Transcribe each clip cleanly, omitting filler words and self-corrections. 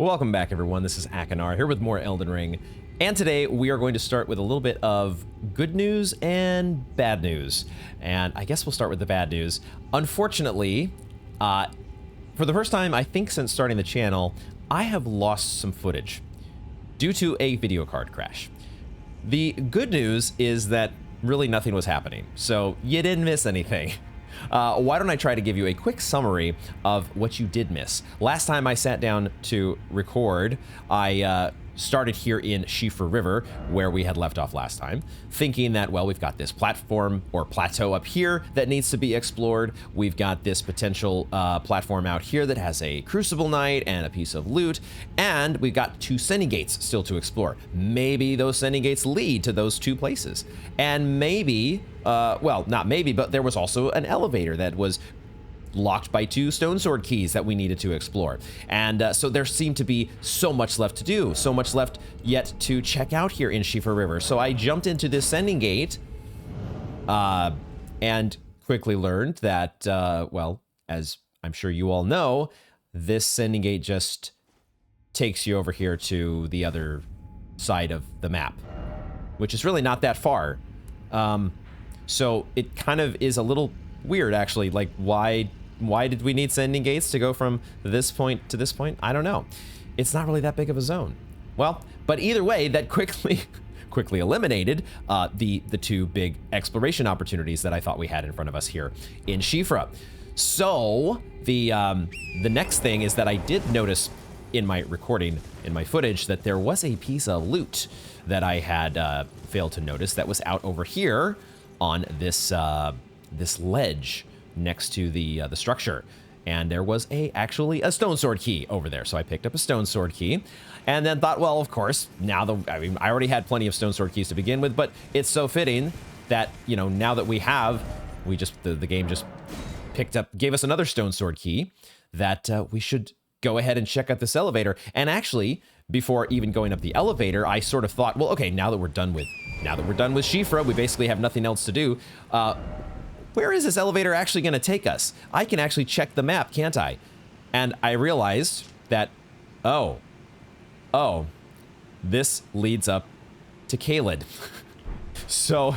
Welcome back, everyone. This is Akanar here with more Elden Ring, and today we are going to start with a little bit of good news and bad news. And I guess we'll start with the bad news. Unfortunately, for the first time, I think since starting the channel, I have lost some footage due to a video card crash. The good news is that really nothing was happening, so you didn't miss anything. Why don't I try to give you a quick summary of what you did miss. Last time I sat down to record, I started here in Schiefer River, where we had left off last time, thinking that, well, we've got this platform or plateau up here that needs to be explored. We've got this potential platform out here that has a Crucible Knight and a piece of loot, and we've got two sending gates still to explore. Maybe those sending gates lead to those two places. And maybe, well, not maybe, but there was also an elevator that was locked by two stone sword keys that we needed to explore. And so there seemed to be so much left to do, so much left yet to check out here in Schiefer River. So I jumped into this sending gate and quickly learned that, well, as I'm sure you all know, this sending gate just takes you over here to the other side of the map, which is really not that far. So it kind of is a little weird, actually. Like, why did we need sending gates to go from this point to this point? I don't know. It's not really that big of a zone. Well, but either way, that quickly eliminated the two big exploration opportunities that I thought we had in front of us here in Schiefer. So the next thing is that I did notice in my recording, in my footage, that there was a piece of loot that I had failed to notice that was out over here on this this ledge next to the structure, and there was actually a stone sword key over there. So I picked up a stone sword key, and then thought, well, of course, now I already had plenty of stone sword keys to begin with, but it's so fitting that, you know, now that we have, the game just gave us another stone sword key, that we should go ahead and check out this elevator. And actually, before even going up the elevator, I sort of thought, well, okay, now that we're done with Schiefer, we basically have nothing else to do. Where is this elevator actually going to take us? I can actually check the map, can't I? And I realized that, oh, this leads up to Cont'd. So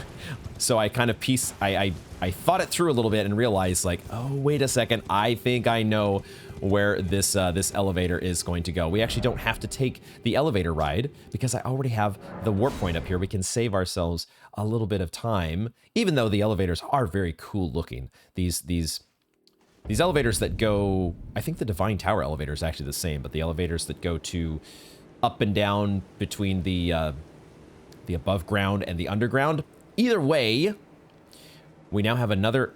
I kind of I thought it through a little bit and realized, like, oh, wait a second, I think I know where this elevator is going to go. We actually don't have to take the elevator ride because I already have the warp point up here. We can save ourselves a little bit of time, even though the elevators are very cool looking. These elevators that go, I think the Divine Tower elevator is actually the same, but the elevators that go to up and down between the above ground and the underground, either way, we now have another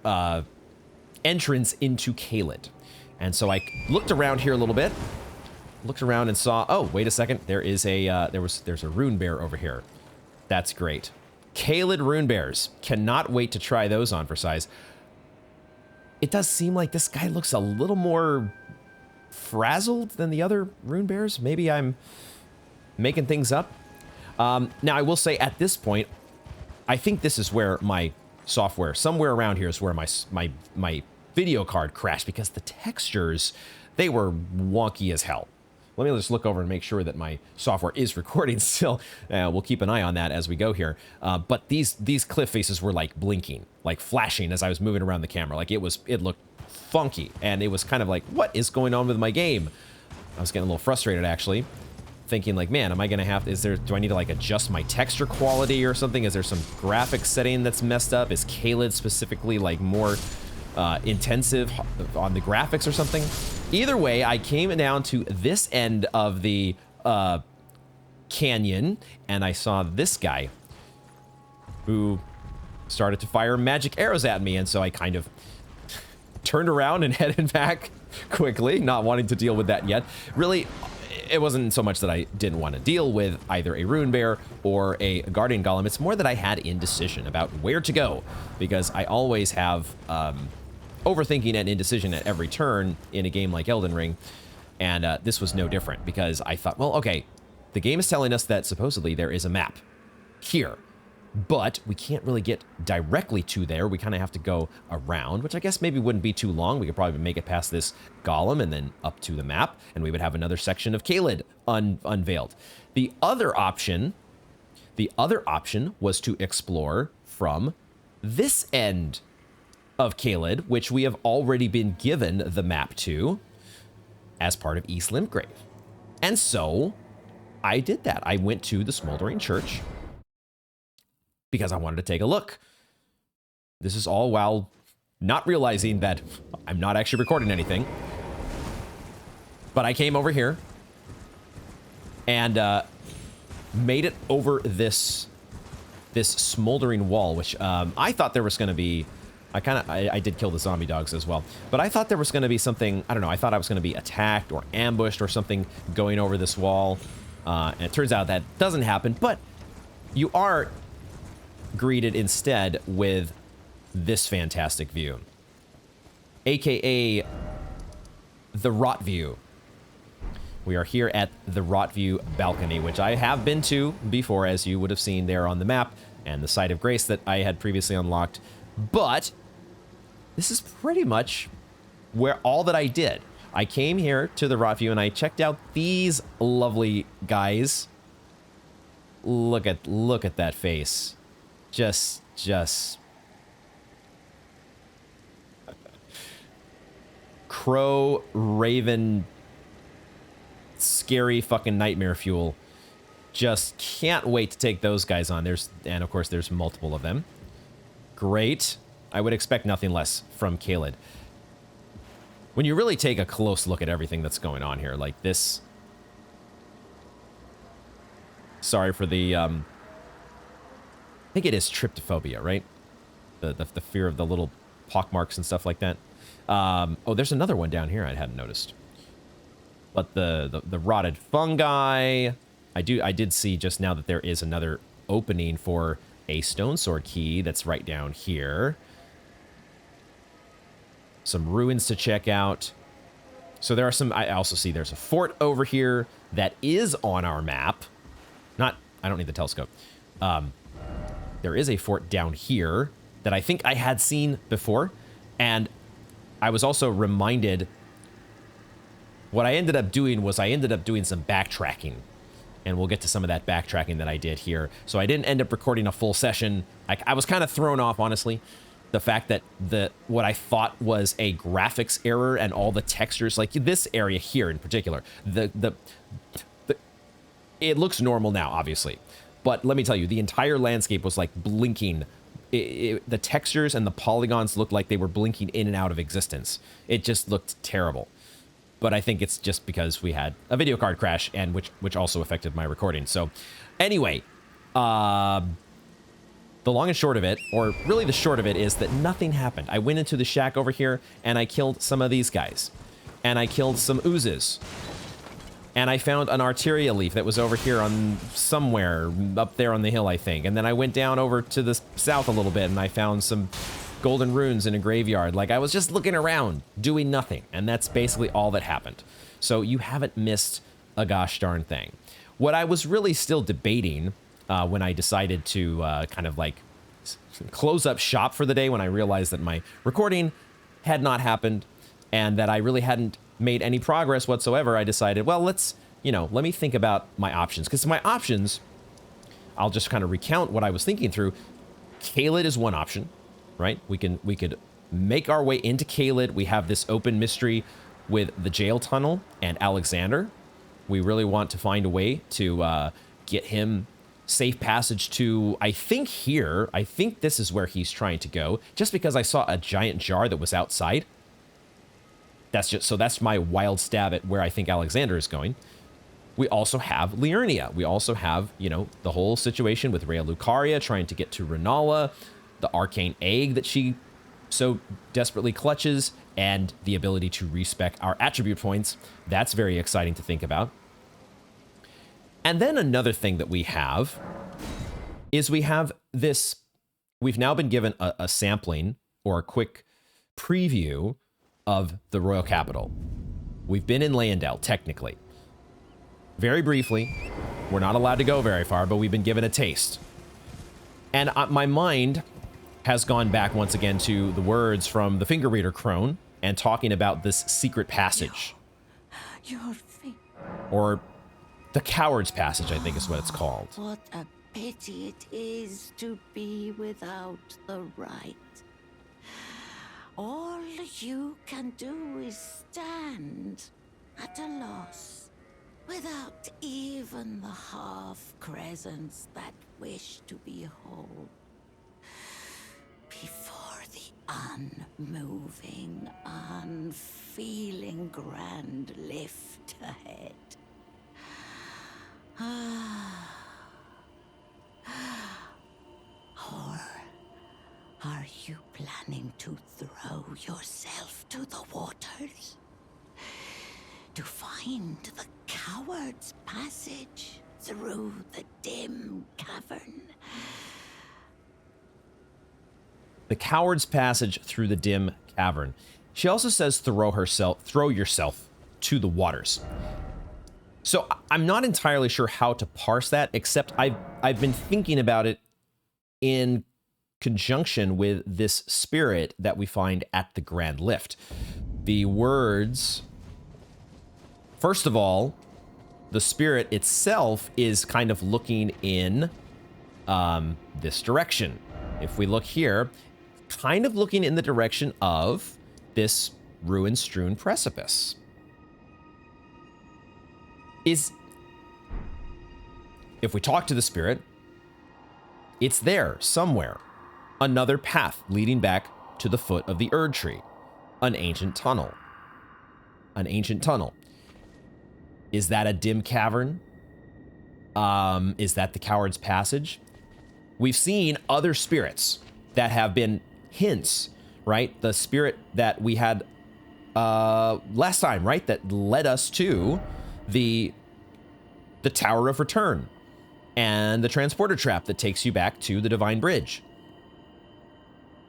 entrance into Cont'd. And so I looked around here a little bit, looked around and saw, oh, wait a second, there is there's a rune bear over here. That's great. Cont'd rune bears. Cannot wait to try those on for size. It does seem like this guy looks a little more frazzled than the other rune bears. Maybe I'm making things up. Now, I will say at this point, I think this is where my software, somewhere around here is where my video card crashed, because the textures, they were wonky as hell. Let me just look over and make sure that my software is recording still. We'll keep an eye on that as we go here. But these cliff faces were like blinking, like flashing as I was moving around the camera. Like it looked funky, and it was kind of like, what is going on with my game? I was getting a little frustrated, actually, thinking like, man, am I gonna have, do I need to like adjust my texture quality or something? Is there some graphic setting that's messed up? Is Cont'd specifically like more intensive on the graphics or something? Either way, I came down to this end of the canyon, and I saw this guy who started to fire magic arrows at me, and so I kind of turned around and headed back quickly, not wanting to deal with that yet. Really, it wasn't so much that I didn't want to deal with either a rune bear or a guardian golem. It's more that I had indecision about where to go, because I always have overthinking and indecision at every turn in a game like Elden Ring, and this was no different, because I thought, well, okay, the game is telling us that supposedly there is a map here, but we can't really get directly to there. We kind of have to go around, which I guess maybe wouldn't be too long. We could probably make it past this golem and then up to the map, and we would have another section of Caelid unveiled. The other option was to explore from this end of Caelid, which we have already been given the map to as part of East Limgrave. And so I did that. I went to the Smoldering Church because I wanted to take a look. This is all while not realizing that I'm not actually recording anything. But I came over here and made it over this smoldering wall, which I thought there was going to be. I did kill the zombie dogs as well, but I thought there was going to be something. I don't know. I thought I was going to be attacked or ambushed or something going over this wall, and it turns out that doesn't happen. But you are greeted instead with this fantastic view, aka the Rot View. We are here at the Rot View balcony, which I have been to before, as you would have seen there on the map, and the Site of Grace that I had previously unlocked. But this is pretty much where all that I did. I came here to the Rot View and I checked out these lovely guys. Look at that face. Just crow, raven, scary fucking nightmare fuel. Just can't wait to take those guys on. And of course there's multiple of them. Great. I would expect nothing less from Caelid. When you really take a close look at everything that's going on here, like this. Sorry for the I think it is tryptophobia, right? The fear of the little pockmarks and stuff like that. Oh, there's another one down here I hadn't noticed. But the rotted fungi. I did see just now that there is another opening for a stone sword key that's right down here. Some ruins to check out. So there are some. I also see there's a fort over here that is on our map. I don't need the telescope. There is a fort down here that I think I had seen before. And I was also reminded, what I ended up doing was I ended up doing some backtracking. And we'll get to some of that backtracking that I did here. So I didn't end up recording a full session. I was kind of thrown off, honestly. The fact that what I thought was a graphics error and all the textures, like this area here in particular, it looks normal now, obviously. But let me tell you, the entire landscape was like blinking. The textures and the polygons looked like they were blinking in and out of existence. It just looked terrible. But I think it's just because we had a video card crash, and which also affected my recording. So anyway, the long and short of it, or really the short of it, is that nothing happened. I went into the shack over here, and I killed some of these guys. And I killed some oozes. And I found an arteria leaf that was over here on somewhere up there on the hill, I think. And then I went down over to the south a little bit, and I found some golden runes in a graveyard. Like, I was just looking around, doing nothing. And that's basically all that happened. So you haven't missed a gosh darn thing. What I was really still debating when I decided to kind of like close up shop for the day, when I realized that my recording had not happened and that I really hadn't made any progress whatsoever, I decided, well, let me think about my options. Because my options, I'll just kind of recount what I was thinking through. Caelid is one option, right? We could make our way into Caelid. We have this open mystery with the jail tunnel and Alexander. We really want to find a way to get him safe passage to, I think here, I think this is where he's trying to go, just because I saw a giant jar that was outside. That's my wild stab at where I think Alexander is going. We also have Liurnia. We also have, the whole situation with Rhea Lucaria trying to get to Renala, the arcane egg that she so desperately clutches, and the ability to respec our attribute points. That's very exciting to think about. And then another thing that we have is we have this. We've now been given a sampling or a quick preview of the Royal Capital. We've been in Leyendell, technically. Very briefly. We're not allowed to go very far, but we've been given a taste. And my mind has gone back once again to the words from the finger reader crone and talking about this secret passage. Your feet. Or the coward's passage, I think is what it's called. What a pity it is to be without the right. All you can do is stand at a loss, without even the half-crescents that wish to be whole. Before the unmoving, unfeeling grand lift ahead. Or are you planning to throw yourself to the waters? To find the coward's passage through the dim cavern? The coward's passage through the dim cavern. She also says throw yourself to the waters. So I'm not entirely sure how to parse that, except I've been thinking about it in conjunction with this spirit that we find at the Grand Lift. The words, first of all, the spirit itself is kind of looking in this direction. If we look here, kind of looking in the direction of this ruin-strewn precipice. If we talk to the spirit, it's there somewhere. Another path leading back to the foot of the Erd tree. An ancient tunnel. An ancient tunnel. Is that a dim cavern? Is that the coward's passage? We've seen other spirits that have been hints, right? The spirit that we had last time, right? That led us to the Tower of Return and the transporter trap that takes you back to the Divine Bridge.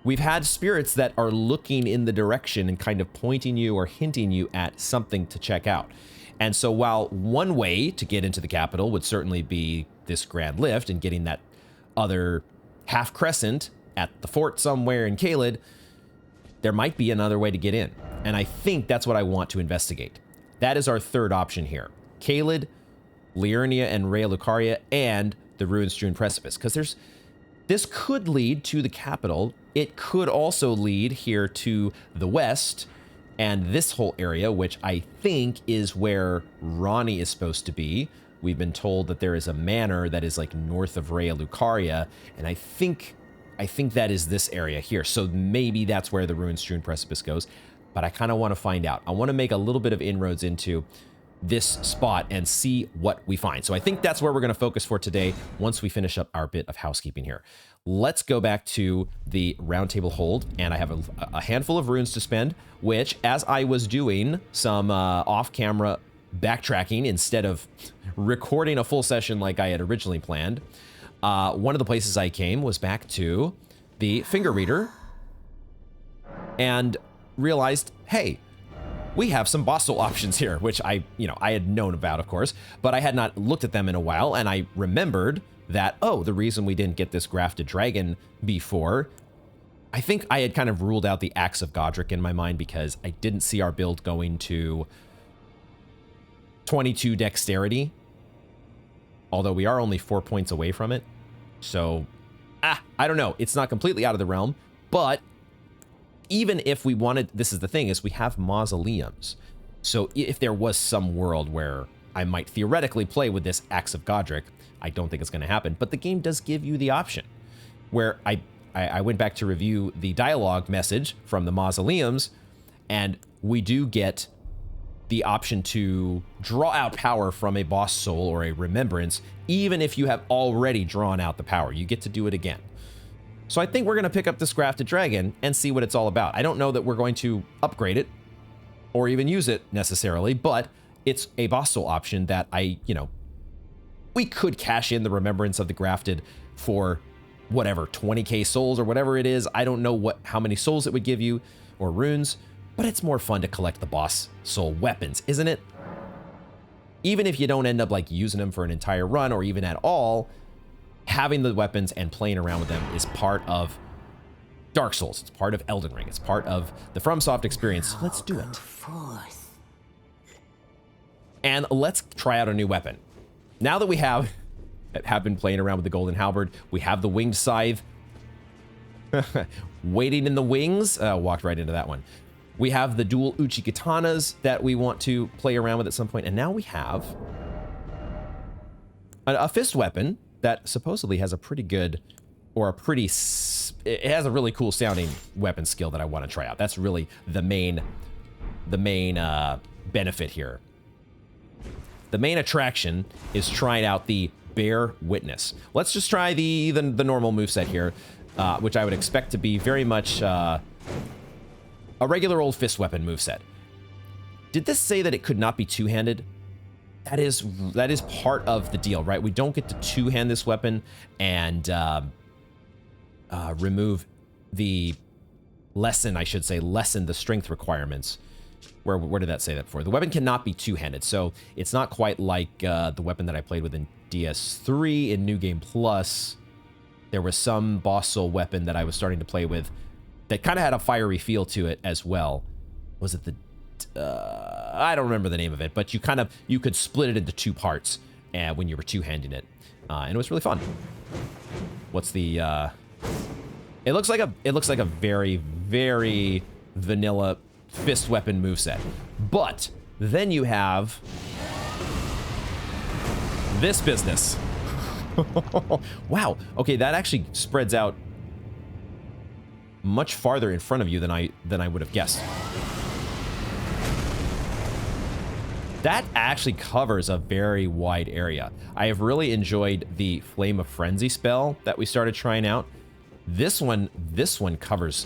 We've had spirits that are looking in the direction and kind of pointing you or hinting you at something to check out. And so while one way to get into the capital would certainly be this Grand Lift and getting that other half crescent at the fort somewhere in Caelid, there might be another way to get in. And I think that's what I want to investigate. That is our third option here. Caelid, Liurnia and Rhea Lucaria, and the Ruin-Strewn Precipice. Because this could lead to the capital. It could also lead here to the west and this whole area, which I think is where Ronnie is supposed to be. We've been told that there is a manor that is like north of Rhea Lucaria, and I think that is this area here. So maybe that's where the Ruin-Strewn Precipice goes, but I kind of want to find out. I want to make a little bit of inroads into this spot and see what we find. So I think that's where we're going to focus for today once we finish up our bit of housekeeping here. Let's go back to the round table hold, and I have a handful of runes to spend, which, as I was doing some off-camera backtracking instead of recording a full session like I had originally planned, one of the places I came was back to the finger reader and realized, hey, we have some boss soul options here, which I had known about, of course, but I had not looked at them in a while, and I remembered that, oh, the reason we didn't get this grafted dragon before, I think I had kind of ruled out the Axe of Godric in my mind because I didn't see our build going to 22 dexterity, although we are only 4 points away from it. So, I don't know. It's not completely out of the realm, but even if we wanted, this is the thing, is we have mausoleums. So if there was some world where I might theoretically play with this Axe of Godric, I don't think it's going to happen, but the game does give you the option. Where I went back to review the dialogue message from the mausoleums, and we do get the option to draw out power from a boss soul or a remembrance, even if you have already drawn out the power. You get to do it again. So I think we're going to pick up this grafted dragon and see what it's all about. I don't know that we're going to upgrade it or even use it necessarily, but it's a boss soul option that we could cash in the remembrance of the grafted for whatever, 20k souls or whatever it is. I don't know how many souls it would give you or runes, but it's more fun to collect the boss soul weapons, isn't it? Even if you don't end up like using them for an entire run or even at all, having the weapons and playing around with them is part of Dark Souls. It's part of Elden Ring. It's part of the FromSoft experience. Let's do it. Forth. And let's try out a new weapon. Now that we have been playing around with the Golden Halberd, we have the Winged Scythe. Waiting in the wings. Walked right into that one. We have the dual Uchi Katanas that we want to play around with at some point. And now we have a fist weapon that supposedly has a pretty good, or it has a really cool sounding weapon skill that I want to try out. That's really the main benefit here. The main attraction is trying out the Bear Witness. Let's just try the normal moveset here, which I would expect to be very much a regular old fist weapon moveset. Did this say that it could not be two-handed? That is part of the deal, right? We don't get to two-hand this weapon and remove the lessen the strength requirements. Where did that say that before? The weapon cannot be two-handed, so it's not quite like the weapon that I played with in DS3 in New Game Plus. There was some boss soul weapon that I was starting to play with that kind of had a fiery feel to it as well. Was it the... I don't remember the name of it, but you could split it into two parts when you were two-handing it, and it was really fun. What's the? It looks like a very, very vanilla fist weapon moveset, but then you have this business. Wow. Okay, that actually spreads out much farther in front of you than I would have guessed. That actually covers a very wide area. I have really enjoyed the Flame of Frenzy spell that we started trying out. This one covers,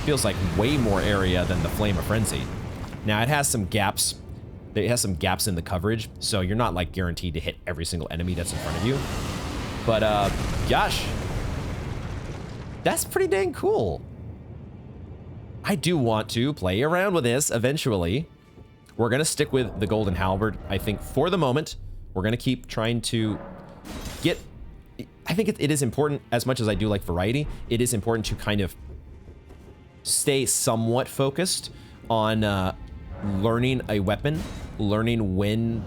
feels like way more area than the Flame of Frenzy. Now it has some gaps. It has some gaps in the coverage, so you're not like guaranteed to hit every single enemy that's in front of you. But gosh, that's pretty dang cool. I do want to play around with this eventually. We're going to stick with the Golden Halberd, I think, for the moment. We're going to keep trying to get... I think it is important, as much as I do like variety, it is important to kind of stay somewhat focused on learning a weapon, learning when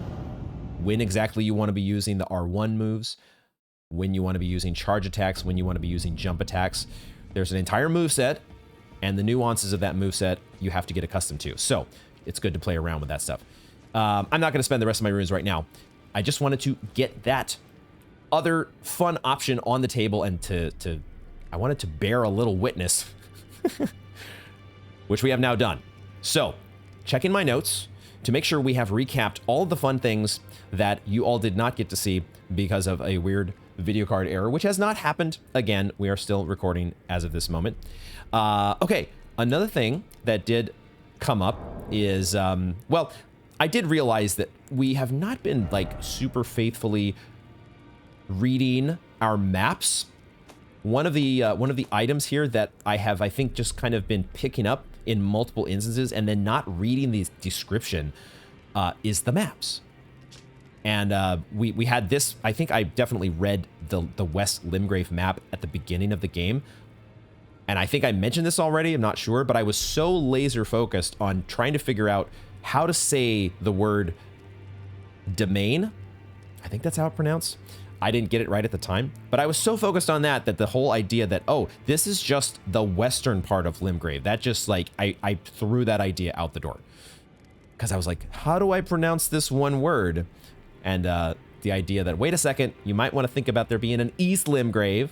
exactly you want to be using the R1 moves, when you want to be using charge attacks, when you want to be using jump attacks. There's an entire moveset, and the nuances of that moveset you have to get accustomed to. So... it's good to play around with that stuff. I'm not going to spend the rest of my runes right now. I just wanted to get that other fun option on the table and I wanted to bear a little witness, which we have now done. So, check in my notes to make sure we have recapped all of the fun things that you all did not get to see because of a weird video card error, which has not happened again. We are still recording as of this moment. Okay, another thing that did come up is, well, I did realize that we have not been like super faithfully reading our maps. One of the items here that I think just kind of been picking up in multiple instances and then not reading the description is the maps. And we had this, I think I definitely read the West Limgrave map at the beginning of the game. And I think I mentioned this already, I'm not sure, but I was so laser focused on trying to figure out how to say the word domain. I think that's how it's pronounced. I didn't get it right at the time, but I was so focused on that the whole idea that, oh, this is just the western part of Limgrave, that just like, I threw that idea out the door. Because I was like, how do I pronounce this one word? And the idea that, wait a second, you might want to think about there being an East Limgrave.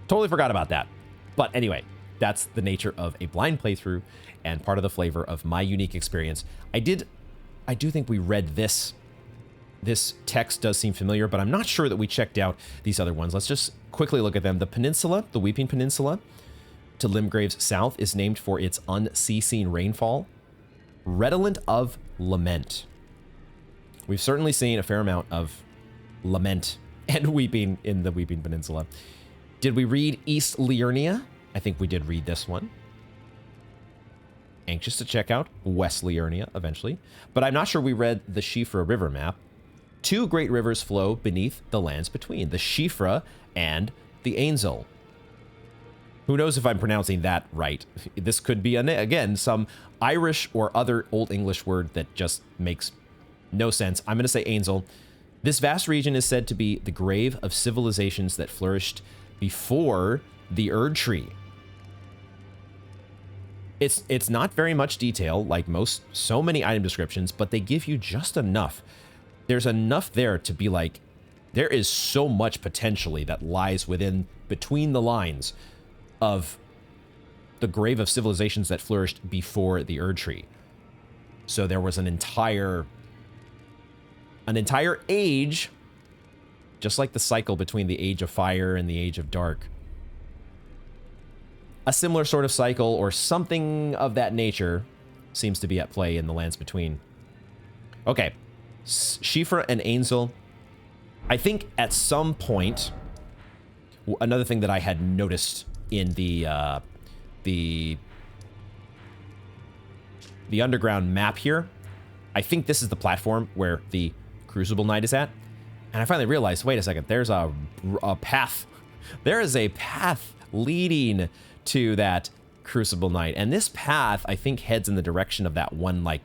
Totally forgot about that. But anyway, that's the nature of a blind playthrough and part of the flavor of my unique experience. I do think we read this. This text does seem familiar, but I'm not sure that we checked out these other ones. Let's just quickly look at them. The peninsula, the Weeping Peninsula to Limgrave's south is named for its unceasing rainfall. Redolent of lament. We've certainly seen a fair amount of lament and weeping in the Weeping Peninsula. Did we read East Liurnia? I think we did read this one. Anxious to check out West Liurnia eventually. But I'm not sure we read the Shifra River map. Two great rivers flow beneath the lands between, the Shifra and the Ainzel. Who knows if I'm pronouncing that right? This could be, again, some Irish or other Old English word that just makes no sense. I'm going to say Ainzel. This vast region is said to be the grave of civilizations that flourished before the Erd Tree. It's not very much detail, like so many item descriptions, but they give you just enough. There's enough there to be like, there is so much potentially that lies between the lines of the grave of civilizations that flourished before the Erd Tree. So there was an entire age, just like the cycle between the Age of Fire and the Age of Dark. A similar sort of cycle or something of that nature seems to be at play in the lands between. Okay, Shifra and Ainzel. I think at some point, another thing that I had noticed in the underground map here, I think this is the platform where the Crucible Knight is at. And I finally realized, wait a second, there's a path. There is a path leading to that Crucible Knight. And this path, I think, heads in the direction of that one, like,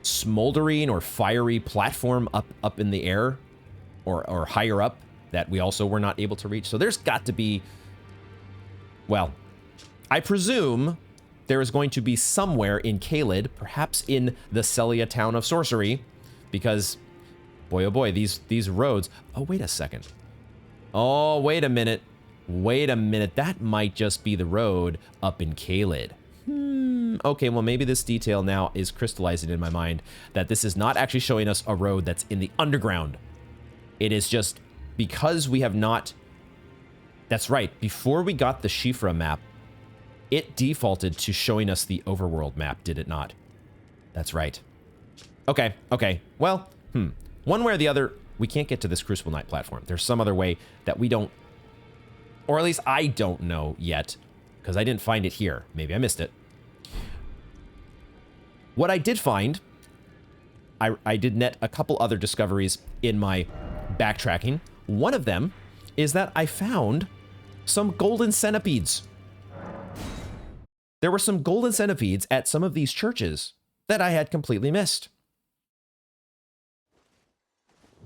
smoldering or fiery platform up in the air or higher up that we also were not able to reach. So there's got to be, well, I presume there is going to be somewhere in Caelid, perhaps in the Celia town of sorcery, because boy, oh boy, these roads. Oh, wait a second. Oh, wait a minute. Wait a minute. That might just be the road up in Caelid. Okay, well, maybe this detail now is crystallizing in my mind that this is not actually showing us a road that's in the underground. It is just because we have not... That's right. Before we got the Shifra map, it defaulted to showing us the overworld map, did it not? That's right. Okay. Well, one way or the other, we can't get to this Crucible Knight platform. There's some other way that we don't... Or at least I don't know yet, because I didn't find it here. Maybe I missed it. What I did find, I did net a couple other discoveries in my backtracking. One of them is that I found some golden centipedes. There were some golden centipedes at some of these churches that I had completely missed.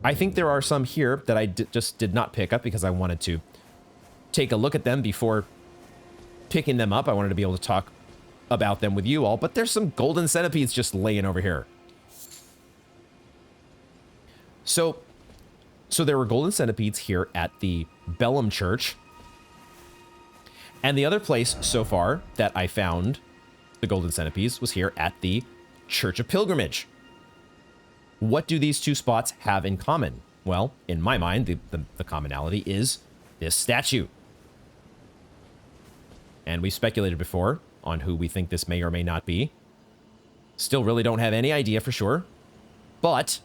I think there are some here that I just did not pick up because I wanted to take a look at them before picking them up. I wanted to be able to talk about them with you all, but there's some golden centipedes just laying over here. So there were golden centipedes here at the Bellum Church. And the other place so far that I found the golden centipedes was here at the Church of Pilgrimage. What do these two spots have in common? Well, in my mind, the commonality is this statue. And we speculated before on who we think this may or may not be. Still really don't have any idea for sure. But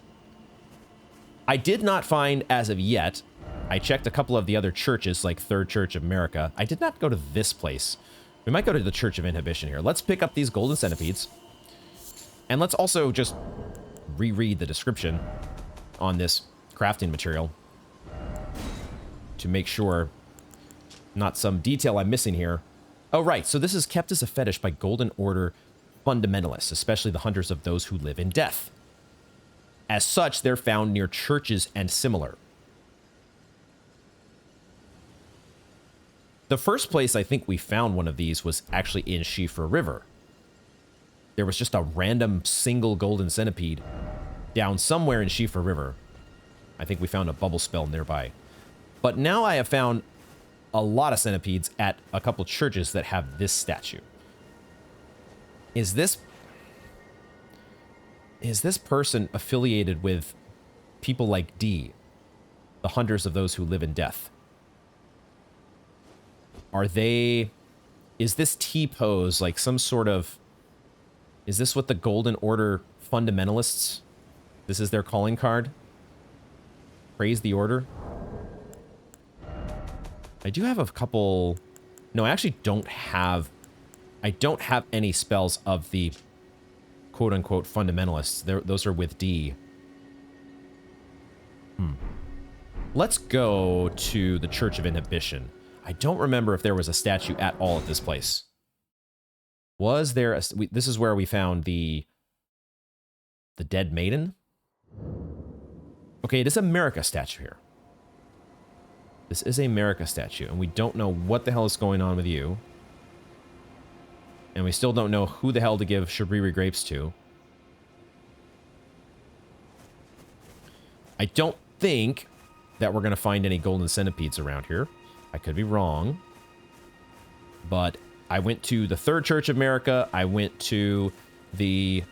I did not find, as of yet, I checked a couple of the other churches, like Third Church of America. I did not go to this place. We might go to the Church of Inhibition here. Let's pick up these golden centipedes. And let's also just reread the description on this crafting material to make sure not some detail I'm missing here. Oh, right. So this is kept as a fetish by Golden Order fundamentalists, especially the hunters of those who live in death. As such, they're found near churches and similar. The first place I think we found one of these was actually in Shifra River. There was just a random single golden centipede down somewhere in Shifra River. I think we found a bubble spell nearby. But now I have found a lot of centipedes at a couple churches that have this statue. Is this person affiliated with people like D, the hunters of those who live in death? Are they... Is this T-pose like some sort of... Is this what the Golden Order fundamentalists... This is their calling card? Praise the Order? I do have a couple... No, I actually don't have... I don't have any spells of the quote-unquote fundamentalists. Those are with D. Let's go to the Church of Inhibition. I don't remember if there was a statue at all at this place. Was there a... this is where we found the dead maiden? Okay, it is a America statue here. This is a America statue, and we don't know what the hell is going on with you. And we still don't know who the hell to give Shabriri grapes to. I don't think that we're going to find any golden centipedes around here. I could be wrong. But I went to the Third Church of America. I went to the...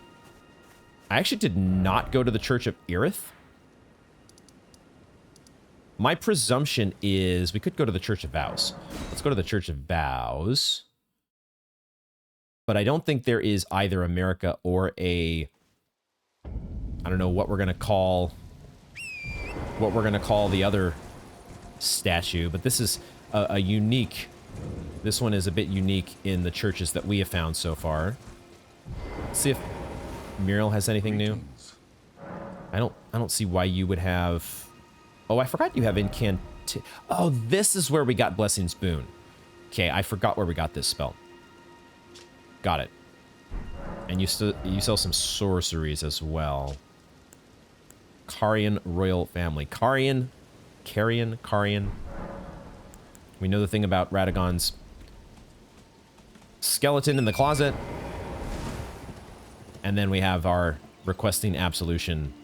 I actually did not go to the Church of Irith. My presumption is we could go to the Church of Vows. Let's go to the Church of Vows. But I don't think there is either America or a... I don't know what we're going to call... what we're going to call the other statue. But this is a unique... This one is a bit unique in the churches that we have found so far. Let's see if Muriel has anything new. I don't see why you would have... Oh, I forgot you have Oh, this is where we got Blessing's Boon. Okay, I forgot where we got this spell. Got it. And you sell some sorceries as well. Carian royal family. Carian. We know the thing about Radagon's skeleton in the closet. And then we have our requesting absolution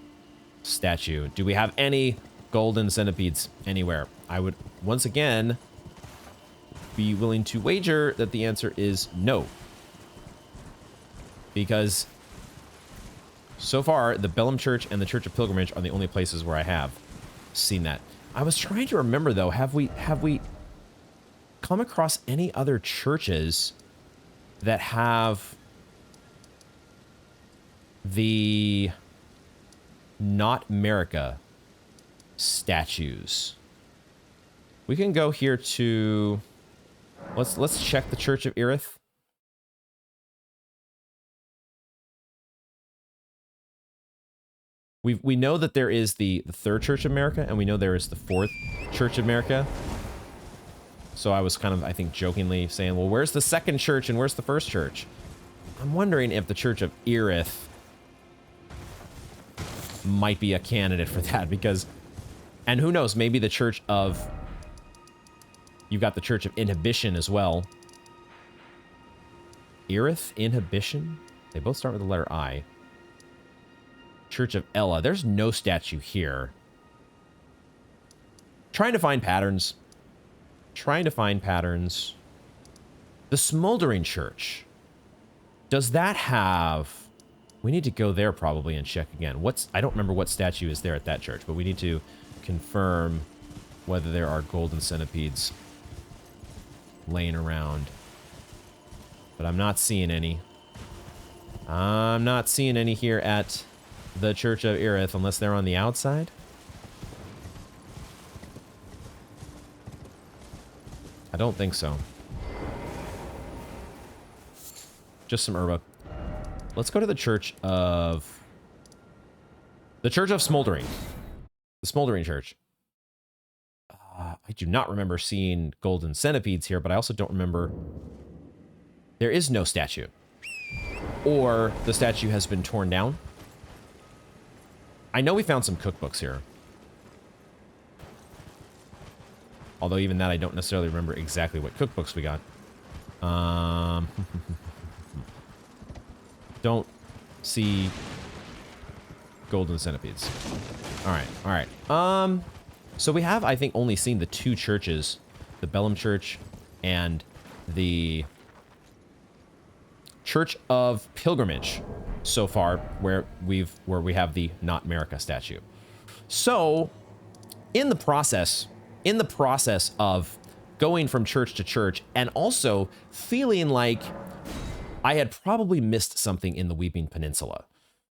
statue. Do we have any golden centipedes anywhere? I would, once again, be willing to wager that the answer is no. Because so far, the Bellum Church and the Church of Pilgrimage are the only places where I have seen that. I was trying to remember, though, have we come across any other churches that have the not America statues? We can go here to... Let's check the Church of Irith. We know that there is the Third Church of America, and we know there is the Fourth Church of America. So I was kind of, I think, jokingly saying, well, where's the second church and where's the first church? I'm wondering if the Church of Irith might be a candidate for that, because... And who knows, maybe the Church of... You've got the Church of Inhibition as well. Irith? Inhibition? They both start with the letter I. Church of Ella. There's no statue here. Trying to find patterns. The Smoldering Church. Does that have... We need to go there probably and check again. I don't remember what statue is there at that church, but we need to confirm whether there are golden centipedes laying around. But I'm not seeing any. I'm not seeing any here at the Church of Irith, unless they're on the outside. I don't think so. Just some herba. Let's go to the Church of... The Church of Smoldering. The Smoldering Church. I do not remember seeing golden centipedes here, but I also don't remember... There is no statue. Or the statue has been torn down. I know we found some cookbooks here. Although even that, I don't necessarily remember exactly what cookbooks we got. Don't see golden centipedes. All right. So we have, I think, only seen the two churches, the Bellum Church and the Church of Pilgrimage so far, where we have the Not America statue. So, in the process of going from church to church, and also feeling like I had probably missed something in the Weeping Peninsula.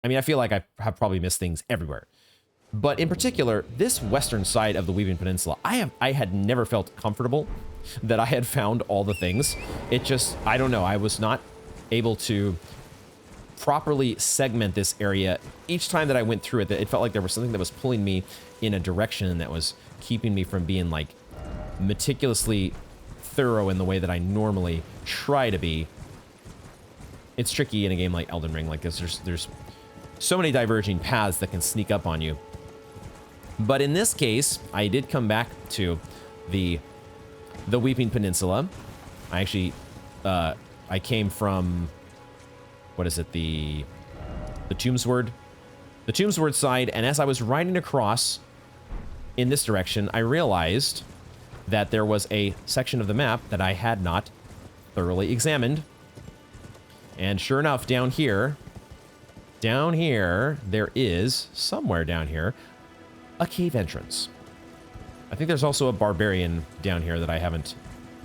I mean, I feel like I have probably missed things everywhere. But in particular, this western side of the Weeping Peninsula, I had never felt comfortable that I had found all the things. It just, I don't know, I was not able to properly segment this area, each time that I went through it, it felt like there was something that was pulling me in a direction that was keeping me from being like meticulously thorough in the way that I normally try to be. It's tricky in a game like Elden Ring like this. There's so many diverging paths that can sneak up on you. But in this case, I did come back to the Weeping Peninsula. I actually, I came from, what is it, the Tombsword side, and as I was riding across in this direction, I realized that there was a section of the map that I had not thoroughly examined. And sure enough, down here, there is, somewhere down here, a cave entrance. I think there's also a barbarian down here that I haven't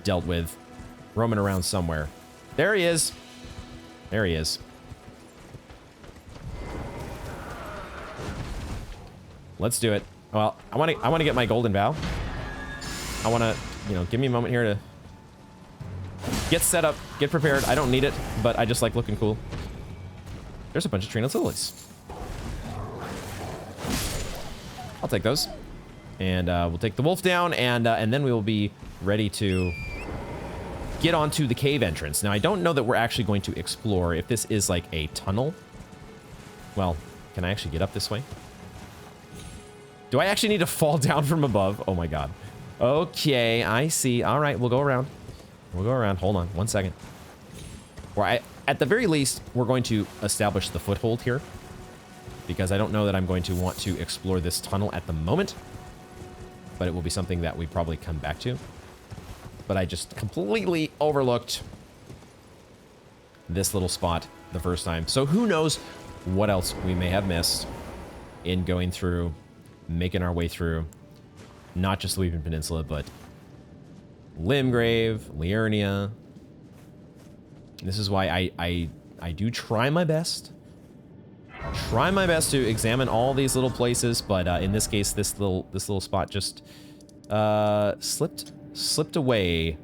dealt with, roaming around somewhere. There he is. There he is. Let's do it. Well, I want to get my golden bow. I want to, give me a moment here to get set up, get prepared. I don't need it, but I just like looking cool. There's a bunch of Trina's lilies. I'll take those. And we'll take the wolf down, and then we will be ready to get onto the cave entrance. Now, I don't know that we're actually going to explore if this is like a tunnel. Well, can I actually get up this way? Do I actually need to fall down from above? Oh my god. Okay, I see. All right, we'll go around. We'll go around. Hold on, 1 second. At the very least, we're going to establish the foothold here, because I don't know that I'm going to want to explore this tunnel at the moment, but it will be something that we probably come back to. But I just completely overlooked this little spot the first time. So who knows what else we may have missed in going through, making our way through, not just the Weeping Peninsula, but Limgrave, Liurnia. This is why I do try my best. Try my best to examine all these little places, but in this case, this little spot just slipped away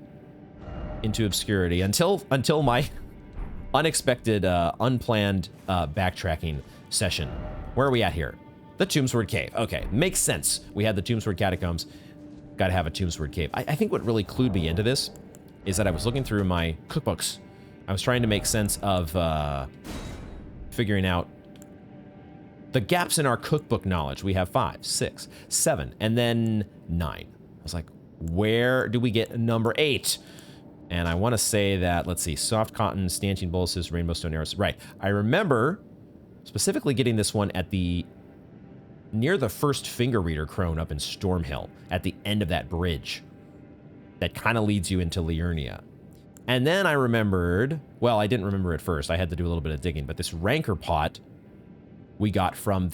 into obscurity until my unexpected, unplanned backtracking session. Where are we at here? The Tombsword Cave. Okay, makes sense. We had the Tombsword Catacombs. Got to have a Tombsword Cave. I think what really clued me into this is that I was looking through my cookbooks. I was trying to make sense of figuring out the gaps in our cookbook knowledge. We have 5, 6, 7, and then 9. I was like, where do we get number 8? And I want to say that, let's see, soft cotton, stanchion boluses, rainbow stone arrows. Right. I remember specifically getting this one at near the first finger reader crone up in Stormhill, at the end of that bridge that kind of leads you into Liurnia. And then I remembered, well, I didn't remember at first. I had to do a little bit of digging, but this rancor pot we got from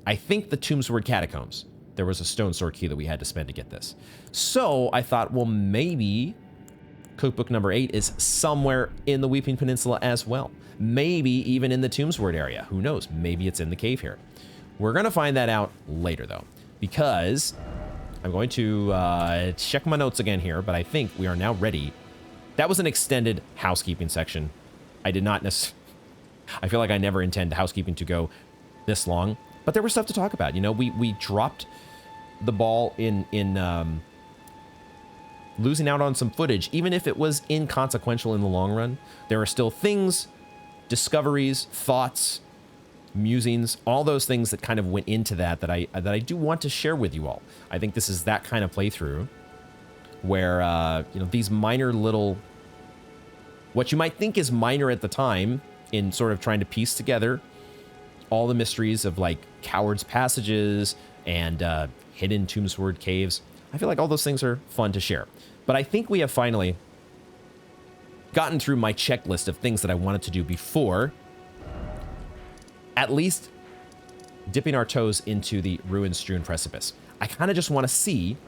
I think the Tombsword Catacombs. There was a stone sword key that we had to spend to get this. So I thought, well, maybe cookbook number 8 is somewhere in the Weeping Peninsula as well. Maybe even in the Tombsword area. Who knows? Maybe it's in the cave here. We're going to find that out later, though, because I'm going to check my notes again here, but I think we are now ready. That was an extended housekeeping section. I did not necessarily... I feel like I never intend housekeeping to go this long, but there was stuff to talk about. We dropped the ball in losing out on some footage, even if it was inconsequential in the long run. There are still things, discoveries, thoughts, musings, all those things that kind of went into that I do want to share with you all. I think this is that kind of playthrough where these minor little, what you might think is minor at the time, in sort of trying to piece together all the mysteries of like Coward's Passages and hidden Tombsword Caves. I feel like all those things are fun to share. But I think we have finally gotten through my checklist of things that I wanted to do before at least dipping our toes into the Ruin-Strewn Precipice. I kind of just want to see,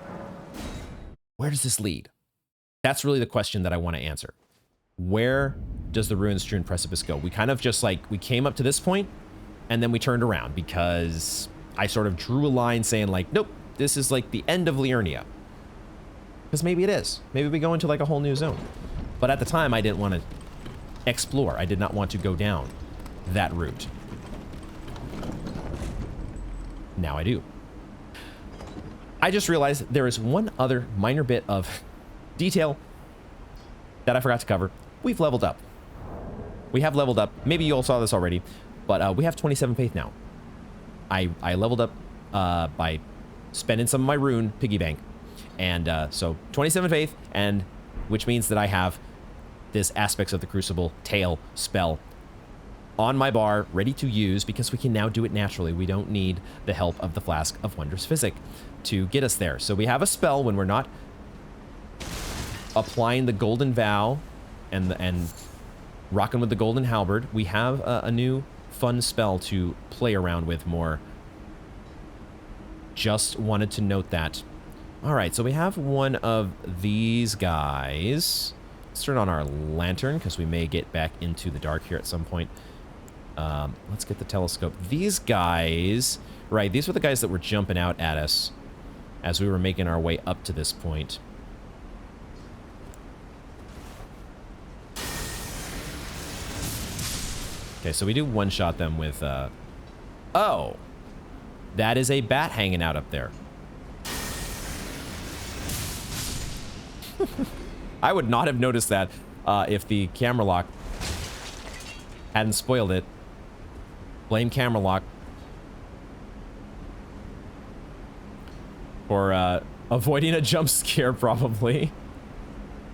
where does this lead? That's really the question that I want to answer. Where does the Ruin-Strewn Precipice go? We kind of just like, we came up to this point and then we turned around because I sort of drew a line saying like, nope, this is like the end of Liurnia. Because maybe it is. Maybe we go into like a whole new zone. But at the time I didn't want to explore. I did not want to go down that route. Now I do. I just realized there is one other minor bit of detail that I forgot to cover. We've leveled up. We have leveled up. Maybe you all saw this already, but we have 27 faith now. I leveled up by spending some of my rune piggy bank. And so 27 faith, and which means that I have this Aspects of the Crucible tail spell on my bar, ready to use, because we can now do it naturally. We don't need the help of the Flask of Wondrous Physic to get us there. So we have a spell when we're not applying the Golden Vow and rocking with the Golden Halberd. We have a new fun spell to play around with more. Just wanted to note that. All right, so we have one of these guys. Let's turn on our lantern, because we may get back into the dark here at some point. Let's get the telescope. These guys, right, these were the guys that were jumping out at us as we were making our way up to this point. Okay, so we do one-shot them with, oh! That is a bat hanging out up there. I would not have noticed that if the camera lock hadn't spoiled it. Blame camera lock for avoiding a jump scare, probably.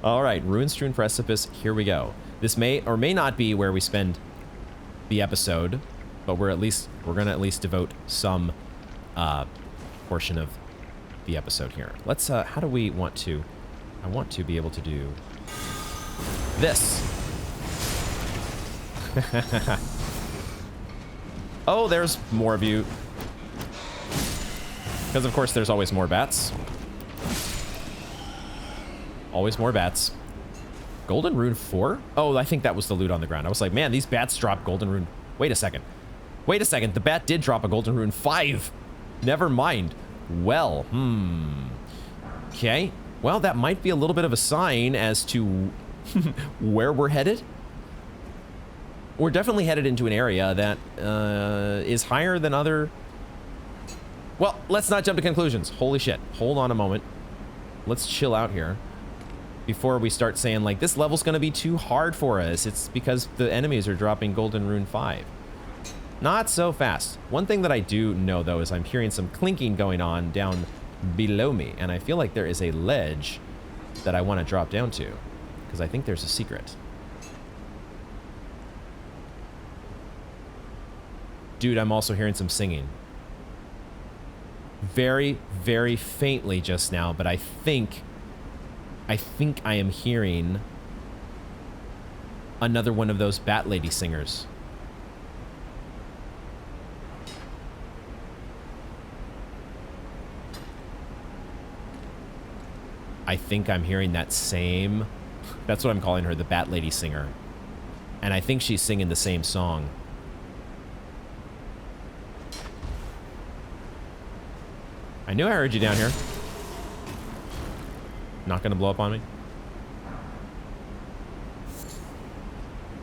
All right, Ruin-Strewn Precipice, here we go. This may or may not be where we spend the episode, but we're gonna at least devote some portion of the episode here. Let's how do we want to? I want to be able to do this. Oh, there's more of you. Because of course there's always more bats. Always more bats. Golden Rune 4? Oh, I think that was the loot on the ground. I was like, man, these bats drop Golden Rune. Wait a second. Wait a second. The bat did drop a Golden Rune 5. Never mind. Well, okay. Well, that might be a little bit of a sign as to where we're headed. We're definitely headed into an area that is higher than other... Well, let's not jump to conclusions. Holy shit. Hold on a moment. Let's chill out here before we start saying, like, this level's going to be too hard for us. It's because the enemies are dropping Golden Rune 5. Not so fast. One thing that I do know, though, is I'm hearing some clinking going on down below me, and I feel like there is a ledge that I want to drop down to, because I think there's a secret. Dude, I'm also hearing some singing. Very, very faintly just now, but I think I am hearing another one of those Bat Lady singers. I think I'm hearing that same... That's what I'm calling her, the Bat Lady singer. And I think she's singing the same song. I knew I heard you down here. Not gonna blow up on me.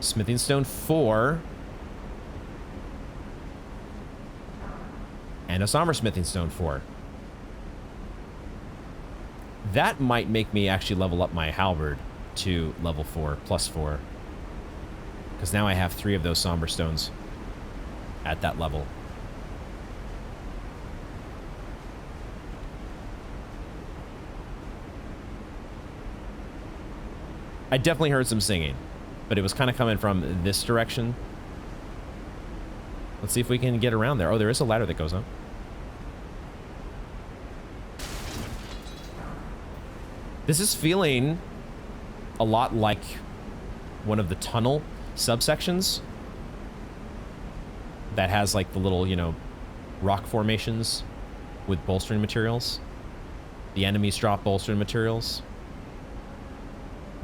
Smithing Stone 4. And a Somber Smithing Stone 4. That might make me actually level up my halberd to level 4, +4. Because now I have 3 of those Somber Stones at that level. I definitely heard some singing, but it was kind of coming from this direction. Let's see if we can get around there. Oh, there is a ladder that goes up. This is feeling a lot like one of the tunnel subsections that has like the little, you know, rock formations with bolstering materials. The enemies drop bolstering materials.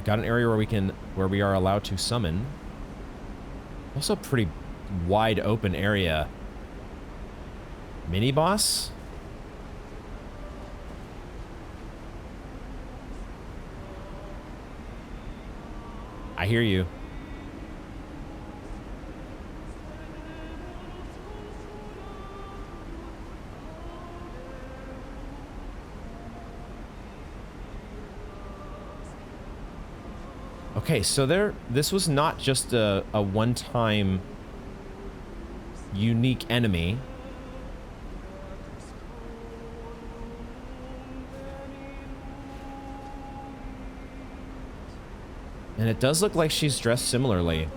Got an area where we are allowed to summon. Also a pretty wide open area. Mini boss? I hear you. Okay, so this was not just a one-time unique enemy. And it does look like she's dressed similarly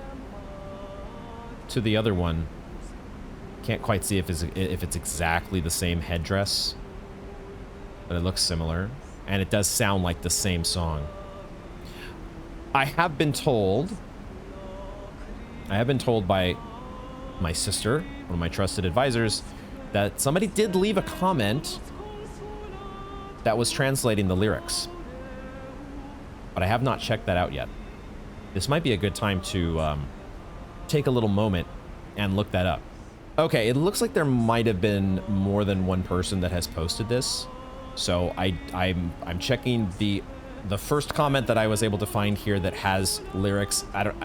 to the other one. Can't quite see if it's exactly the same headdress, but it looks similar. And it does sound like the same song. I have been told by my sister, one of my trusted advisors, that somebody did leave a comment that was translating the lyrics. But I have not checked that out yet. This might be a good time to take a little moment and look that up. Okay, it looks like there might have been more than one person that has posted this. So I'm checking the first comment that I was able to find here that has lyrics. I don't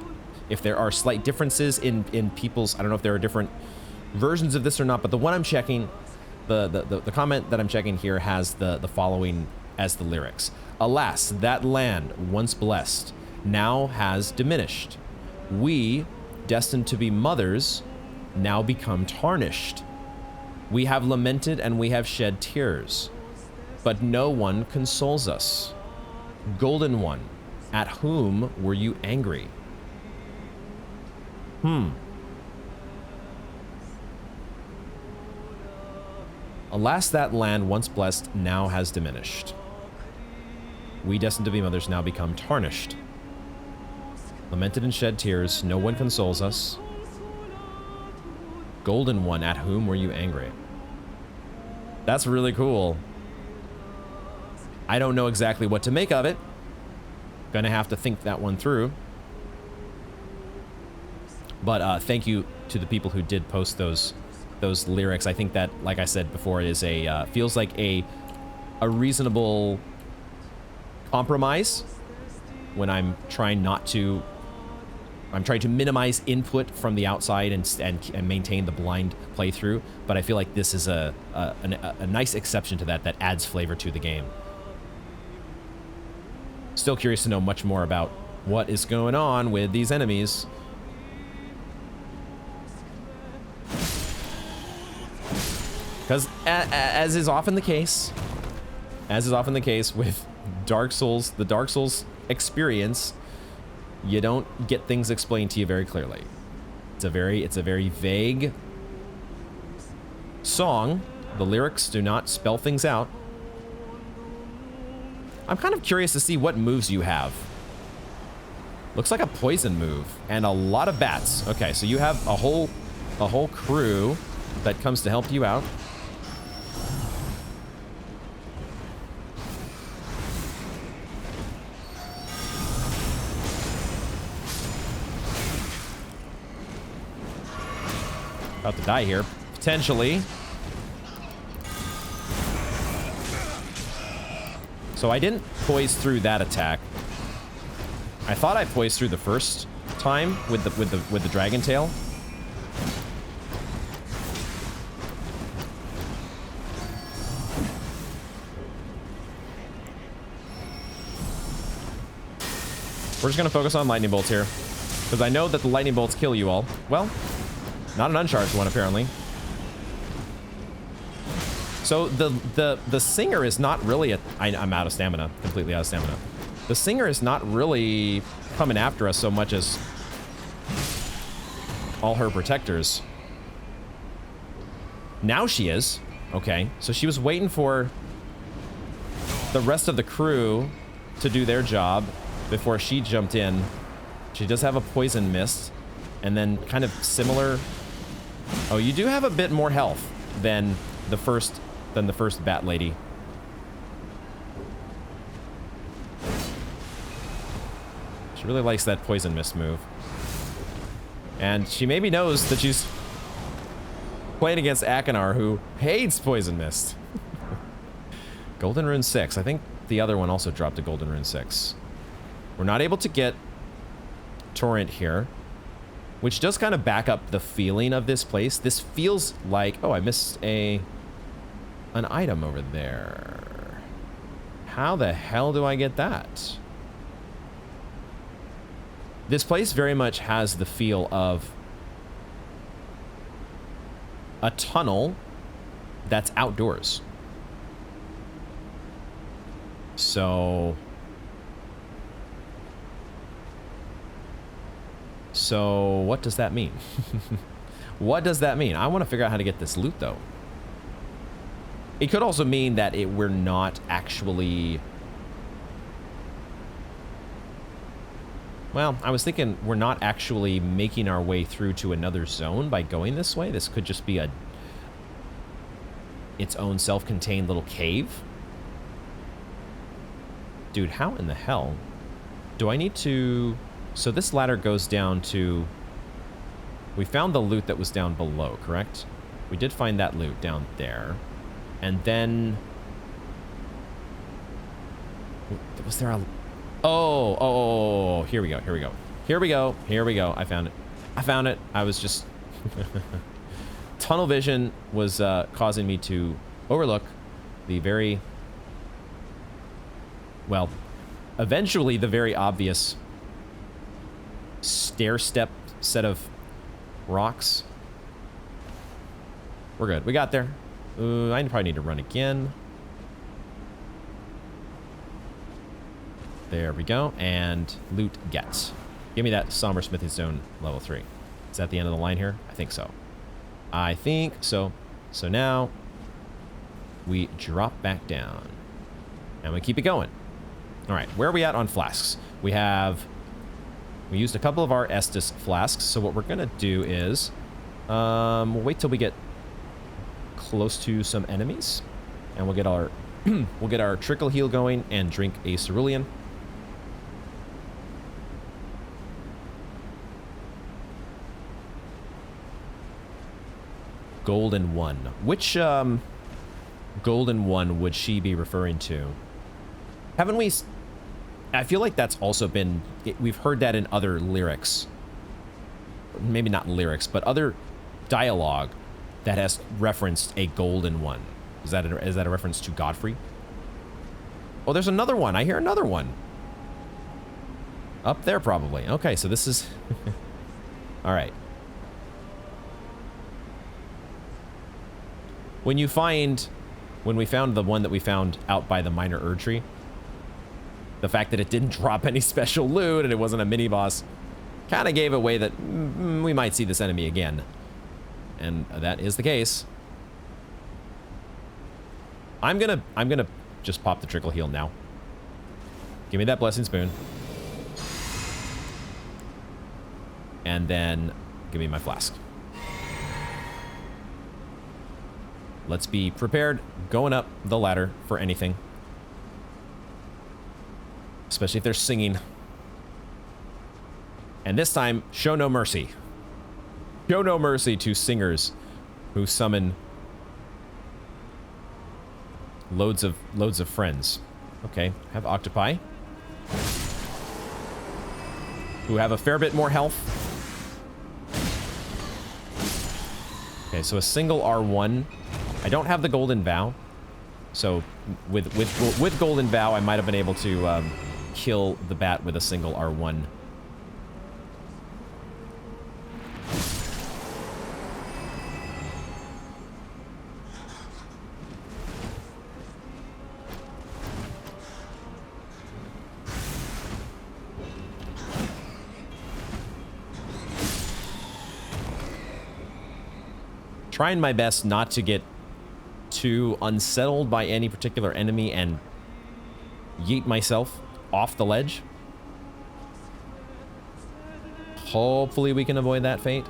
if there are slight differences in people's, I don't know if there are different versions of this or not, but the one I'm checking, the comment that I'm checking here has the following as the lyrics. Alas, that land once blessed now has diminished. We, destined to be mothers, now become tarnished. We have lamented and we have shed tears, but no one consoles us. Golden One, at whom were you angry? Alas, that land once blessed now has diminished. We destined to be mothers now become tarnished. Lamented and shed tears, no one consoles us. Golden One, at whom were you angry? That's really cool. I don't know exactly what to make of it. Gonna have to think that one through. But thank you to the people who did post those lyrics. I think that, like I said before, is a feels like a reasonable compromise when I'm trying to minimize input from the outside and maintain the blind playthrough. But I feel like this is a nice exception to that adds flavor to the game. Still curious to know much more about what is going on with these enemies. Because as is often the case with Dark Souls, the Dark Souls experience, you don't get things explained to you very clearly. It's a very vague song. The lyrics do not spell things out. I'm kind of curious to see what moves you have. Looks like a poison move and a lot of bats. Okay, so you have a whole crew that comes to help you out. About to die here, potentially. So I didn't poise through that attack. I thought I poised through the first time with the dragon tail. We're just gonna focus on lightning bolts here, because I know that the lightning bolts kill you all. Well, not an uncharged one, apparently. So the singer is not really I'm out of stamina, completely out of stamina. The singer is not really coming after us so much as all her protectors. Now she is. Okay, so she was waiting for the rest of the crew to do their job before she jumped in. She does have a poison mist, and then kind of similar. Oh, you do have a bit more health than the first bat lady. She really likes that poison mist move. And she maybe knows that she's playing against Akinar, who hates poison mist. Golden Rune 6. I think the other one also dropped a Golden Rune 6. We're not able to get Torrent here, which does kind of back up the feeling of this place. This feels like, oh, I missed an item over there. How the hell do I get that? This place very much has the feel of a tunnel that's outdoors. So what does that mean? What does that mean? I want to figure out how to get this loot, though. It could also mean that we're not actually... Well, I was thinking we're not actually making our way through to another zone by going this way. This could just be its own self-contained little cave. Dude, how in the hell do I need to... So this ladder goes down to... We found the loot that was down below, correct? We did find that loot down there. And then... Was there a... Oh, here we go, here we go. Here we go, here we go. I found it. I found it. I was just... Tunnel vision was causing me to overlook the very... Well, eventually the very obvious stair-step set of rocks. We're good. We got there. I probably need to run again. There we go. And loot gets. Give me that Somber Smithing Stone level 3. Is that the end of the line here? I think so. I think so. So now we drop back down and we keep it going. All right, where are we at on flasks? We used a couple of our Estus flasks. So what we're gonna do is we'll wait till we get close to some enemies, and we'll get our we'll get our trickle heal going and drink a cerulean. Golden one. Which golden one would she be referring to? Haven't we... I feel like that's also been... We've heard that in other lyrics. Maybe not lyrics, but other dialogue that has referenced a golden one. Is that a reference to Godfrey? Oh, there's another one. I hear another one. Up there, probably. Okay, so this is... All right. When we found the one that we found out by the minor Erd tree, the fact that it didn't drop any special loot and it wasn't a mini boss kind of gave away that we might see this enemy again. And that is the case. I'm gonna just pop the trickle heal now. Give me that blessing spoon. And then give me my flask. Let's be prepared going up the ladder for anything. Especially if they're singing. And this time, show no mercy. Show no mercy to singers who summon loads of friends. Okay, have octopi who have a fair bit more health. Okay, so a single R1. I don't have the golden vow, so with golden vow, I might have been able to kill the bat with a single R1. Trying my best not to get too unsettled by any particular enemy and yeet myself off the ledge. Hopefully we can avoid that fate.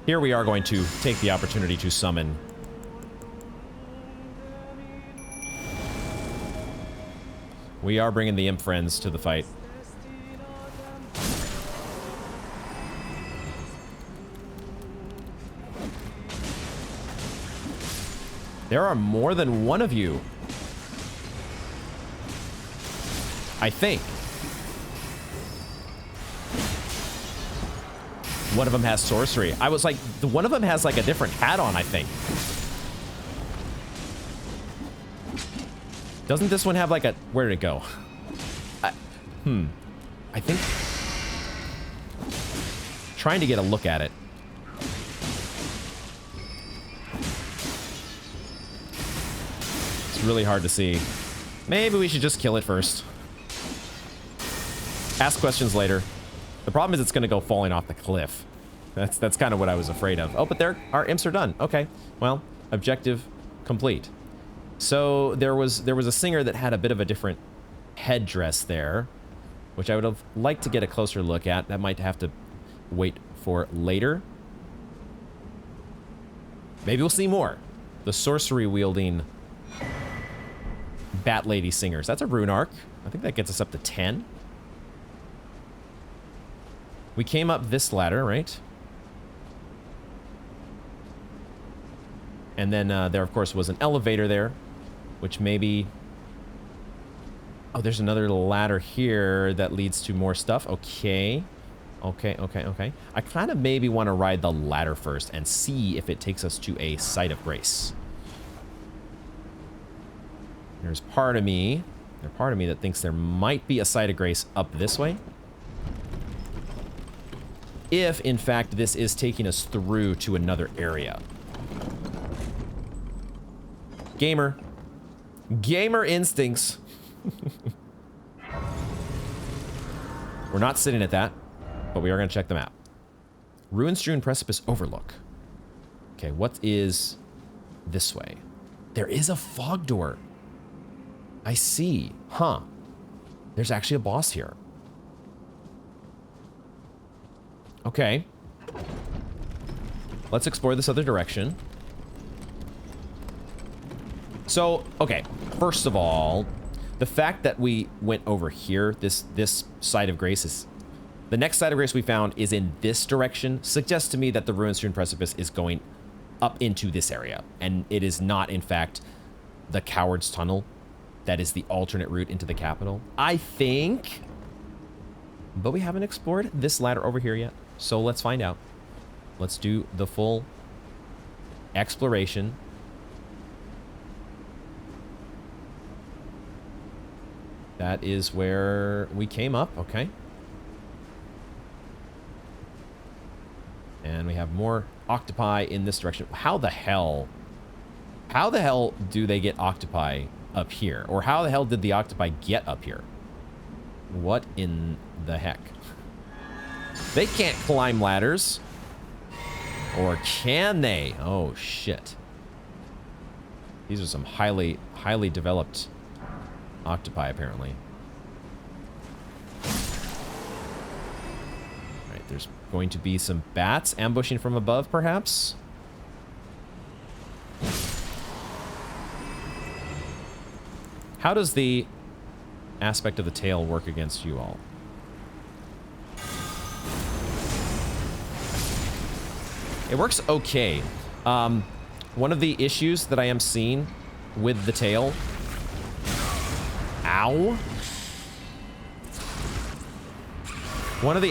Here we are going to take the opportunity to summon We are bringing the imp friends to the fight. There are more than one of you. I think. One of them has sorcery. I was like, the one of them has like a different hat on, I think. Doesn't this one have like a... Where did it go? I think... Trying to get a look at it. It's really hard to see. Maybe we should just kill it first. Ask questions later. The problem is it's going to go falling off the cliff. That's kind of what I was afraid of. Oh, but there, our imps are done. Okay, well, objective complete. So there was a singer that had a bit of a different headdress there, which I would have liked to get a closer look at. That might have to wait for later. Maybe we'll see more. The sorcery wielding Bat Lady singers. That's a rune arc. I think that gets us up to 10. We came up this ladder, right? And then there, of course, was an elevator there, which maybe... Oh, there's another ladder here that leads to more stuff. Okay. Okay. I kind of maybe want to ride the ladder first and see if it takes us to a site of grace. There's part of me that thinks there might be a site of grace up this way. If, in fact, this is taking us through to another area. Gamer instincts. We're not sitting at that, but we are going to check the map. Ruin-Strewn Precipice Overlook. Okay, what is this way? There is a fog door. I see. Huh. There's actually a boss here. Okay. Let's explore this other direction. So, okay. First of all, the fact that we went over here, this site of grace is... The next site of grace we found is in this direction, suggests to me that the Ruin-Strewn Precipice is going up into this area. And it is not, in fact, the Coward's Tunnel. That is the alternate route into the capital, I think. But we haven't explored this ladder over here yet. So let's find out. Let's do the full exploration. That is where we came up. Okay. And we have more octopi in this direction. How the hell do they get octopi up here? Or how the hell did the octopi get up here? What in the heck? They can't climb ladders. Or can they? Oh, shit. These are some highly developed octopi, apparently. Alright, there's going to be some bats ambushing from above, perhaps? How does the aspect of the tail work against you all? It works okay. One of the issues that I am seeing with the tail... Ow! One of the...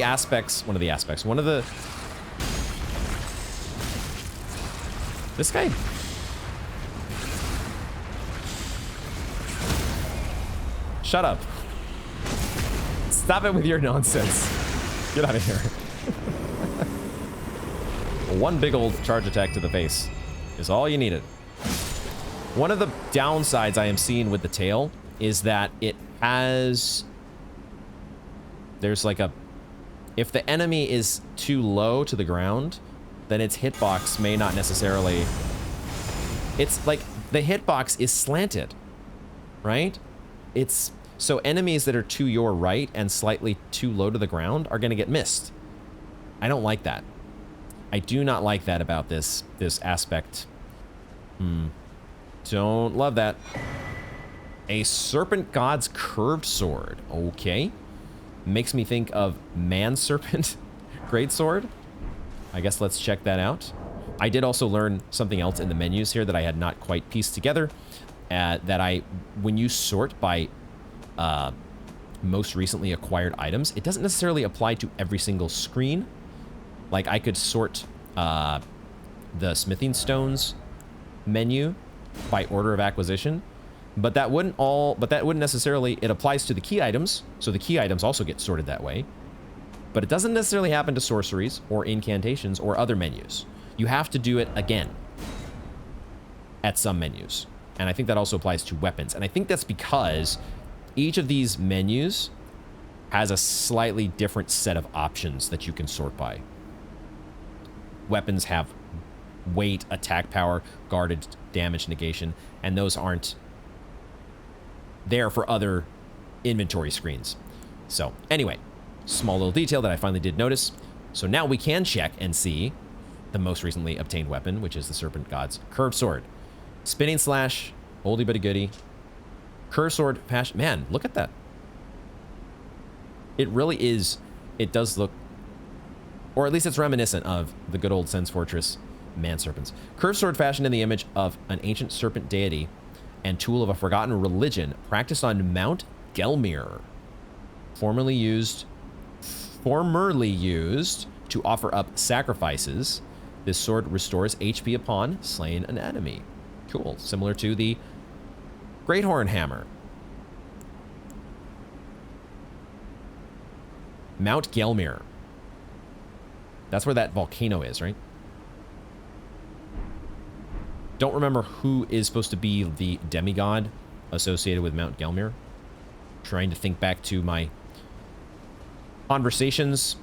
This guy... Shut up. Stop it with your nonsense. Get out of here. One big old charge attack to the face is all you needed. One of the downsides I am seeing with the tail is that it has... There's like a... If the enemy is too low to the ground, then its hitbox may not necessarily... It's like the hitbox is slanted, right? It's... So enemies that are to your right and slightly too low to the ground are going to get missed. I don't like that. I do not like that about this aspect. Don't love that. A Serpent God's Curved Sword. Okay. Makes me think of Man Serpent Greatsword. I guess let's check that out. I did also learn something else in the menus here that I had not quite pieced together. When you sort by most recently acquired items, it doesn't necessarily apply to every single screen. Like, I could sort the smithing stones menu by order of acquisition, but that wouldn't necessarily, it applies to the key items, so the key items also get sorted that way. But it doesn't necessarily happen to sorceries or incantations or other menus. You have to do it again at some menus. And I think that also applies to weapons. And I think that's because each of these menus has a slightly different set of options that you can sort by. Weapons have weight, attack power, guarded, damage, negation, and those aren't there for other inventory screens. So anyway, small little detail that I finally did notice. So now we can check and see the most recently obtained weapon, which is the Serpent God's Curved Sword. Spinning slash, oldie but a goodie. Curved Sword, passion. Man, look at that. It really is, it does look, or at least it's reminiscent of the good old Sen's Fortress man serpents. Curved sword fashioned in the image of an ancient serpent deity and tool of a forgotten religion practiced on Mount Gelmir. Formerly used to offer up sacrifices. This sword restores HP upon slaying an enemy. Cool. Similar to the Great Horn Hammer. Mount Gelmir. That's where that volcano is, right? Don't remember who is supposed to be the demigod associated with Mount Gelmir. Trying to think back to my conversations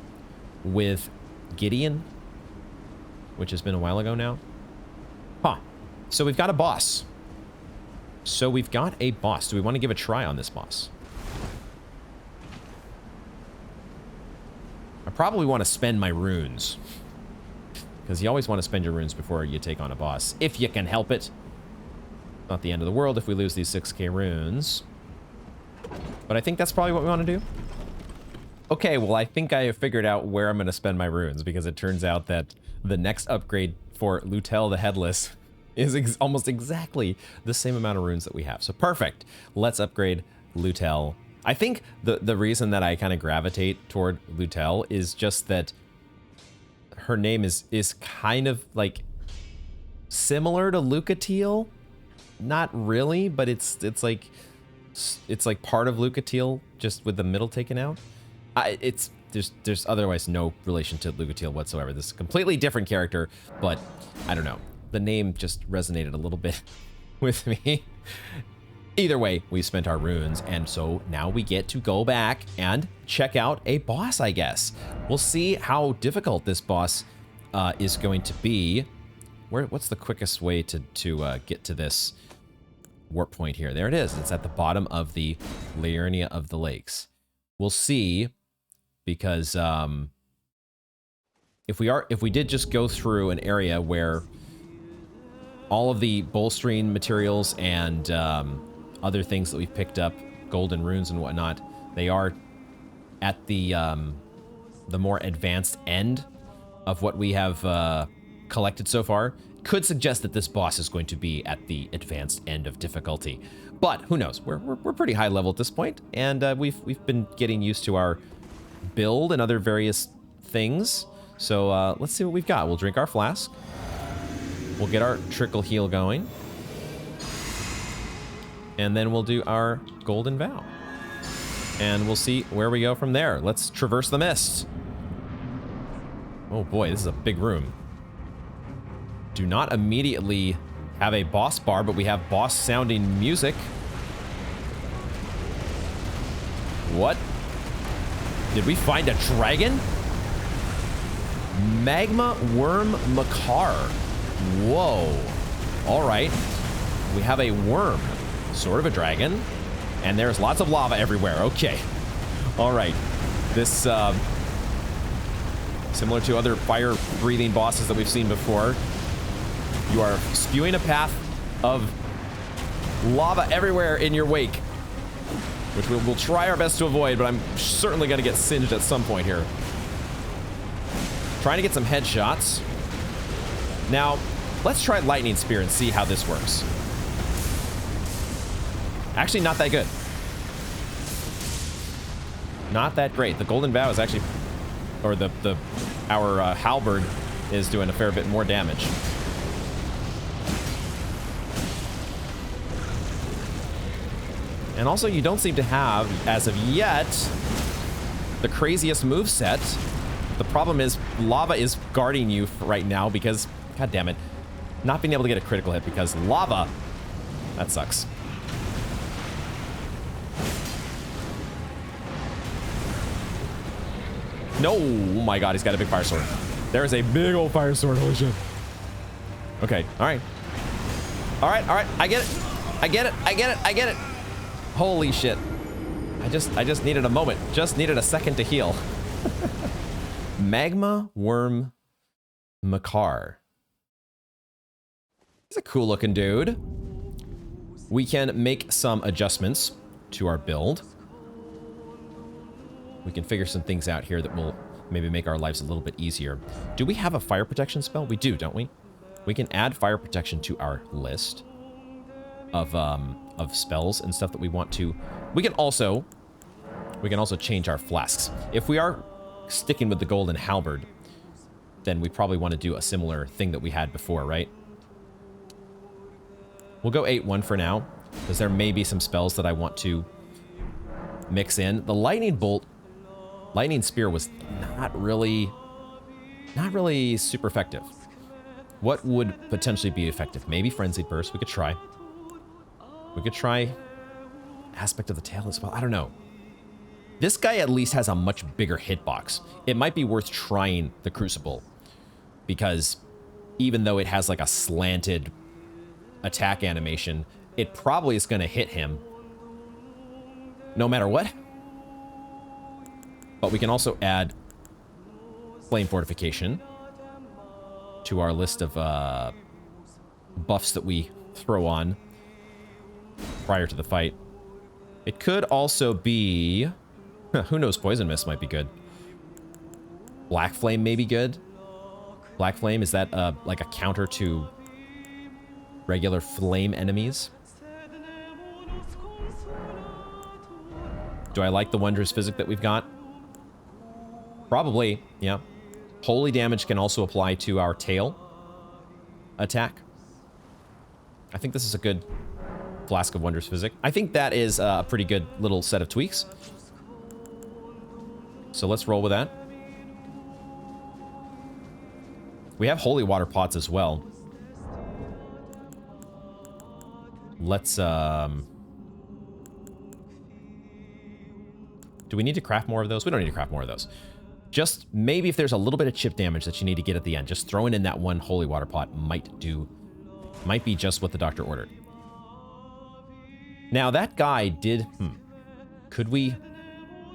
with Gideon, which has been a while ago now. Huh. So we've got a boss. Do we want to give a try on this boss? I probably want to spend my runes. Because you always want to spend your runes before you take on a boss, if you can help it. Not the end of the world if we lose these 6k runes. But I think that's probably what we want to do. Okay, well, I think I have figured out where I'm going to spend my runes, because it turns out that the next upgrade for Lutel the Headless is almost exactly the same amount of runes that we have. So perfect. Let's upgrade Lutel. I think the reason that I kind of gravitate toward Lutel is just that her name is kind of like similar to Lucatiel. Not really, but it's like part of Lucatiel, just with the middle taken out. There's otherwise no relation to Lucatiel whatsoever. This is a completely different character, but I don't know. The name just resonated a little bit with me. Either way, we've spent our runes, and so now we get to go back and check out a boss, I guess. We'll see how difficult this boss is going to be. What's the quickest way to get to this warp point here? There it is. It's at the bottom of the Liurnia of the Lakes. We'll see, because if we did just go through an area where all of the bolstering materials and other things that we've picked up, golden runes and whatnot, they are at the more advanced end of what we have collected so far. Could suggest that this boss is going to be at the advanced end of difficulty, but who knows? We're pretty high level at this point, and we've been getting used to our build and other various things. So let's see what we've got. We'll drink our flask. We'll get our trickle heal going. And then we'll do our golden vow. And we'll see where we go from there. Let's traverse the mist. Oh boy, this is a big room. Do not immediately have a boss bar, but we have boss sounding music. What? Did we find a dragon? Magma Worm Makar. Whoa. All right. We have a worm. Sort of a dragon, and there's lots of lava everywhere. Okay. All right. This, similar to other fire-breathing bosses that we've seen before, you are spewing a path of lava everywhere in your wake, which we'll try our best to avoid, but I'm certainly going to get singed at some point here. Trying to get some headshots. Now, let's try Lightning Spear and see how this works. Actually, not that good. Not that great. The Golden Vow is actually or our halberd is doing a fair bit more damage. And also, you don't seem to have, as of yet, the craziest moveset. The problem is, lava is guarding you right now because, god damn it, not being able to get a critical hit because lava, that sucks. No, oh my god, he's got a big fire sword. There's a big old fire sword, holy shit. Okay, all right. All right, I get it. I get it, I get it, I get it. Holy shit. I just needed a moment. Just needed a second to heal. Magma Worm Makar. He's a cool looking dude. We can make some adjustments to our build. We can figure some things out here that will maybe make our lives a little bit easier. Do we have a fire protection spell? We do, don't we? We can add fire protection to our list of spells and stuff that we want to. We can also change our flasks. If we are sticking with the golden halberd, then we probably want to do a similar thing that we had before, right? We'll go 8-1 for now, because there may be some spells that I want to mix in. The lightning bolt, lightning spear was not really super effective. What would potentially be effective? Maybe frenzied burst. We could try. We could try aspect of the tail as well. I don't know. This guy at least has a much bigger hitbox. It might be worth trying the Crucible, because even though it has like a slanted attack animation, it probably is going to hit him no matter what. But we can also add Flame Fortification to our list of buffs that we throw on prior to the fight. It could also be... who knows, Poison Mist might be good. Black Flame may be good. Black Flame, is that like a counter to regular flame enemies? Do I like the Wondrous Physic that we've got? Probably, yeah. Holy damage can also apply to our tail attack. I think this is a good Flask of Wondrous Physic. I think that is a pretty good little set of tweaks. So let's roll with that. We have holy water pots as well. Let's, do we need to craft more of those? We don't need to craft more of those. Just maybe if there's a little bit of chip damage that you need to get at the end, just throwing in that one holy water pot might be just what the doctor ordered. Now that guy did, could we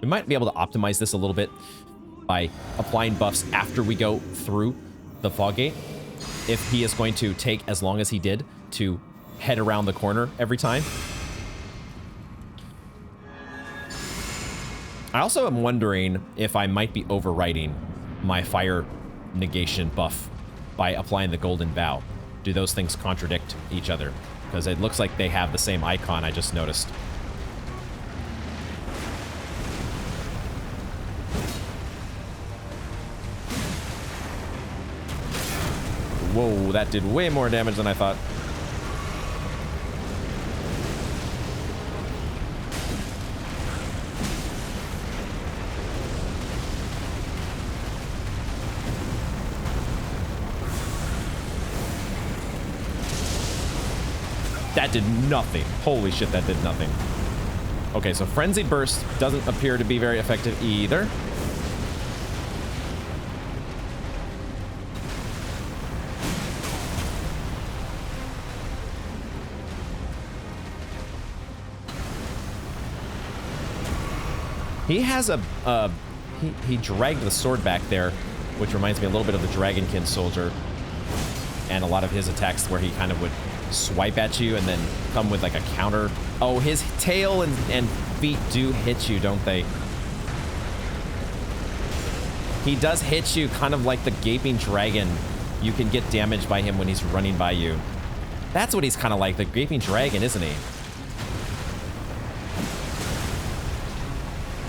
might be able to optimize this a little bit by applying buffs after we go through the fog gate. If he is going to take as long as he did to head around the corner every time. I also am wondering if I might be overwriting my fire negation buff by applying the golden bow. Do those things contradict each other? Because it looks like they have the same icon, I just noticed. Whoa, that did way more damage than I thought. That did nothing. Holy shit, that did nothing. Okay, so Frenzied Burst doesn't appear to be very effective either. He has he dragged the sword back there, which reminds me a little bit of the Dragonkin soldier and a lot of his attacks where he kind of would swipe at you and then come with like a counter. Oh, his tail and feet do hit you, don't they? He does hit you kind of like the Gaping Dragon. You can get damaged by him when he's running by you. That's what he's kind of like, the Gaping Dragon, isn't he?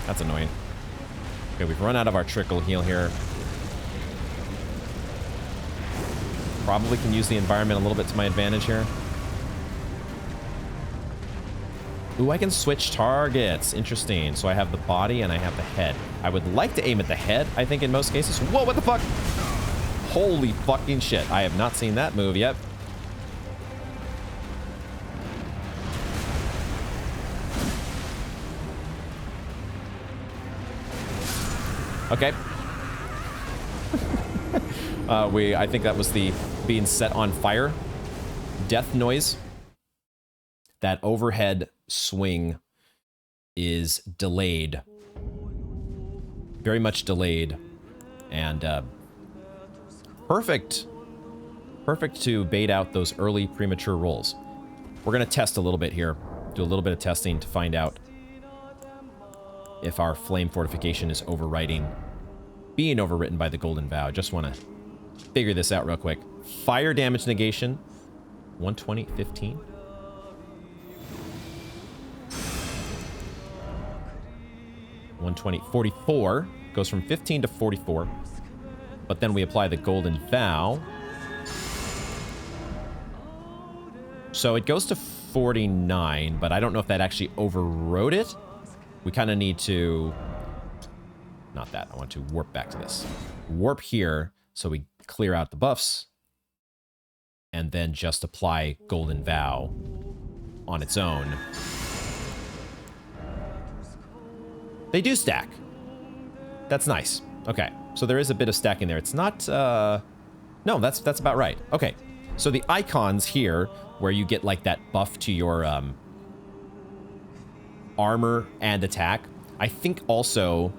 That's annoying. Okay, we've run out of our trickle heal here. Probably can use the environment a little bit to my advantage here. Ooh, I can switch targets. Interesting. So I have the body and I have the head. I would like to aim at the head, I think, in most cases. Whoa, what the fuck? Holy fucking shit. I have not seen that move yet. Okay. I think that was the being set on fire death noise. That overhead swing is delayed. Very much delayed. And perfect. Perfect to bait out those early premature rolls. We're going to test a little bit here. Do a little bit of testing to find out if our flame fortification is being overwritten by the golden vow. Just want to figure this out real quick. Fire damage negation, 120, 15. $120, 44. Goes from 15 to 44. But then we apply the golden vow. So it goes to 49, but I don't know if that actually overrode it. We kind of need to... Not that. I want to warp back to this. Warp here, so we clear out the buffs. And then just apply Golden Vow on its own. They do stack. That's nice. Okay, so there is a bit of stacking there. It's not... No, that's about right. Okay, so the icons here, where you get like that buff to your armor and attack, I think also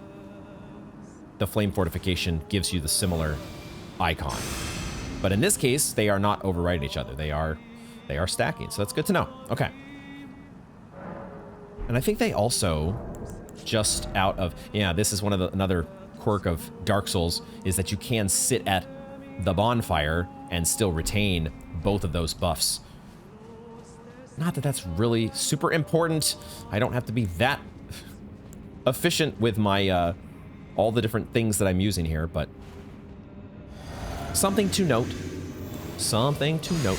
the flame fortification gives you the similar icon. But in this case, they are not overriding each other. They are stacking, so that's good to know. Okay. And I think they also, just out of... Yeah, this is one of another quirk of Dark Souls, is that you can sit at the bonfire and still retain both of those buffs. Not that that's really super important. I don't have to be that efficient with my all the different things that I'm using here, but something to note. Something to note.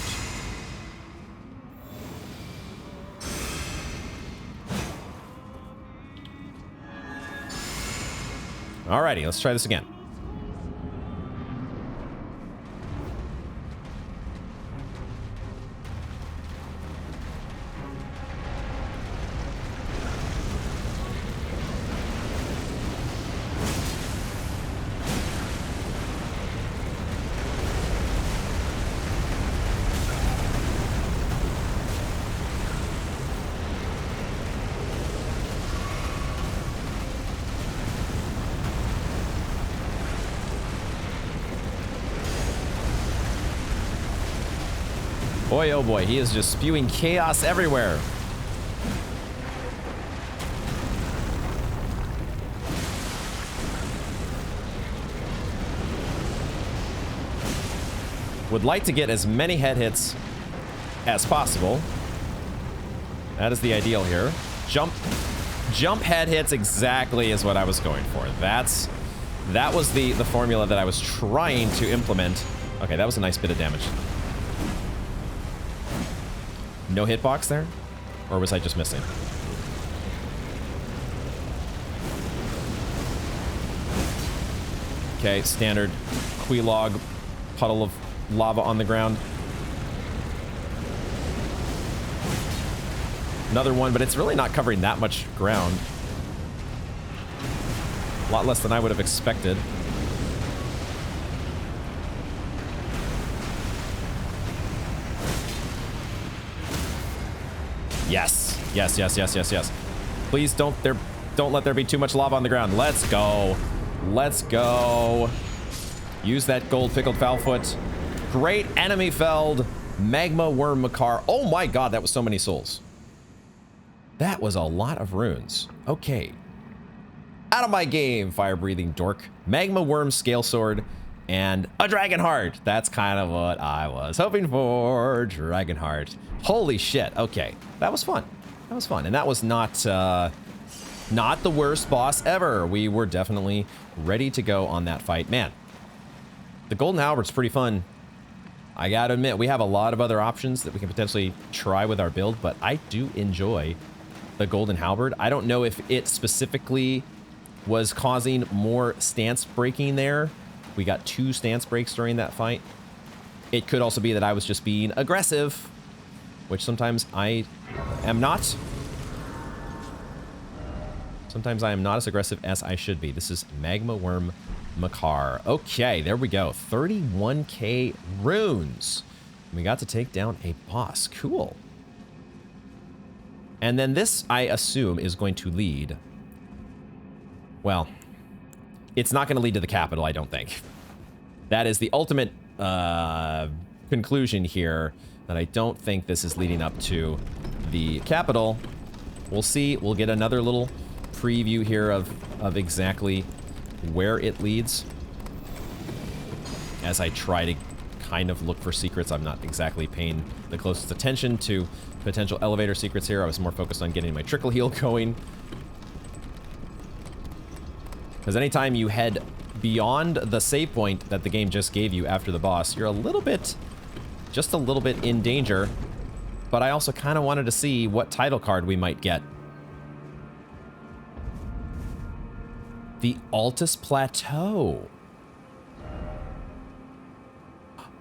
Alrighty, let's try this again. Boy, oh boy, he is just spewing chaos everywhere. Would like to get as many head hits as possible. That is the ideal here. Jump head hits exactly is what I was going for. That was the formula that I was trying to implement. Okay, that was a nice bit of damage. No hitbox there? Or was I just missing? Okay, standard Quilog puddle of lava on the ground. Another one, but it's really not covering that much ground. A lot less than I would have expected. Yes. Yes, yes, yes, yes, yes. Please don't let there be too much lava on the ground. Let's go. Let's go. Use that gold pickled foulfoot. Great enemy felled. Magma worm Makar. Oh my god, that was so many souls. That was a lot of runes. Okay. Out of my game, fire-breathing dork. Magma worm scale sword. And a dragon heart. That's kind of what I was hoping for. Dragon heart. Holy shit. Okay. That was fun. That was fun. And that was not Not the worst boss ever. We were definitely ready to go on that fight. Man, the Golden Halberd's pretty fun. I gotta admit, we have a lot of other options that we can potentially try with our build, but I do enjoy the Golden Halberd. I don't know if it specifically was causing more stance breaking there. We got 2 stance breaks during that fight. It could also be that I was just being aggressive, which sometimes I am not. Sometimes I am not as aggressive as I should be. This is Magma Worm Makar. Okay, there we go. 31k runes. We got to take down a boss. Cool. And then this, I assume, is going to lead... Well, it's not going to lead to the capital, I don't think. That is the ultimate conclusion here, that I don't think this is leading up to the capital. We'll see. We'll get another little preview here of exactly where it leads. As I try to kind of look for secrets, I'm not exactly paying the closest attention to potential elevator secrets here. I was more focused on getting my trickle heal going. Because anytime you head beyond the save point that the game just gave you after the boss, you're a little bit, just a little bit in danger. But I also kind of wanted to see what title card we might get. The Altus Plateau.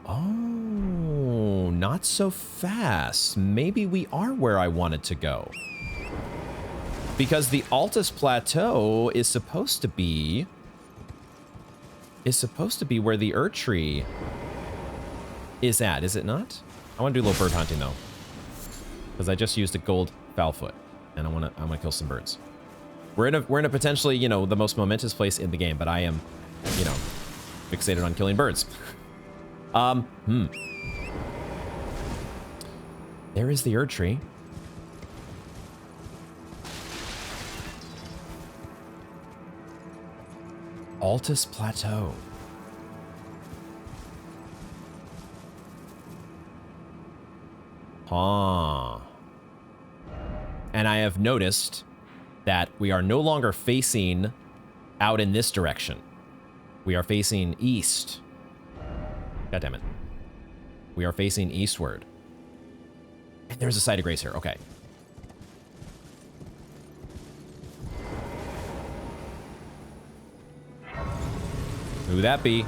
Oh, not so fast. Maybe we are where I wanted to go. Because the Altus Plateau is supposed to be where the Erdtree is at, is it not? I want to do a little bird hunting though, because I just used a gold foulfoot, and I want to kill some birds. We're in a potentially, you know, the most momentous place in the game, but I am, you know, fixated on killing birds. There is the Erdtree. Altus Plateau. Huh. And I have noticed that we are no longer facing out in this direction. We are facing east. God damn it. We are facing eastward. And there's a site of grace here. Okay. Who that be?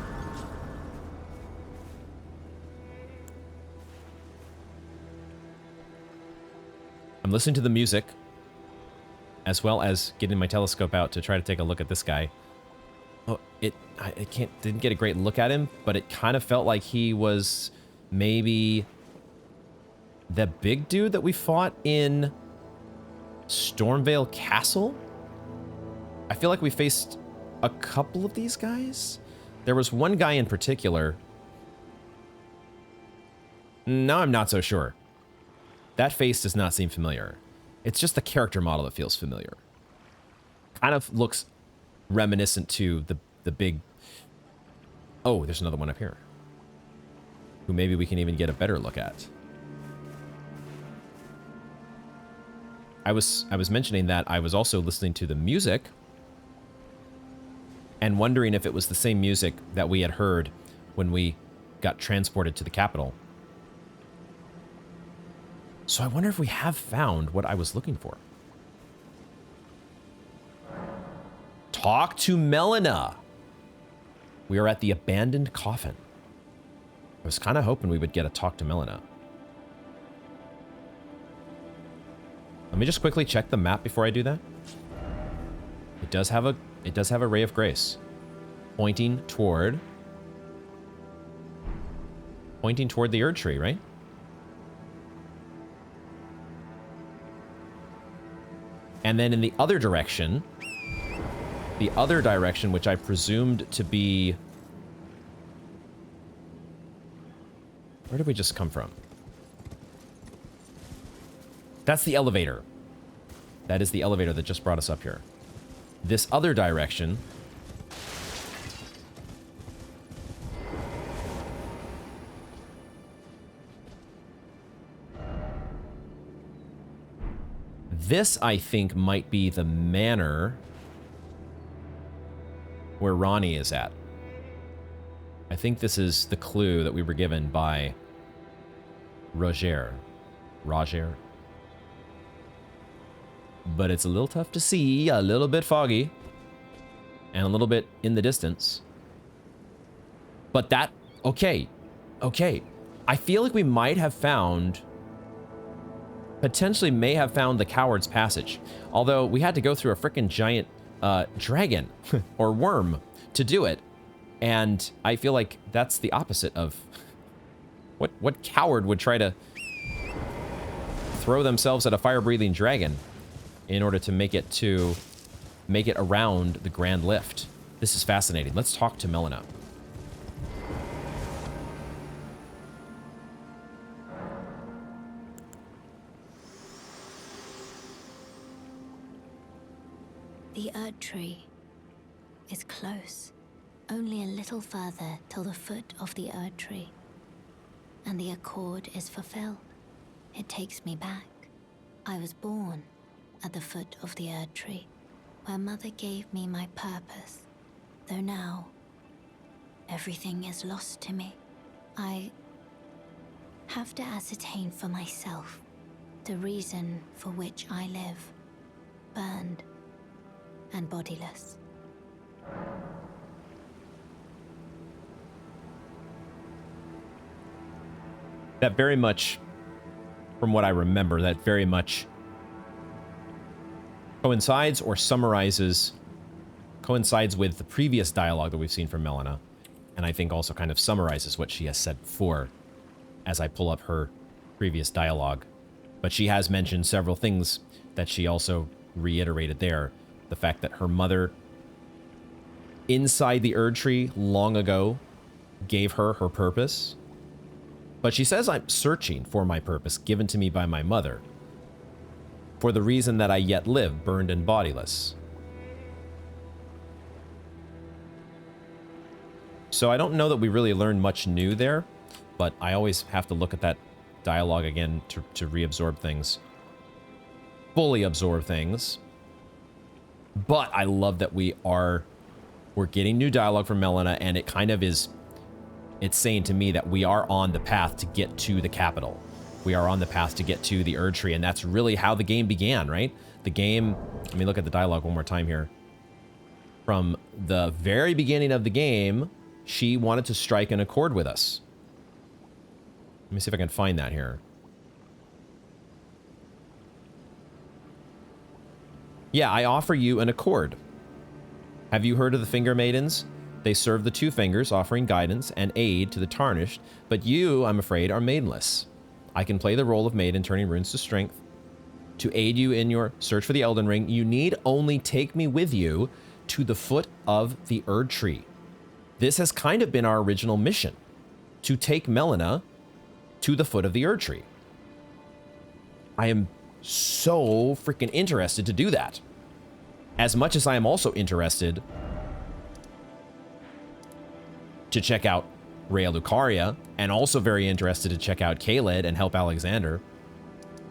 I'm listening to the music, as well as getting my telescope out to try to take a look at this guy. Oh, I didn't get a great look at him, but it kind of felt like he was maybe the big dude that we fought in Stormvale Castle. I feel like we faced a couple of these guys. There was one guy in particular. No, I'm not so sure. That face does not seem familiar. It's just the character model that feels familiar. Kind of looks reminiscent to the big... Oh, there's another one up here, who maybe we can even get a better look at. I was mentioning that I was also listening to the music and wondering if it was the same music that we had heard when we got transported to the capital. So I wonder if we have found what I was looking for. Talk to Melina. We are at the abandoned coffin. I was kind of hoping we would get a talk to Melina. Let me just quickly check the map before I do that. It does have a ray of grace pointing toward the Erdtree, right? And then in the other direction, which I presumed to be... Where did we just come from? That's the elevator. That is the elevator that just brought us up here. This other direction... This, I think, might be the manor where Ronnie is at. I think this is the clue that we were given by Roger. But it's a little tough to see, a little bit foggy, and a little bit in the distance. But that, okay. I feel like we might have found, potentially may have found the Coward's Passage. Although we had to go through a freaking giant dragon or worm to do it. And I feel like that's the opposite of what coward would try to throw themselves at a fire-breathing dragon in order to make it around the Grand Lift. This is fascinating. Let's talk to Melina. The Erd Tree is close, only a little further till the foot of the Erd Tree, and the accord is fulfilled. It takes me back. I was born at the foot of the Erd Tree, where Mother gave me my purpose, though now everything is lost to me. I have to ascertain for myself the reason for which I live, burned and bodiless. That very much, from what I remember, that very much coincides or coincides with the previous dialogue that we've seen from Melina, and I think also kind of summarizes what she has said before as I pull up her previous dialogue. But she has mentioned several things that she also reiterated there. The fact that her mother, inside the Erd Tree long ago, gave her her purpose. But she says, I'm searching for my purpose given to me by my mother, for the reason that I yet live, burned and bodiless. So I don't know that we really learned much new there, but I always have to look at that dialogue again to reabsorb things. Fully absorb things. But I love that we're getting new dialogue from Melina, and it kind of is, it's saying to me that we are on the path to get to the capital. We are on the path to get to the Erd Tree, and that's really how the game began, right? The game, let me look at the dialogue one more time here. From the very beginning of the game, she wanted to strike an accord with us. Let me see if I can find that here. Yeah, I offer you an accord. Have you heard of the Finger Maidens? They serve the two fingers, offering guidance and aid to the tarnished, but you, I'm afraid, are maidenless. I can play the role of maiden, turning runes to strength. To aid you in your search for the Elden Ring, you need only take me with you to the foot of the Erd Tree. This has kind of been our original mission, to take Melina to the foot of the Erd Tree. I am so freaking interested to do that. As much as I am also interested to check out Rhea Lucaria, and also very interested to check out Caelid and help Alexander.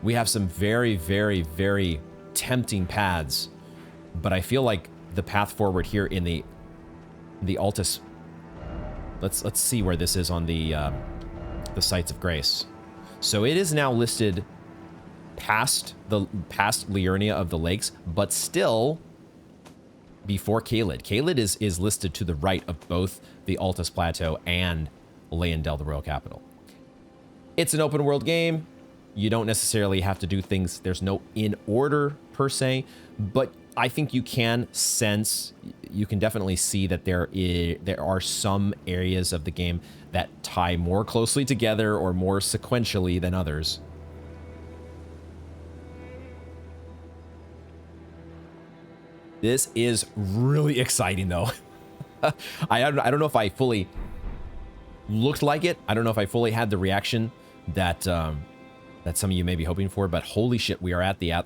We have some very, very, very tempting paths, but I feel like the path forward here in the Altus. Let's see where this is on the Sites of Grace. So it is now listed past Liurnia of the Lakes, but still before Caelid. Caelid is listed to the right of both the Altus Plateau and Leyendell, the Royal Capital. It's an open world game. You don't necessarily have to do things. There's no in order per se, but I think you can definitely see that there are some areas of the game that tie more closely together or more sequentially than others. This is really exciting, though. I don't know if I fully looked like it. I don't know if I fully had the reaction that that some of you may be hoping for. But holy shit, we are at I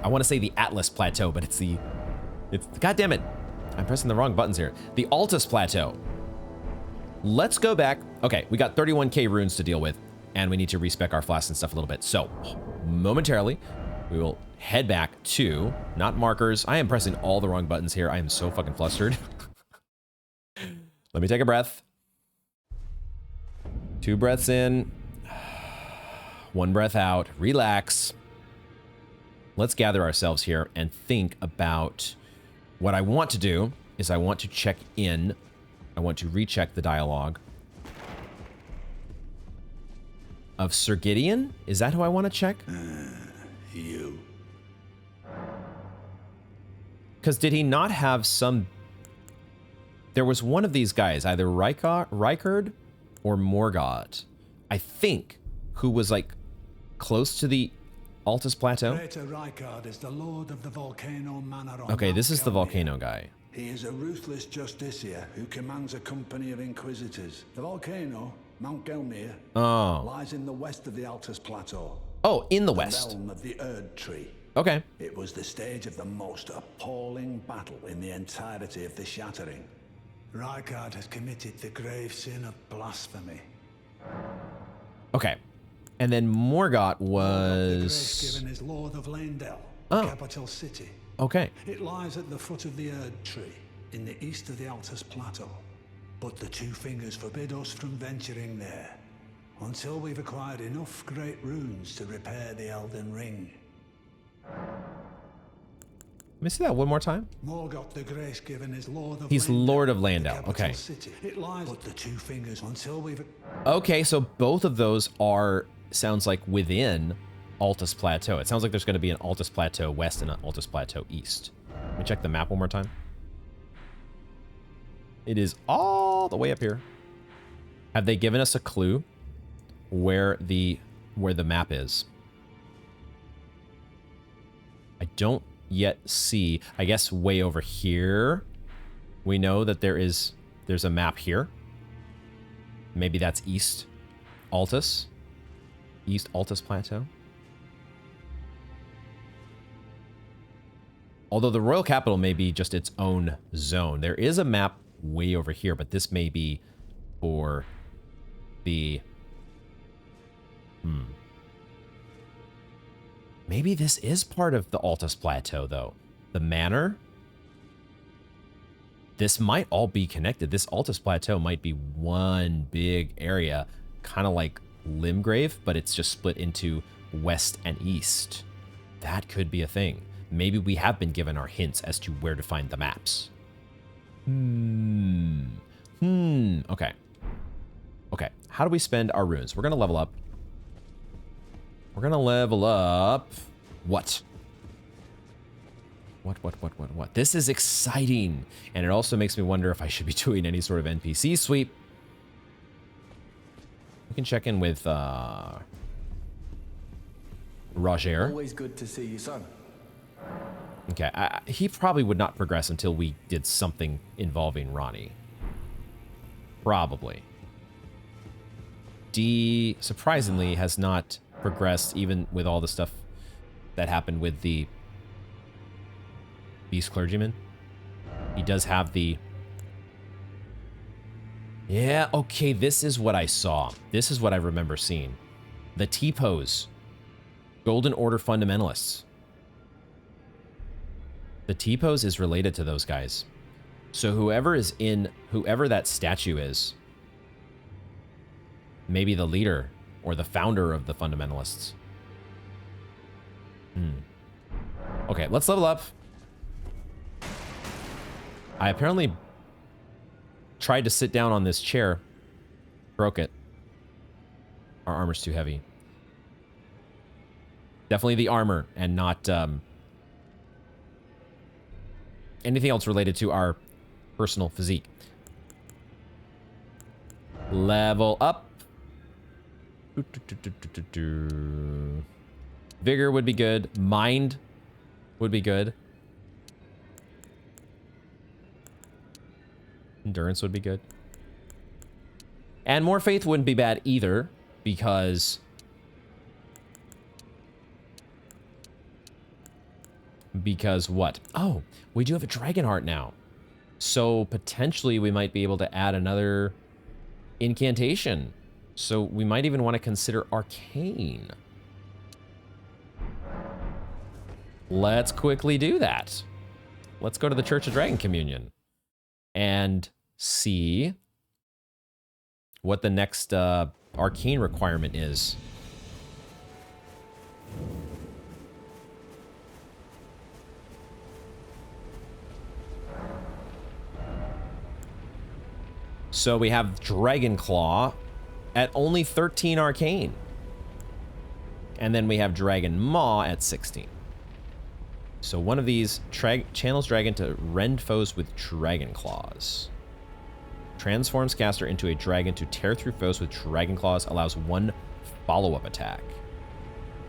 want to say the Atlas Plateau, but it's God damn it, I'm pressing the wrong buttons here. The Altus Plateau. Let's go back. Okay, we got 31k runes to deal with, and we need to respec our flasks and stuff a little bit. So momentarily, we will head back to, not markers. I am pressing all the wrong buttons here. I am so fucking flustered. Let me take a breath. 2 breaths in. 1 breath out. Relax. Let's gather ourselves here and think about what I want to do is I want to check in. I want to recheck the dialogue of Sir Gideon. Is that who I want to check? You. Because did he not have some... There was one of these guys, either Rykard or Morgott, I think, who was like close to the Altus Plateau. Greater Rykard is the lord of the volcano manor on Okay, Mount this is the Gelmir. volcano guy. He is a ruthless justiciar who commands a company of inquisitors. The volcano, Mount Gelmir, lies in the west of the Altus Plateau. Oh, in the The west. realm of the Erd Tree. Okay. It was the stage of the most appalling battle in the entirety of the Shattering. Rykard has committed the grave sin of blasphemy. Okay. And then Morgott The was... grace given is Lord of Leyndell, Oh. the capital city. Okay. It lies at the foot of the Erd Tree, in the east of the Altus Plateau. But the Two Fingers forbid us from venturing there, until we've acquired enough great runes to repair the Elden Ring. Let me see that one more time. Morgott the Grace Given is Lord of He's Leyndell, Lord of the Leyndell, capital okay. city. It lies at the Two Fingers until we've... Okay, so both of those are, sounds like within Altus Plateau. It sounds like there's going to be an Altus Plateau west and an Altus Plateau east. Let me check the map one more time. It is all the way up here. Have they given us a clue where the map is? I don't yet see. I guess way over here. We know that there's a map here. Maybe that's East Altus. East Altus Plateau. Although the Royal Capital may be just its own zone. There is a map way over here, but this may be for the... Maybe this is part of the Altus Plateau, though. The manor? This might all be connected. This Altus Plateau might be one big area, kind of like Limgrave, but it's just split into west and east. That could be a thing. Maybe we have been given our hints as to where to find the maps. Okay. Okay, how do we spend our runes? We're going to level up. We're going to level up... What? What? This is exciting. And it also makes me wonder if I should be doing any sort of NPC sweep. We can check in with Roger. Always good to see you, son. Okay, he probably would not progress until we did something involving Ronnie. Probably. D, surprisingly, has not progressed even with all the stuff that happened with the Beast Clergyman. He does have the... Yeah, okay, this is what I saw. This is what I remember seeing. The T-Pose. Golden Order Fundamentalists. The T-Pose is related to those guys. So whoever that statue is, maybe the leader or the founder of the Fundamentalists. Okay, let's level up. I apparently tried to sit down on this chair. Broke it. Our armor's too heavy. Definitely the armor and not anything else related to our personal physique. Level up. Vigor would be good. Mind would be good. Endurance would be good. And more faith wouldn't be bad either, because... Because what? Oh, we do have a dragon heart now. So potentially we might be able to add another incantation. So we might even want to consider arcane. let's quickly do that. Let's go to the Church of Dragon Communion and see what the next arcane requirement is. So we have Dragon Claw at only 13 arcane. And then we have Dragon Maw at 16. So one of these channels dragon to rend foes with Dragon Claws. Transforms caster into a dragon to tear through foes with Dragon Claws. Allows one follow-up attack.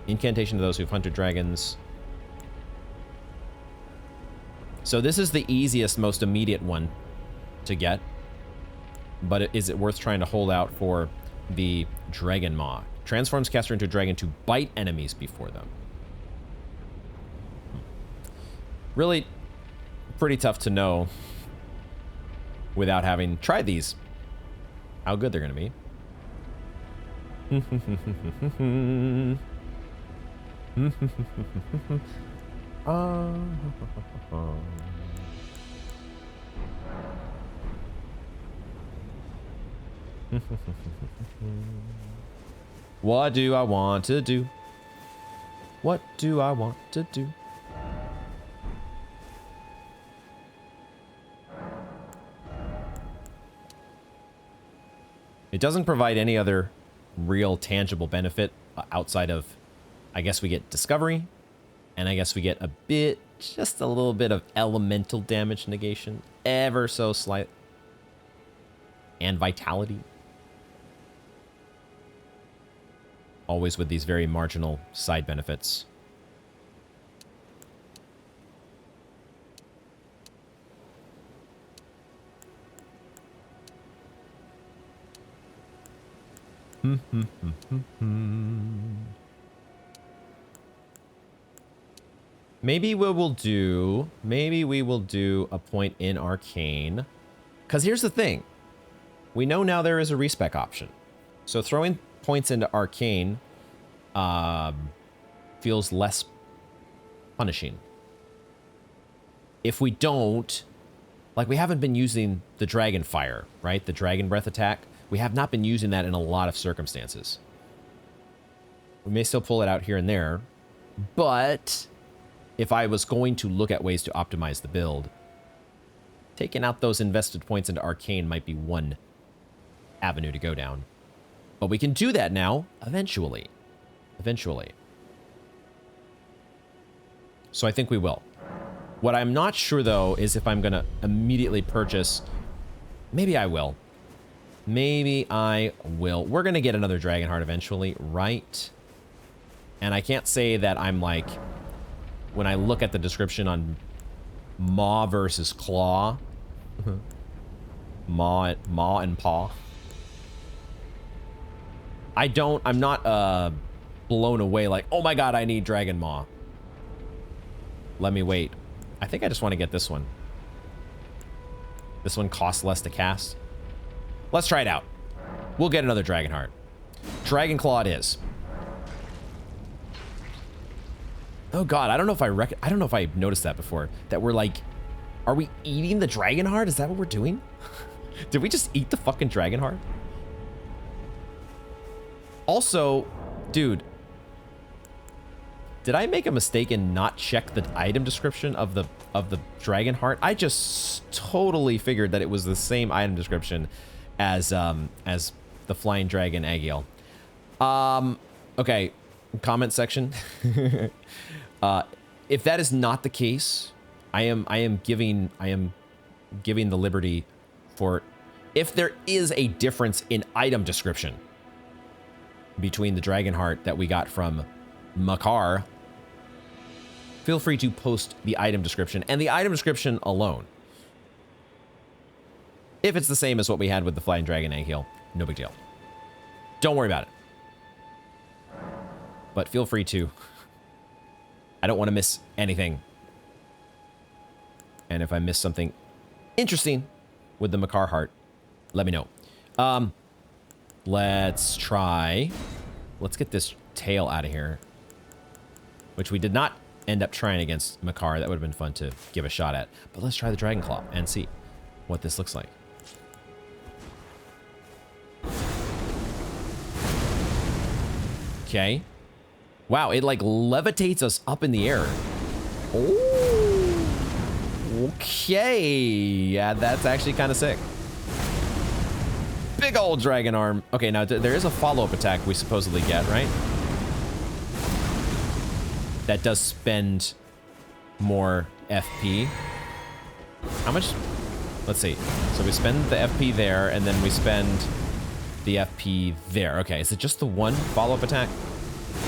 Incantation to those who've hunted dragons. So this is the easiest, most immediate one to get. But is it worth trying to hold out for the Dragon Maw? Transforms caster into a dragon to bite enemies before them. Really pretty tough to know without having tried these how good they're going to be. What do I want to do? What do I want to do? It doesn't provide any other real tangible benefit outside of, I guess we get discovery, and I guess we get a bit, just a little bit of elemental damage negation, ever so slight, and vitality. Always with these very marginal side benefits. Maybe we will do a point in Arcane. Because here's the thing. We know now there is a respec option. So throwing points into Arcane feels less punishing. If we don't, like we haven't been using the Dragon Fire, right? The Dragon Breath attack. We have not been using that in a lot of circumstances. We may still pull it out here and there, but if I was going to look at ways to optimize the build, taking out those invested points into Arcane might be one avenue to go down. But we can do that now, eventually. Eventually. So I think we will. What I'm not sure, though, is if I'm going to immediately purchase... Maybe I will. Maybe I will. We're going to get another Dragon Heart eventually, right? And I can't say that I'm like... When I look at the description on Maw versus Claw... Maw and Paw... I'm not blown away like, oh my god, I need Dragon Maw. Let me wait. I think I just want to get this one. This one costs less to cast. Let's try it out. We'll get another Dragon Heart. Dragon Claw it is. Oh god, I don't know if I noticed that before. That we're like, are we eating the Dragon Heart? Is that what we're doing? Did we just eat the fucking Dragon Heart? Also, dude, did I make a mistake and not check the item description of the Dragon Heart? I just totally figured that it was the same item description as the Flying Dragon Agiel. Okay, comment section. If that is not the case, I am giving the liberty for if there is a difference in item description between the Dragon Heart that we got from Makar, feel free to post the item description and the item description alone. If it's the same as what we had with the Flying Dragon Agiel, no big deal. Don't worry about it. But feel free to. I don't want to miss anything. And if I miss something interesting with the Makar Heart, let me know. Let's try. Let's get this tail out of here. Which we did not end up trying against Makar. That would have been fun to give a shot at. But let's try the Dragon Claw and see what this looks like. Okay. Wow, it like levitates us up in the air. Oh. Okay. Yeah, that's actually kind of sick. Big old dragon arm. Okay, now there is a follow-up attack we supposedly get, right? That does spend more FP. How much? Let's see. So we spend the FP there, and then we spend the FP there. Okay, is it just the one follow-up attack?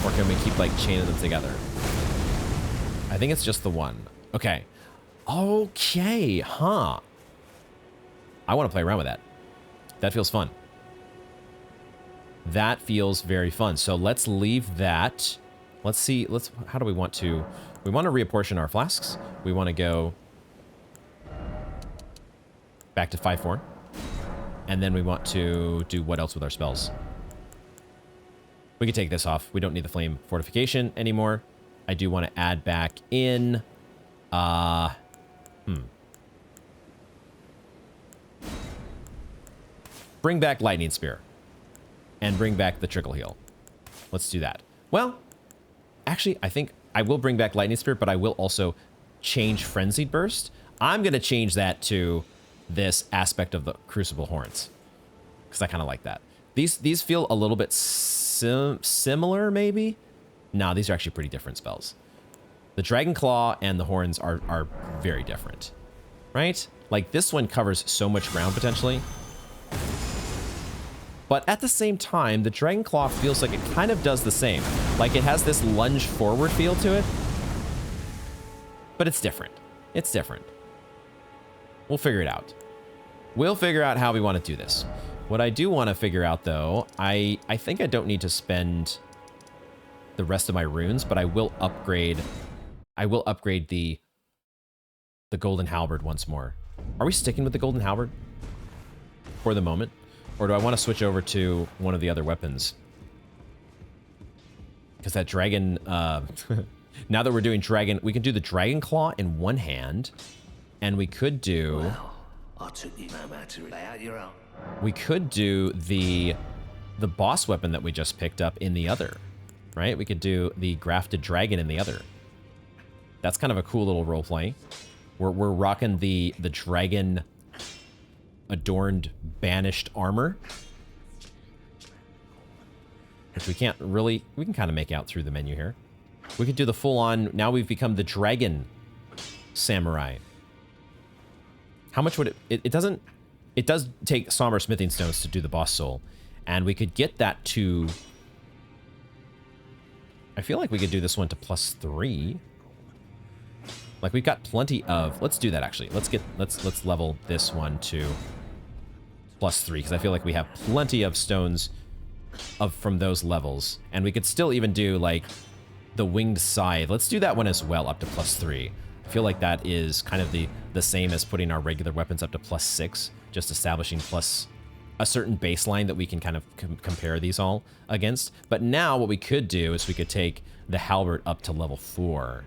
Or can we keep, like, chaining them together? I think it's just the one. Okay. Okay, huh. I want to play around with that. That feels fun. That feels very fun. So let's leave that. Let's see. How do we want to? We want to reapportion our flasks. We want to go back to 5/4. And then we want to do what else with our spells? We can take this off. We don't need the flame fortification anymore. I do want to add back in. Bring back Lightning Spear. And bring back the Trickle Heal. Let's do that. Well, actually, I think I will bring back Lightning Spear, but I will also change Frenzied Burst. I'm going to change that to this aspect of the Crucible Horns. Because I kind of like that. These feel a little bit similar, maybe? No, these are actually pretty different spells. The Dragon Claw and the Horns are very different. Right? Like, this one covers so much ground, potentially. But at the same time, the Dragon Claw feels like it kind of does the same. Like, it has this lunge forward feel to it. But it's different. It's different. We'll figure it out. We'll figure out how we want to do this. What I do want to figure out, though, I think I don't need to spend the rest of my runes, but I will upgrade the Golden Halberd once more. Are we sticking with the Golden Halberd for the moment? Or do I want to switch over to one of the other weapons? Because that dragon, now that we're doing dragon, we can do the Dragon Claw in one hand, and we could do... Well, I took you no matter lay out your own. We could do the boss weapon that we just picked up in the other, right? We could do the Grafted Dragon in the other. That's kind of a cool little roleplay. We're rocking the dragon adorned banished armor, which we can't really, we can kind of make out through the menu here. We could do the full on, now we've become the dragon samurai. How much would it doesn't, it does take somber smithing stones to do the boss soul, and we could get that to, I feel like we could do this one to +3. Like, we've got plenty of, let's do that actually. Let's level this one to +3, because I feel like we have plenty of stones from those levels. And we could still even do, like, the Winged Scythe. Let's do that one as well, up to +3. I feel like that is kind of the same as putting our regular weapons up to +6, just establishing plus a certain baseline that we can kind of compare these all against. But now what we could do is we could take the halberd up to level 4.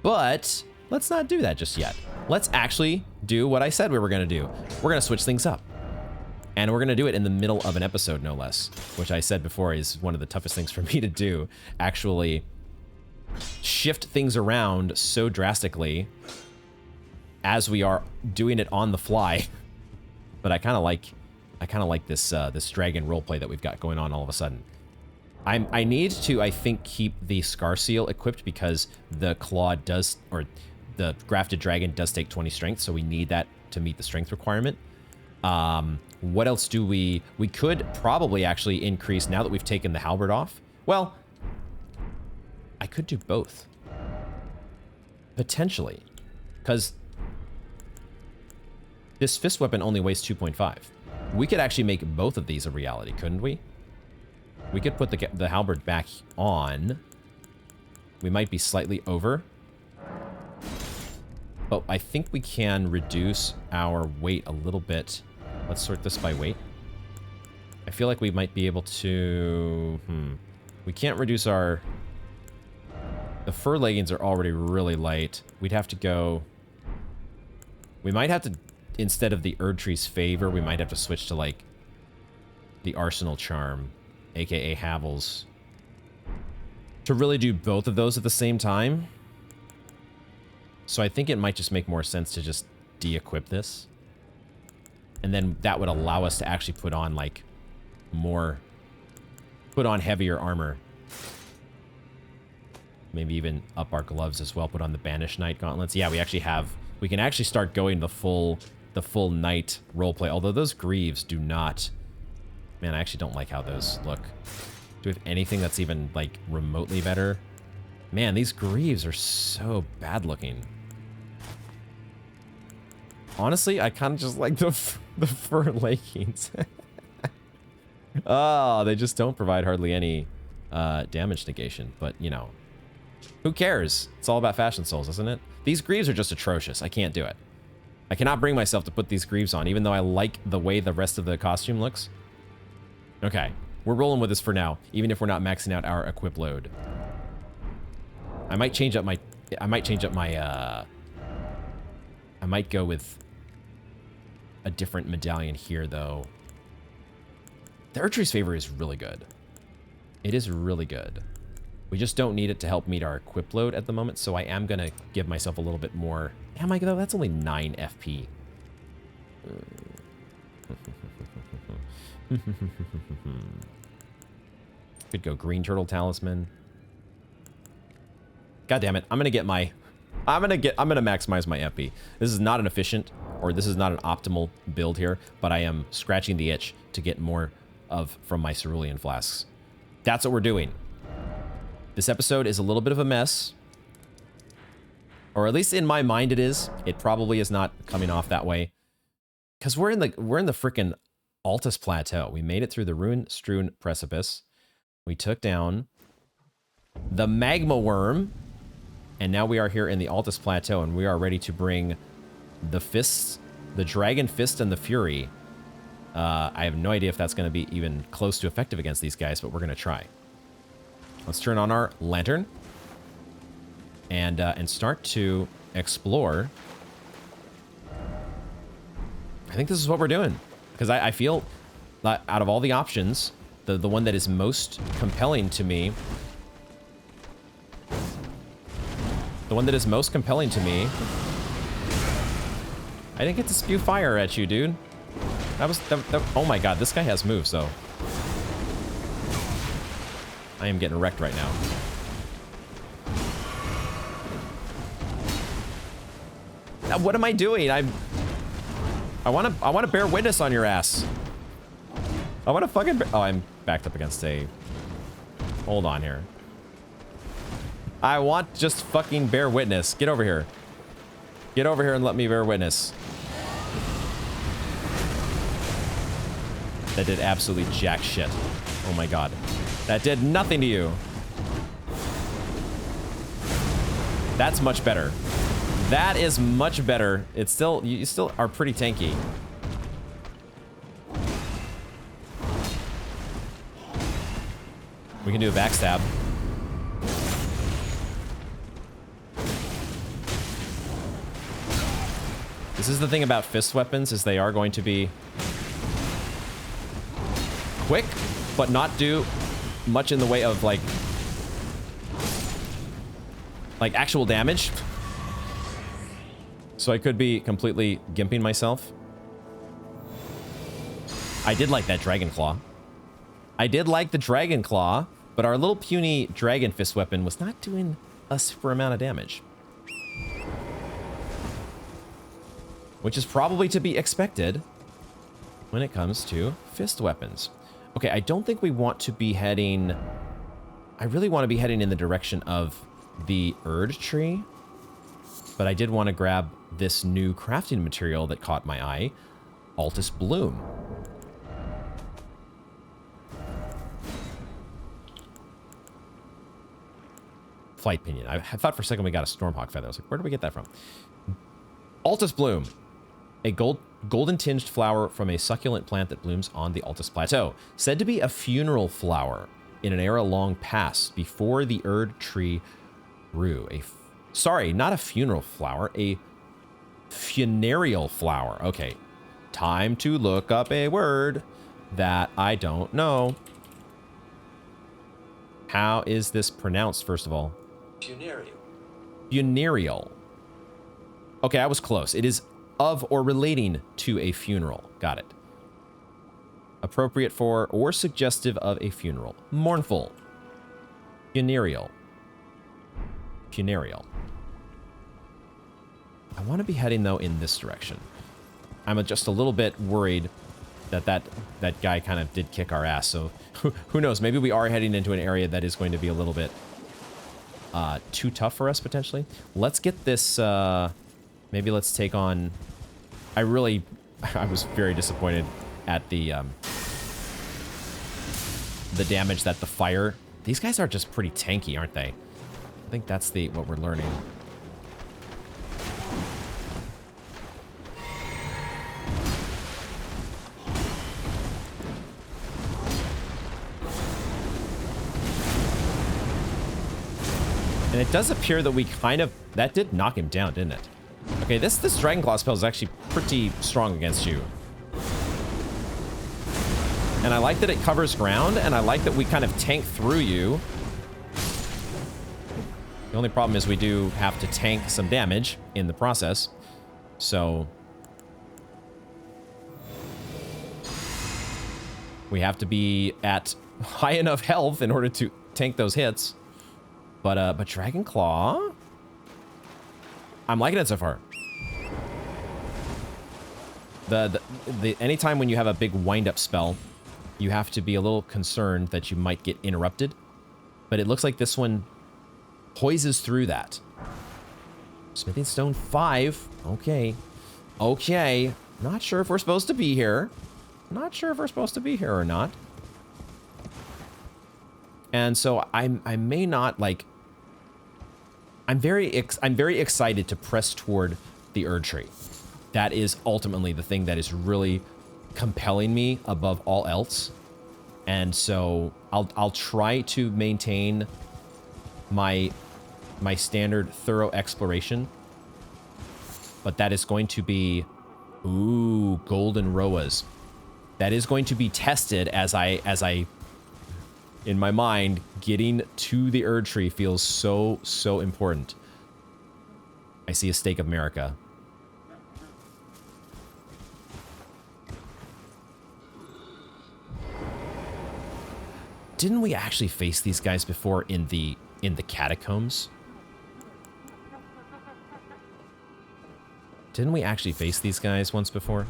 But let's not do that just yet. Let's actually do what I said we were going to do. We're going to switch things up. And we're going to do it in the middle of an episode, no less. Which I said before is one of the toughest things for me to do. Actually shift things around so drastically as we are doing it on the fly. But I kind of like this this dragon roleplay that we've got going on all of a sudden. I need to, I think, keep the Scar Seal equipped because the Claw does, or the Grafted Dragon does take 20 strength, so we need that to meet the strength requirement. What else do we could probably actually increase now that we've taken the halberd off. Well, I could do both. Potentially. Because this fist weapon only weighs 2.5. We could actually make both of these a reality, couldn't we? We could put the halberd back on. We might be slightly over. But I think we can reduce our weight a little bit. Let's sort this by weight. I feel like we might be able to... We can't reduce our... The fur leggings are already really light. We'd have to go... We might have to, instead of the Erdtree's Favor, we might have to switch to, like, the Arsenal Charm, aka Havel's. To really do both of those at the same time. So I think it might just make more sense to just de-equip this. And then that would allow us to actually put on, like, more... Put on heavier armor. Maybe even up our gloves as well. Put on the Banished Knight gauntlets. Yeah, we actually have... We can actually start going the full knight roleplay. Although those greaves do not... Man, I actually don't like how those look. Do we have anything that's even, like, remotely better? Man, these greaves are so bad looking. Honestly, I kind of just like the fur leggings. Oh, they just don't provide hardly any damage negation. But, you know, who cares? It's all about fashion souls, isn't it? These greaves are just atrocious. I can't do it. I cannot bring myself to put these greaves on, even though I like the way the rest of the costume looks. Okay, we're rolling with this for now, even if we're not maxing out our equip load. I might change up my... I might go with a different medallion here, though. The Erdtree's Favor is really good. It is really good. We just don't need it to help meet our equip load at the moment, so I am going to give myself a little bit more... Am I, though? That's only 9 FP. Could go Green Turtle Talisman. God damn it. I'm going to maximize my FP. This is not an efficient, or this is not an optimal build here, but I am scratching the itch to get more from my cerulean flasks. That's what we're doing. This episode is a little bit of a mess. Or at least in my mind it is. It probably is not coming off that way. Because we're in the frickin' Altus Plateau. We made it through the Ruin-Strewn Precipice. We took down the Magma Worm. And now we are here in the Altus Plateau, and we are ready to bring the fists, the Dragon Fist and the Fury. I have no idea if that's going to be even close to effective against these guys, but we're going to try. Let's turn on our lantern and start to explore. I think this is what we're doing, because I feel that out of all the options, the one that is most compelling to me, I didn't get to spew fire at you, dude. Oh my god, this guy has moves, though. I am getting wrecked right now. Now, what am I doing? I want to bear witness on your ass. I want to fucking... Oh, I'm backed up against a... Hold on here. I want just fucking bear witness. Get over here. Get over here and let me bear witness. That did absolutely jack shit. Oh my god. That did nothing to you. That's much better. That is much better. It's still... You still are pretty tanky. We can do a backstab. This is the thing about fist weapons, is they are going to be quick, but not do much in the way of like actual damage. So I could be completely gimping myself. I did like that Dragon Claw. I did like the Dragon Claw, but our little puny Dragon Fist weapon was not doing a super amount of damage. Which is probably to be expected when it comes to fist weapons. Okay, I don't think we want to be heading... I really want to be heading in the direction of the Erdtree. But I did want to grab this new crafting material that caught my eye. Altus Bloom. Flight Pinion. I thought for a second we got a Stormhawk Feather. I was like, where did we get that from? Altus Bloom. A golden tinged flower from a succulent plant that blooms on the Altus Plateau. Said to be a funeral flower in an era long past, before the Erdtree Rue. Sorry, not a funeral flower. A funereal flower. Okay. Time to look up a word that I don't know. How is this pronounced, first of all? Funereal. Funereal. Okay, I was close. It is of or relating to a funeral. Got it. Appropriate for or suggestive of a funeral. Mournful. Funereal. Funereal. I want to be heading, though, in this direction. I'm just a little bit worried that guy kind of did kick our ass. So who knows? Maybe we are heading into an area that is going to be a little bit too tough for us, potentially. Let's get this... maybe let's take on... I was very disappointed at the damage that the fire... These guys are just pretty tanky, aren't they? I think that's what we're learning. And it does appear that we kind of... That did knock him down, didn't it? Okay, this Dragon Claw spell is actually pretty strong against you. And I like that it covers ground, and I like that we kind of tank through you. The only problem is we do have to tank some damage in the process. So... we have to be at high enough health in order to tank those hits. But Dragon Claw... I'm liking it so far. Anytime when you have a big wind-up spell, you have to be a little concerned that you might get interrupted. But it looks like this one poises through that. Smithing Stone 5. Okay. Okay. Not sure if we're supposed to be here. Not sure if we're supposed to be here or not. And so I may not, like... I'm very excited to press toward the Erd Tree. That is ultimately the thing that is really compelling me above all else. And so I'll try to maintain my standard thorough exploration. But that is going to be... Ooh, Golden Roas. That is going to be tested as I in my mind, getting to the Erd Tree feels so important. I see a Stake of America. Didn't we actually face these guys before in the catacombs? Didn't we actually face these guys once before?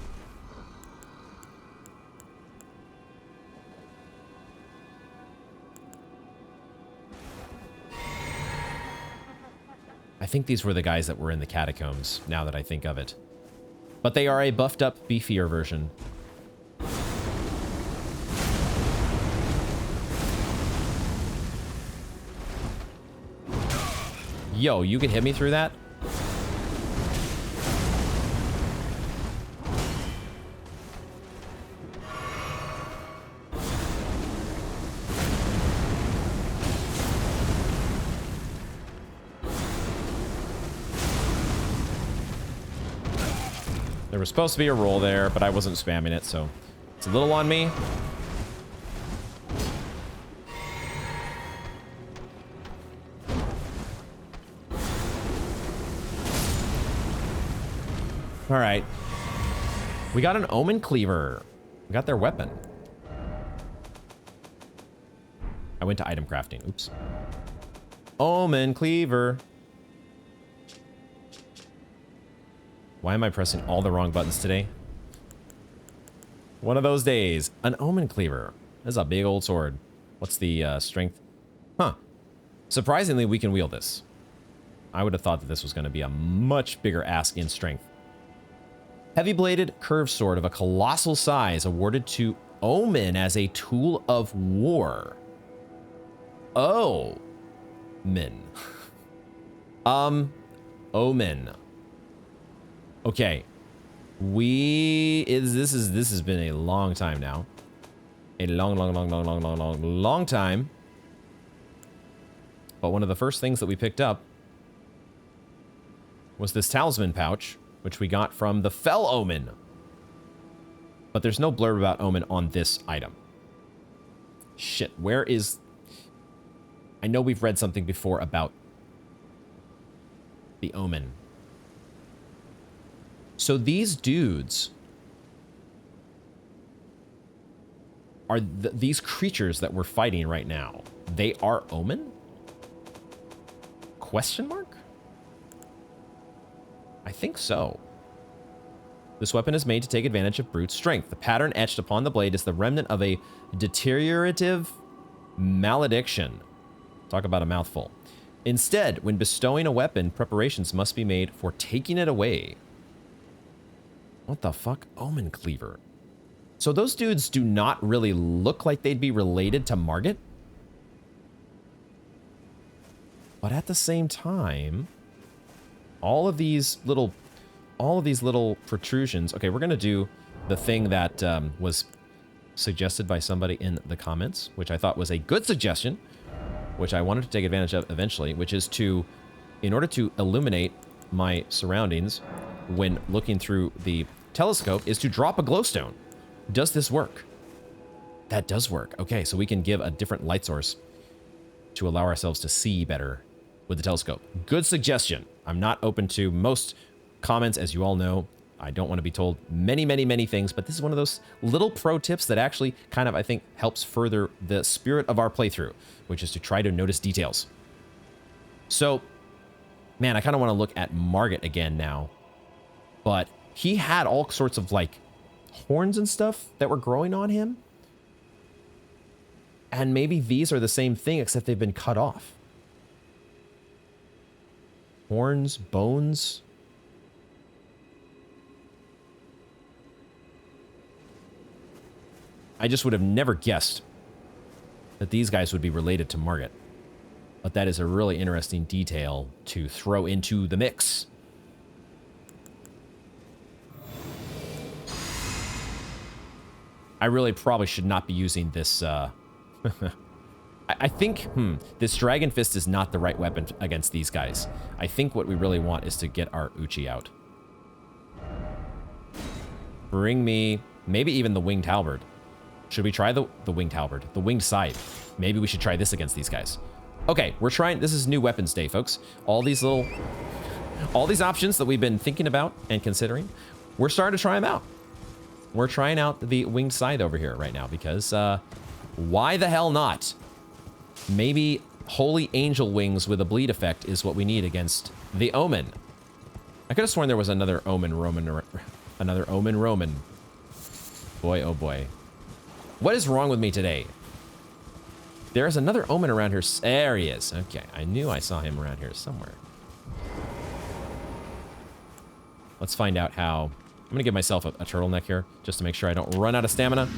I think these were the guys that were in the catacombs, now that I think of it. But they are a buffed up, beefier version. Yo, you can hit me through that? There was supposed to be a roll there, but I wasn't spamming it, so it's a little on me. All right. We got an Omen Cleaver. We got their weapon. I went to item crafting. Oops. Omen Cleaver. Why am I pressing all the wrong buttons today? One of those days. An Omen Cleaver. This is a big old sword. What's the strength? Huh. Surprisingly, we can wield this. I would have thought that this was going to be a much bigger ask in strength. Heavy-bladed curved sword of a colossal size awarded to Omen as a tool of war. Oh. Min. Omen. Okay. This has been a long time now. A long time. But one of the first things that we picked up was this talisman pouch, which we got from the Fell Omen. But there's no blurb about Omen on this item. Shit, where is... I know we've read something before about the Omen. So these dudes are these creatures that we're fighting right now. They are Omen? Question mark? I think so. This weapon is made to take advantage of brute strength. The pattern etched upon the blade is the remnant of a deteriorative malediction. Talk about a mouthful. Instead, when bestowing a weapon, preparations must be made for taking it away. What the fuck? Omen Cleaver. So those dudes do not really look like they'd be related to Margit. But at the same time, all of these little protrusions. Okay, we're going to do the thing that was suggested by somebody in the comments, which I thought was a good suggestion, which I wanted to take advantage of eventually, which is to, in order to illuminate my surroundings when looking through the telescope, is to drop a glowstone. Does this work? That does work. Okay, so we can give a different light source to allow ourselves to see better with the telescope. Good suggestion. I'm not open to most comments, as you all know. I don't want to be told many things, but this is one of those little pro tips that actually kind of, I think, helps further the spirit of our playthrough, which is to try to notice details. So, man, I kind of want to look at Margit again now, but he had all sorts of, like, horns and stuff that were growing on him, and maybe these are the same thing, except they've been cut off. Horns, bones. I just would have never guessed that these guys would be related to Margit. But that is a really interesting detail to throw into the mix. I really probably should not be using this, I think, this Dragon Fist is not the right weapon against these guys. I think what we really want is to get our Uchi out. Bring me, maybe even the Winged Halberd. Should we try the Winged Halberd? The Winged Scythe. Maybe we should try this against these guys. Okay, we're trying, this is new weapons day, folks. All these options that we've been thinking about and considering, we're starting to try them out. We're trying out the Winged Scythe over here right now because, why the hell not? Maybe Holy Angel Wings with a bleed effect is what we need against the Omen. I could have sworn there was another Omen Roman. Boy, oh boy. What is wrong with me today? There's another Omen around here. There he is. Okay, I knew I saw him around here somewhere. Let's find out how... I'm going to give myself a turtleneck here, just to make sure I don't run out of stamina.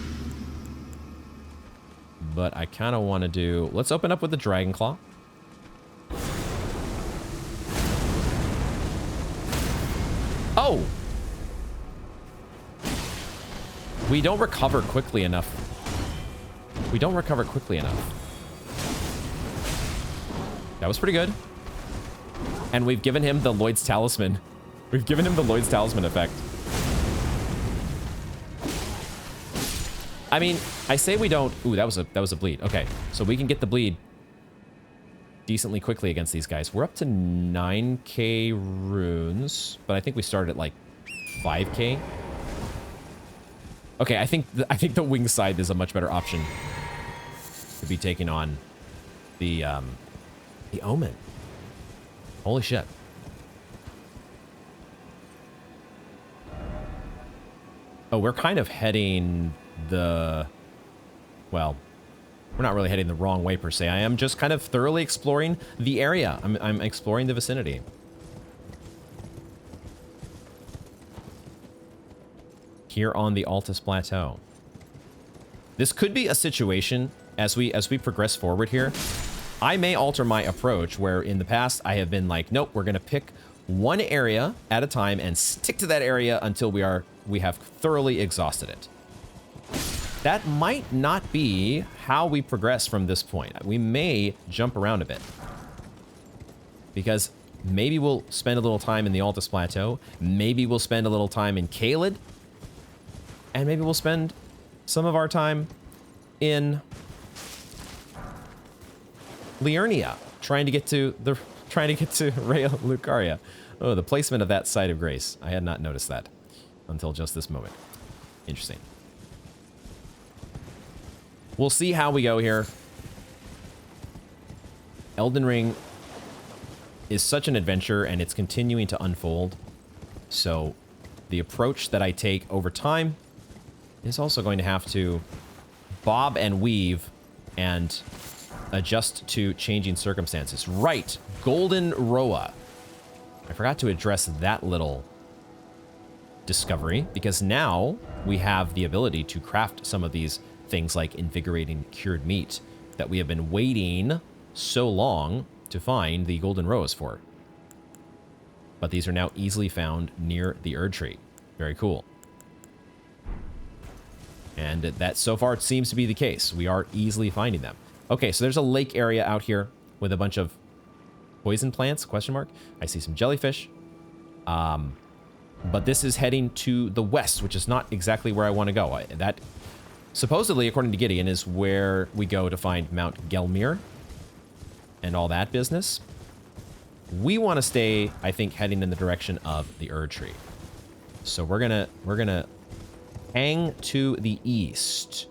But I kind of want to do... Let's open up with the Dragon Claw. Oh! We don't recover quickly enough. We don't recover quickly enough. That was pretty good. And we've given him the Lloyd's Talisman. We've given him the Lloyd's Talisman effect. I mean, I say we don't... Ooh, that was a bleed. Okay, so we can get the bleed decently quickly against these guys. We're up to 9k runes, but I think we started at like 5k. Okay, I think the Wing Scythe is a much better option to be taking on the Omen. Holy shit. Oh, we're kind of heading the... Well, we're not really heading the wrong way per se. I am just kind of thoroughly exploring the area. I'm exploring the vicinity. Here on the Altus Plateau. This could be a situation as we progress forward here. I may alter my approach where in the past I have been like, nope, we're gonna pick one area at a time and stick to that area until we have thoroughly exhausted it. That might not be how we progress from this point. We may jump around a bit. Because Maybe we'll spend a little time in the Altus Plateau. Maybe we'll spend a little time in Caelid. And maybe we'll spend some of our time in Liurnia, trying to get to Rea Lucaria. Oh, the placement of that site of grace. I had not noticed that until just this moment. Interesting. We'll see how we go here. Elden Ring is such an adventure, and it's continuing to unfold. So the approach that I take over time is also going to have to bob and weave and adjust to changing circumstances. Right, Golden Roa. I forgot to address that little discovery, because now we have the ability to craft some of these things like invigorating cured meat that we have been waiting so long to find the Golden Roas for. But these are now easily found near the Erd Tree. Very cool. And that so far it seems to be the case. We are easily finding them. Okay, so there's a lake area out here with a bunch of poison plants, question mark. I see some jellyfish. But this is heading to the west, which is not exactly where I want to go. That, supposedly, according to Gideon, is where we go to find Mount Gelmir and all that business. We want to stay, I think, heading in the direction of the Erd Tree. So we're gonna hang to the east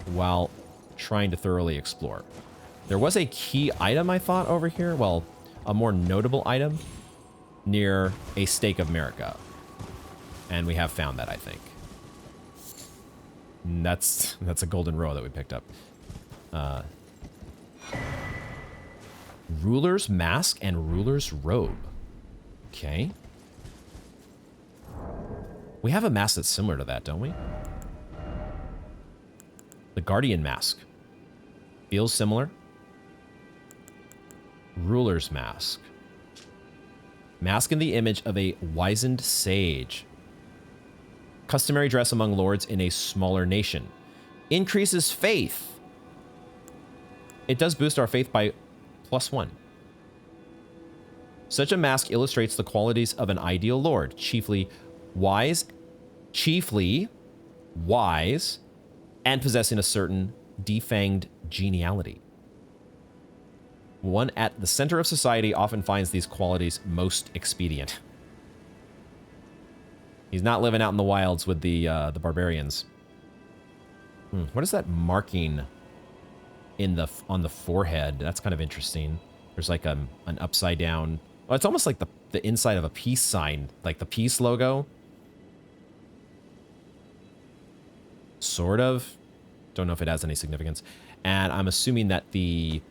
while trying to thoroughly explore. There was a key item, I thought, over here. Well, a more notable item near a Stake of America. And we have found that, I think. And that's a golden row that we picked up. Ruler's Mask and Ruler's Robe. Okay. We have a mask that's similar to that, don't we? The Guardian Mask. Feels similar. Ruler's Mask. Mask in the image of a wizened sage. Customary dress among lords in a smaller nation. Increases faith. It does boost our faith by +1. Such a mask illustrates the qualities of an ideal lord, chiefly wise, and possessing a certain defanged geniality. One at the center of society often finds these qualities most expedient. He's not living out in the wilds with the barbarians. What is that marking on the forehead? That's kind of interesting. There's like an upside down. Oh, it's almost like the inside of a peace sign, like the peace logo. Sort of. Don't know if it has any significance. And I'm assuming that the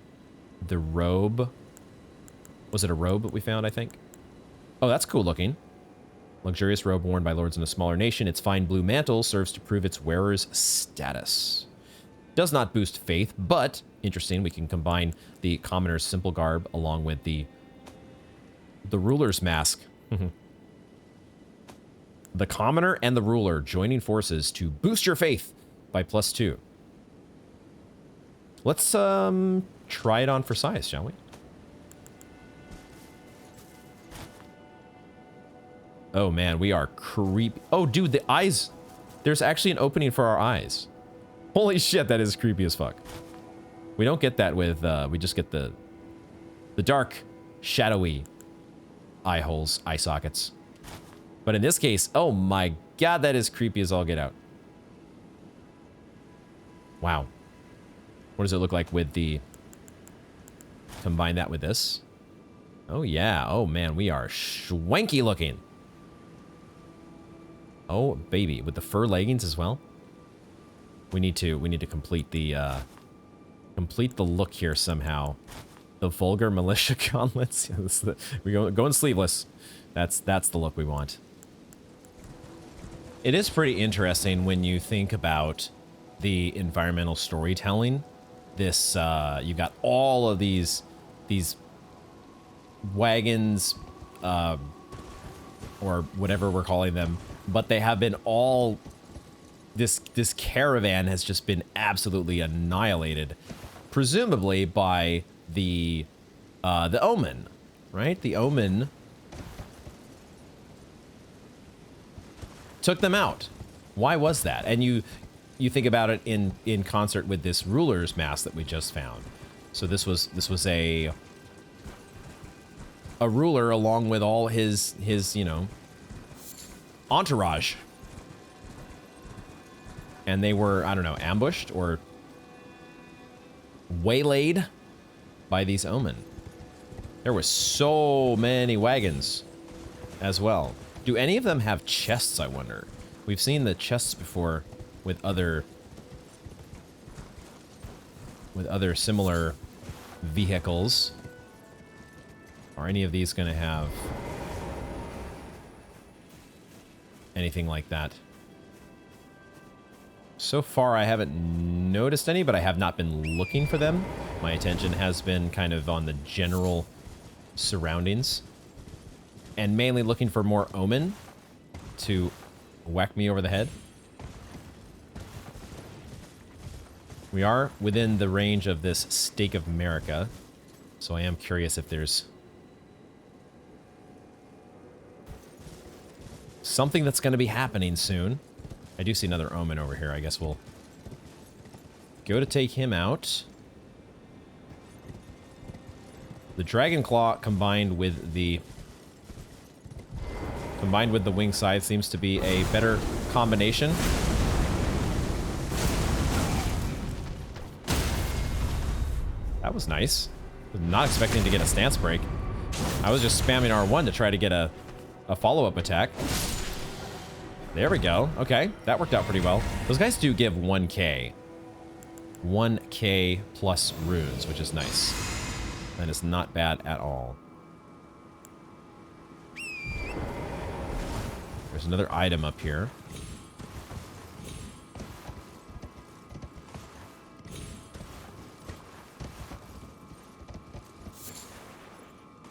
robe, was it a robe that we found, I think? Oh, that's cool looking. Luxurious robe worn by lords in a smaller nation. Its fine blue mantle serves to prove its wearer's status. Does not boost faith, but interesting. We can combine the commoner's simple garb along with the ruler's mask. The commoner and the ruler joining forces to boost your faith by +2. Let's try it on for size, shall we? Oh man, we are creepy. Oh dude, the eyes. There's actually an opening for our eyes. Holy shit, that is creepy as fuck. We don't get that with, we just get the dark, shadowy eye holes, eye sockets. But in this case, oh my god, that is creepy as all get out. Wow. What does it look like with the... Combine that with this? Oh yeah, oh man, we are schwanky looking. Oh baby, with the fur leggings as well. We need to complete the look here somehow. The vulgar militia gauntlets. We going sleeveless. That's the look we want. It is pretty interesting when you think about the environmental storytelling. This you've got all of these wagons, or whatever we're calling them, but they have been all. This caravan has just been absolutely annihilated, presumably by the Omen, right? The Omen took them out. Why was that? And you think about it in concert with this ruler's mask that we just found. So this was a ruler along with all his you know, entourage. And they were, I don't know, ambushed or waylaid by these Omen. There were so many wagons as well. Do any of them have chests, I wonder? We've seen the chests before with other similar vehicles. Are any of these going to have anything like that? So far, I haven't noticed any, but I have not been looking for them. My attention has been kind of on the general surroundings. And mainly looking for more Omen to whack me over the head. We are within the range of this Stake of America, so I am curious if there's something that's going to be happening soon. I do see another Omen over here. I guess we'll go to take him out. The Dragon Claw combined with the Wing Scythe seems to be a better combination. That was nice. Was not expecting to get a stance break. I was just spamming R1 to try to get a follow-up attack. There we go. Okay, that worked out pretty well. Those guys do give 1k. 1k plus runes, which is nice. That is not bad at all. There's another item up here.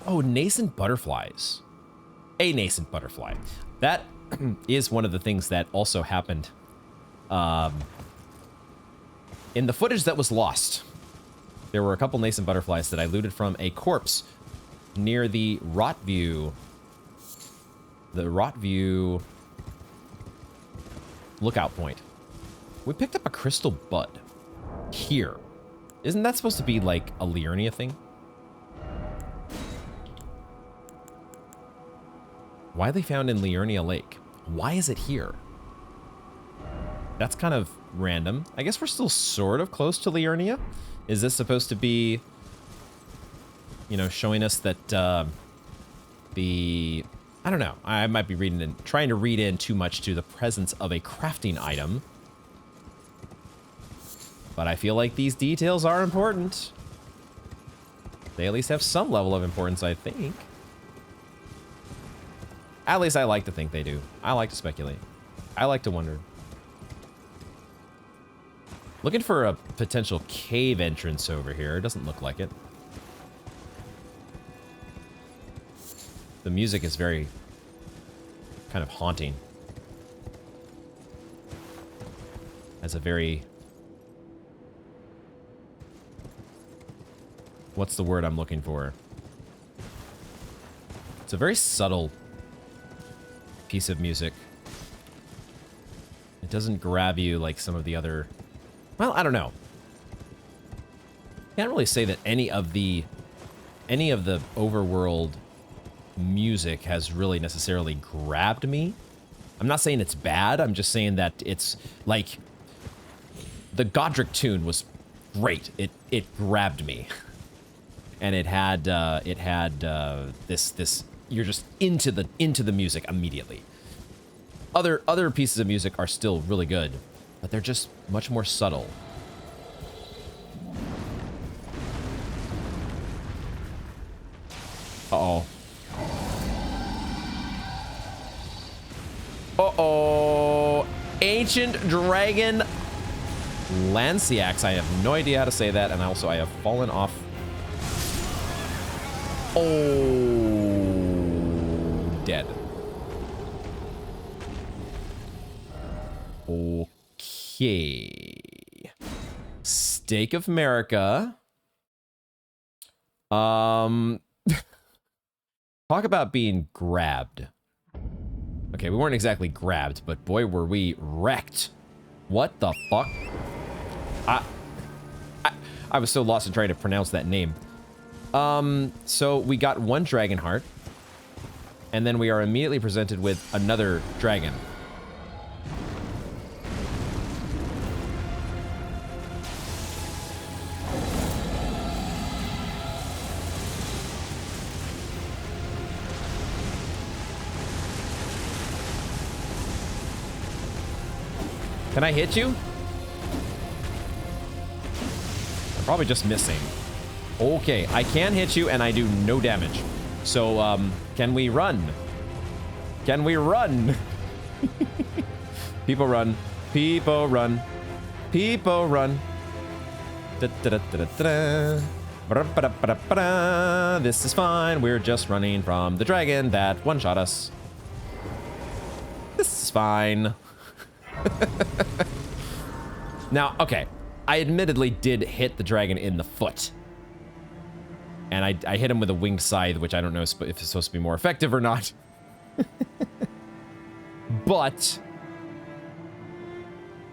Oh, nascent butterflies. A nascent butterfly. That is one of the things that also happened in the footage that was lost. There were a couple nascent butterflies that I looted from a corpse near the Rotview. The Rotview lookout point. We picked up a crystal bud here. Isn't that supposed to be like a Liurnia thing? Why are they found in Liurnia Lake? Why is it here? That's kind of random. I guess we're still sort of close to Liurnia. Is this supposed to be, you know, showing us that I don't know. I might be trying to read in too much to the presence of a crafting item. But I feel like these details are important. They at least have some level of importance, I think. At least I like to think they do. I like to speculate. I like to wonder. Looking for a potential cave entrance over here. It doesn't look like it. The music is very kind of haunting. Has a very... What's the word I'm looking for? It's a very subtle piece of music. It doesn't grab you like some of the other... Well, I don't know. Can't really say that any of the overworld music has really necessarily grabbed me. I'm not saying it's bad. I'm just saying that it's like the Godric tune was great. It grabbed me, and it had this you're just into the music immediately. Other pieces of music are still really good, but they're just much more subtle. Uh-oh. Uh-oh. Ancient Dragon Lansseax. I have no idea how to say that, and also I have fallen off. Oh. Dead. Okay. Stake of America. Talk about being grabbed. Okay, we weren't exactly grabbed, but boy, were we wrecked. What the fuck? I was so lost in trying to pronounce that name. So we got one dragon heart, and then we are immediately presented with another dragon. Can I hit you? I'm probably just missing. Okay, I can hit you and I do no damage. So, can we run? Can we run? People run. People run. People run. This is fine. We're just running from the dragon that one-shot us. This is fine. Now, okay. I admittedly did hit the dragon in the foot. And I hit him with a winged scythe, which I don't know if it's supposed to be more effective or not. But...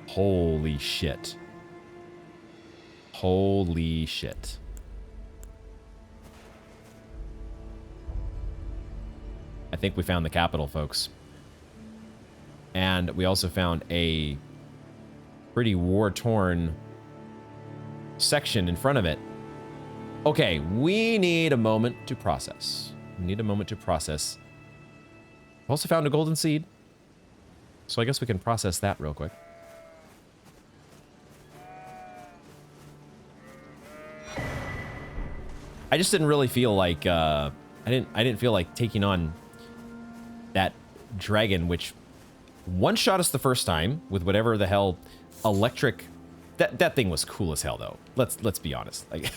holy shit. Holy shit. I think we found the capital, folks. And we also found a pretty war-torn section in front of it. Okay, we need a moment to process. We need a moment to process. We also found a golden seed. So I guess we can process that real quick. I just didn't really feel like I didn't feel like taking on that dragon, which one shot us the first time with whatever the hell electric. That thing was cool as hell though. Let's be honest. Like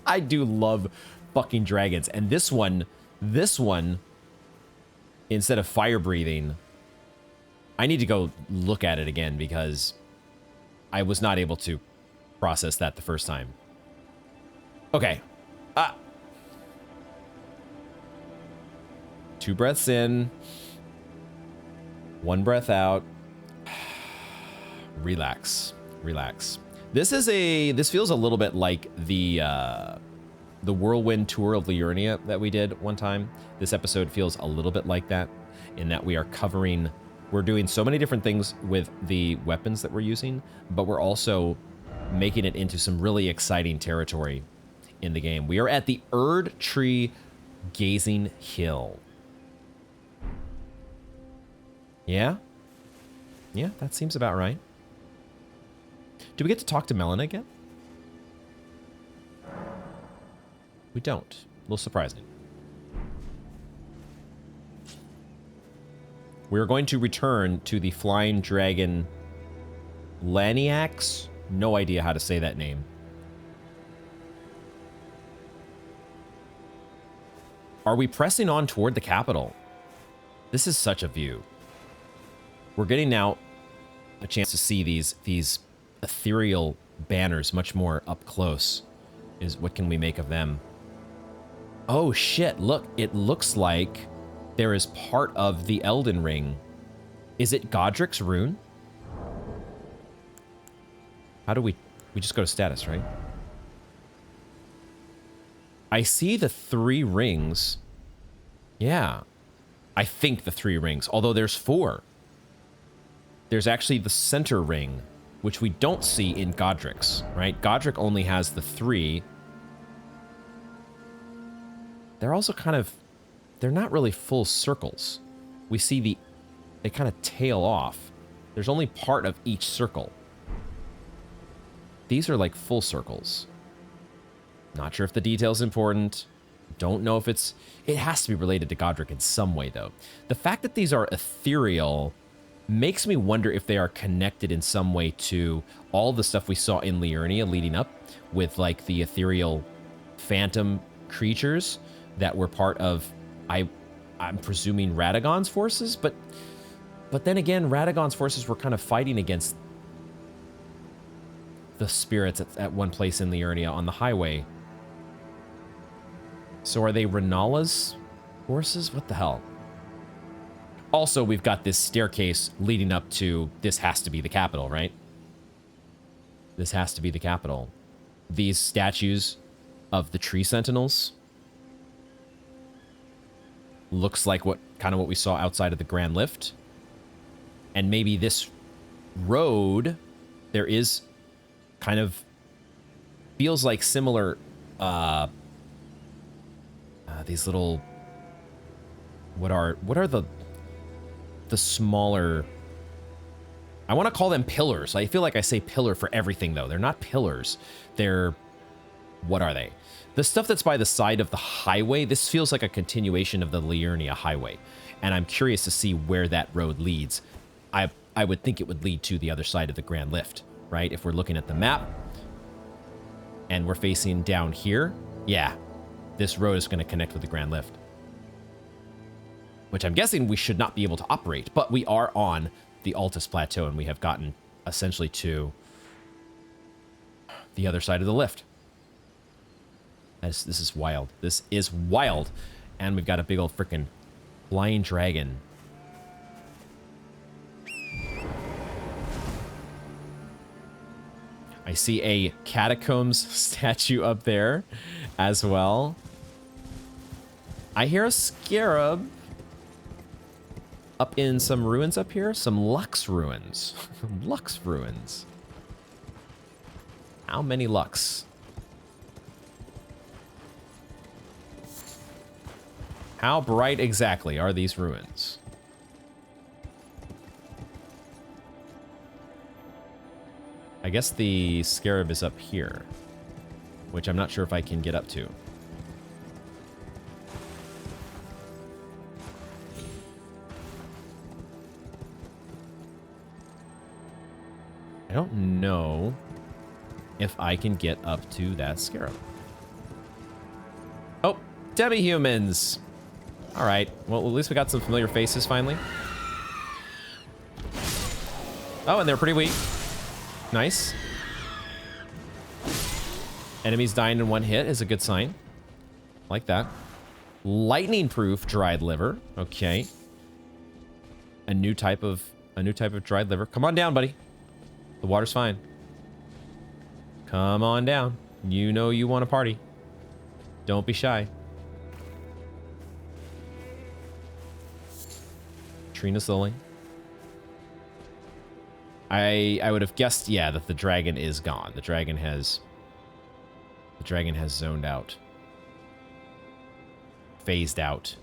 I do love fucking dragons, and this one instead of fire breathing, I need to go look at it again because I was not able to process that the first time. Okay. 2 breaths in. 1 breath out. Relax. Relax. This feels a little bit like the whirlwind tour of Liurnia that we did one time. This episode feels a little bit like that in that we're doing so many different things with the weapons that we're using, but we're also making it into some really exciting territory in the game. We are at the Erd-Tree Gazing Hill. Yeah? Yeah, that seems about right. Do we get to talk to Melina again? We don't. A little surprising. We're going to return to the Flying Dragon Lansseax. No idea how to say that name. Are we pressing on toward the capital? This is such a view. We're getting now a chance to see these ethereal banners much more up close. What can we make of them? Oh shit, look, it looks like there is part of the Elden Ring. Is it Godric's rune? How do we just go to status, right? I see the 3 rings. Yeah. I think the 3 rings, although there's 4. There's actually the center ring, which we don't see in Godric's, right? Godric only has the 3. They're also they're not really full circles. We see they kind of tail off. There's only part of each circle. These are like full circles. Not sure if the detail's important. Don't know if it has to be related to Godric in some way though. The fact that these are ethereal makes me wonder if they are connected in some way to all the stuff we saw in Liurnia leading up with like the ethereal phantom creatures that were part of, I'm presuming Radagon's forces, but then again, Radagon's forces were kind of fighting against the spirits at one place in Liurnia on the highway. So are they Renala's Horses? What the hell? Also, we've got this staircase leading up to... This has to be the capital, right? This has to be the capital. These statues of the tree sentinels looks like what we saw outside of the Grand Lift. And maybe this road, there is kind of feels like similar these little what are the smaller, I want to call them pillars. I feel like I say pillar for everything though. They're not pillars. They're, what are they? The stuff that's by the side of the highway, this feels like a continuation of the Liurnia highway. And I'm curious to see where that road leads. I would think it would lead to the other side of the Grand Lift, right? If we're looking at the map and we're facing down here, yeah, this road is going to connect with the Grand Lift. Which I'm guessing we should not be able to operate, but we are on the Altus Plateau and we have gotten essentially to the other side of the lift. This is wild. This is wild. And we've got a big old freaking flying dragon. I see a catacombs statue up there as well. I hear a scarab up in some ruins up here. Some Lux ruins. Lux ruins. How many Lux? How bright exactly are these ruins? I guess the scarab is up here, which I'm not sure if I can get up to. I don't know if I can get up to that scarab. Oh, demi-humans. All right. Well, at least we got some familiar faces finally. Oh, and they're pretty weak. Nice. Enemies dying in one hit is a good sign. Like that. Lightning-proof dried liver. Okay. A new type of dried liver. Come on down, buddy. The water's fine. Come on down. You know you want to party. Don't be shy. Trina slowly. I would have guessed, yeah, that the dragon is gone. The dragon has zoned out. Phased out.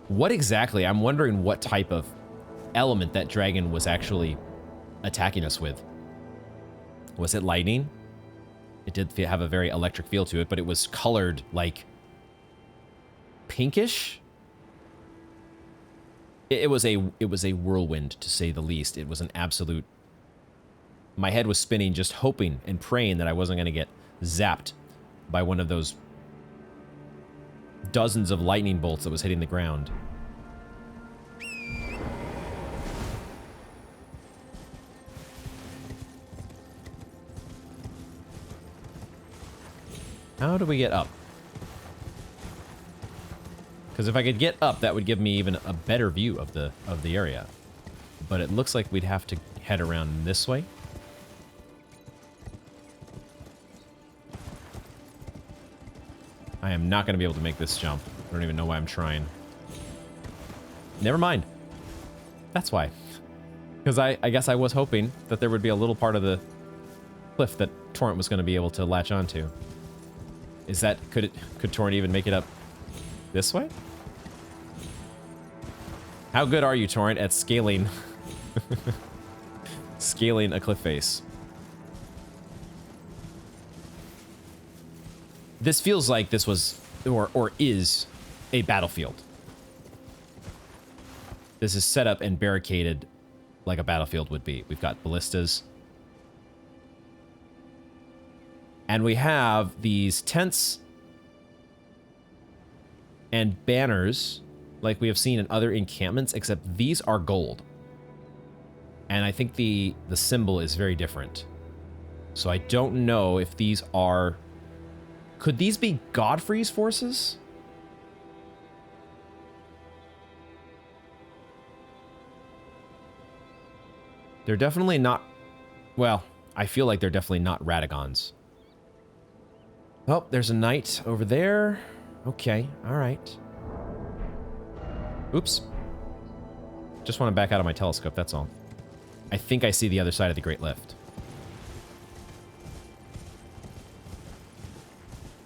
What exactly? I'm wondering what type of element that dragon was actually attacking us with. Was it lightning? It did have a very electric feel to it, but it was colored like pinkish. It was a whirlwind, to say the least. It was an absolute... My head was spinning, just hoping and praying that I wasn't going to get zapped by one of those dozens of lightning bolts that was hitting the ground. How do we get up? Because if I could get up, that would give me even a better view of the area. But it looks like we'd have to head around this way. I am not going to be able to make this jump. I don't even know why I'm trying. Never mind. That's why. Because I guess I was hoping that there would be a little part of the cliff that Torrent was going to be able to latch onto. Is that... Could Torrent even make it up this way? How good are you, Torrent, at scaling... scaling a cliff face? This feels like this was, or is, a battlefield. This is set up and barricaded like a battlefield would be. We've got ballistas. And we have these tents and banners like we have seen in other encampments, except these are gold. And I think the symbol is very different. So I don't know if these are Could these be Godfrey's forces? They're definitely not... Well, I feel like they're definitely not Radagons. Oh, there's a knight over there. Okay, all right. Oops. Just want to back out of my telescope, that's all. I think I see the other side of the Great Lift.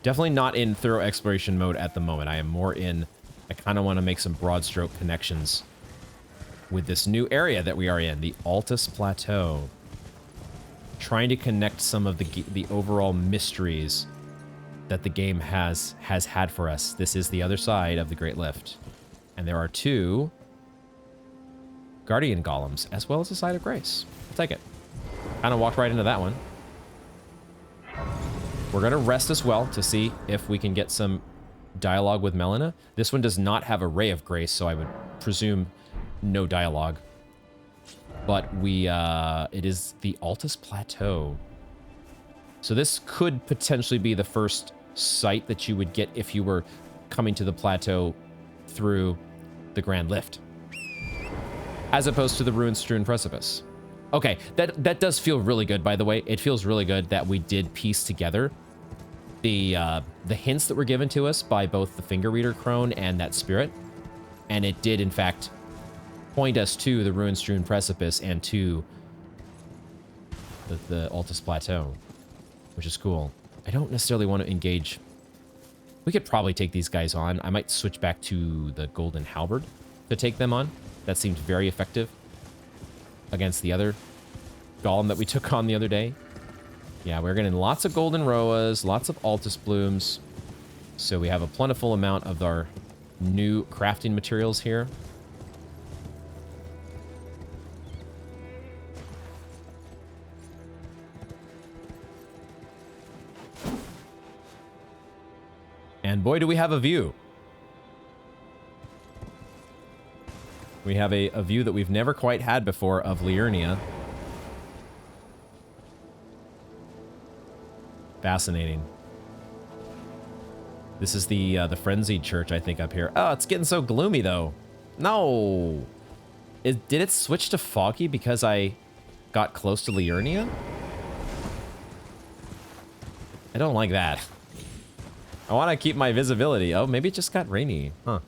Definitely not in thorough exploration mode at the moment. I am more in... I kind of want to make some broad stroke connections with this new area that we are in, the Altus Plateau. Trying to connect some of the overall mysteries that the game has had for us. This is the other side of the Great Lift. And there are 2 Guardian Golems, as well as the Side of Grace. I'll take it. Kind of walked right into that one. We're going to rest as well to see if we can get some dialogue with Melina. This one does not have a Ray of Grace, so I would presume no dialogue. But it is the Altus Plateau. So this could potentially be the first site that you would get if you were coming to the plateau through the Grand Lift, as opposed to the Ruin-Strewn Precipice. Okay, that does feel really good, by the way. It feels really good that we did piece together the hints that were given to us by both the Finger Reader Crone and that spirit. And it did, in fact, point us to the Ruin-Strewn Precipice and to the Altus Plateau, which is cool. I don't necessarily want to engage. We could probably take these guys on. I might switch back to the Golden Halberd to take them on. That seemed very effective against the other golem that we took on the other day. Yeah, we're getting lots of Golden Roas, lots of Altus Blooms. So we have a plentiful amount of our new crafting materials here. And boy, do we have a view. We have a view that we've never quite had before of Liurnia. Fascinating. This is the Frenzied Church, I think, up here. Oh, it's getting so gloomy, though. No. Did it switch to foggy because I got close to Liurnia? I don't like that. I want to keep my visibility. Oh, maybe it just got rainy. Huh.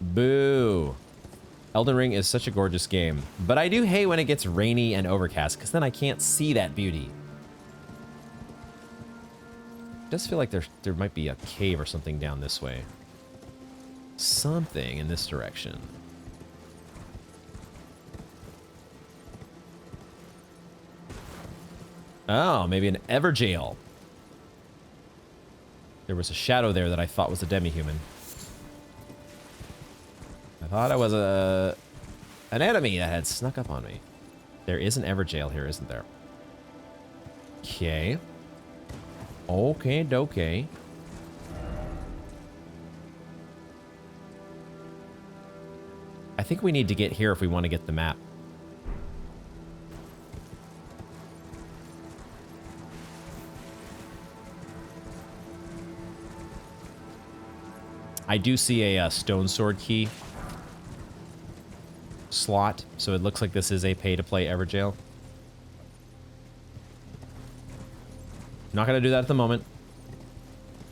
Boo. Elden Ring is such a gorgeous game. But I do hate when it gets rainy and overcast, because then I can't see that beauty. It does feel like there might be a cave or something down this way. Something in this direction. Oh, maybe an Everjail. There was a shadow there that I thought was a demi-human. I thought it was an enemy that had snuck up on me. There is an Everjail here, isn't there? Okay. Okay, dokay. I think we need to get here if we want to get the map. I do see a stone sword key slot, so it looks like this is a pay-to-play Everjail. Not going to do that at the moment.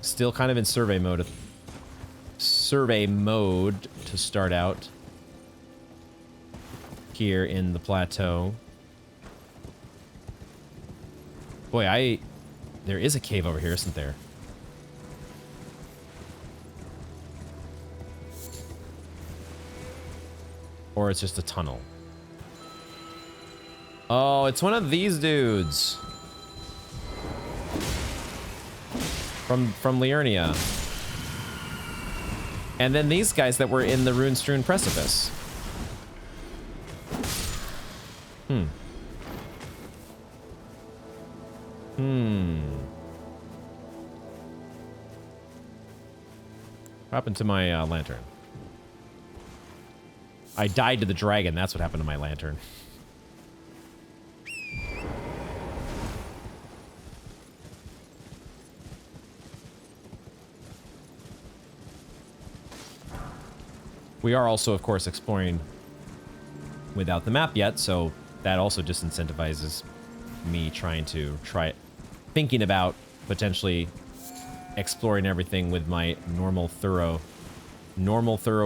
Still kind of in survey mode. Survey mode to start out. Here in the plateau. Boy, there is a cave over here, isn't there? Or it's just a tunnel. Oh, it's one of these dudes. From Liurnia. And then these guys that were in the Ruin-Strewn Precipice. What happened to my lantern? I died to the dragon. That's what happened to my lantern. We are also, of course, exploring without the map yet, so that also disincentivizes me thinking about potentially exploring everything with my normal thorough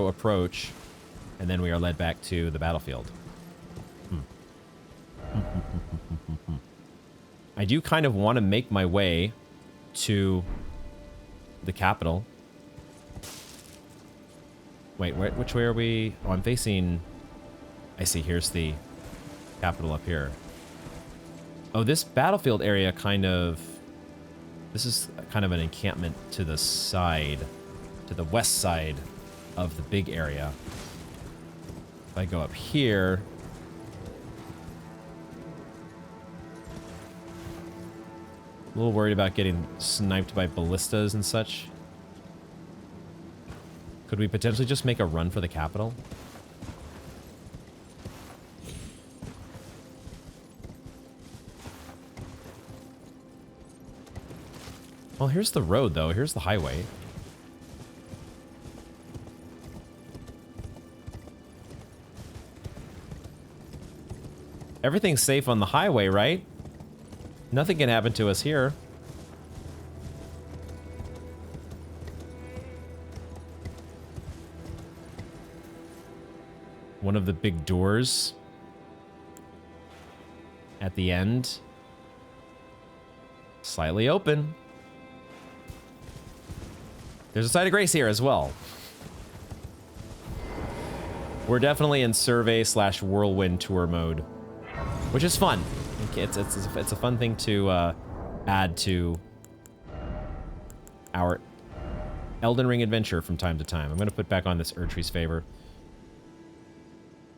approach, and then we are led back to the battlefield. I do kind of want to make my way to the capital. Wait, which way are we? Oh, I'm facing... I see, here's the capital up here. Oh, this battlefield area kind of... This is kind of an encampment to the side, to the west side of the big area. If I go up here... A little worried about getting sniped by ballistas and such. Could we potentially just make a run for the capital? Well, here's the road, though. Here's the highway. Everything's safe on the highway, right? Nothing can happen to us here. One of the big doors at the end, slightly open. There's a side of grace here as well. We're definitely in survey / whirlwind tour mode, which is fun. It's a fun thing to add to our Elden Ring adventure from time to time. I'm going to put back on this Erdtree's Favor.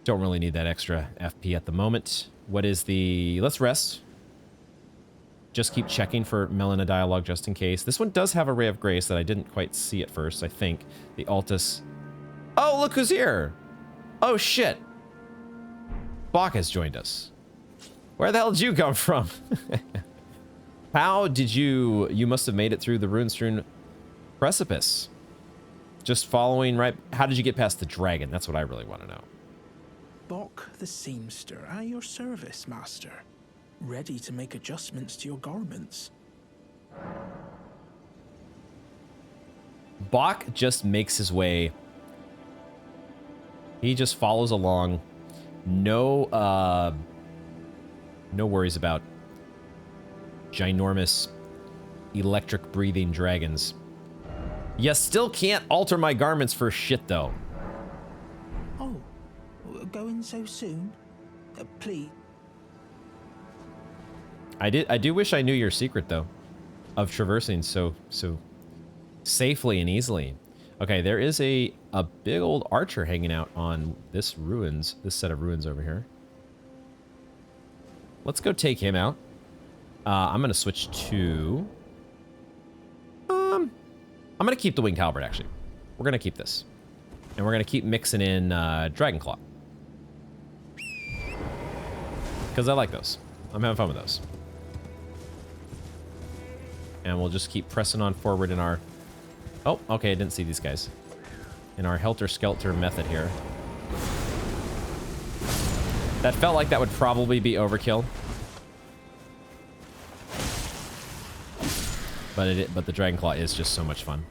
Don't really need that extra FP at the moment. What is the... Let's rest. Just keep checking for Melina dialogue just in case. This one does have a Ray of Grace that I didn't quite see at first, I think. The Altus... Oh, look who's here! Oh, shit! Bach has joined us. Where the hell did you come from? How did you... You must have made it through the Ruin-Strewn Precipice. Just following right... How did you get past the dragon? That's what I really want to know. Bach the seamster, at your service, master. Ready to make adjustments to your garments. Bach just makes his way. He just follows along. No worries about ginormous electric breathing dragons. You still can't alter my garments for shit, though. Oh, going so soon? Please. I do wish I knew your secret, though, of traversing so safely and easily. Okay, there is a big old archer hanging out on this set of ruins over here. Let's go take him out. I'm gonna switch to... I'm gonna keep the Winged Halberd, actually. We're gonna keep this. And we're gonna keep mixing in Dragonclaw. Because I like those. I'm having fun with those. And we'll just keep pressing on forward in our... Oh, okay, I didn't see these guys. In our helter-skelter method here. That felt like that would probably be overkill. But the Dragonclaw is just so much fun.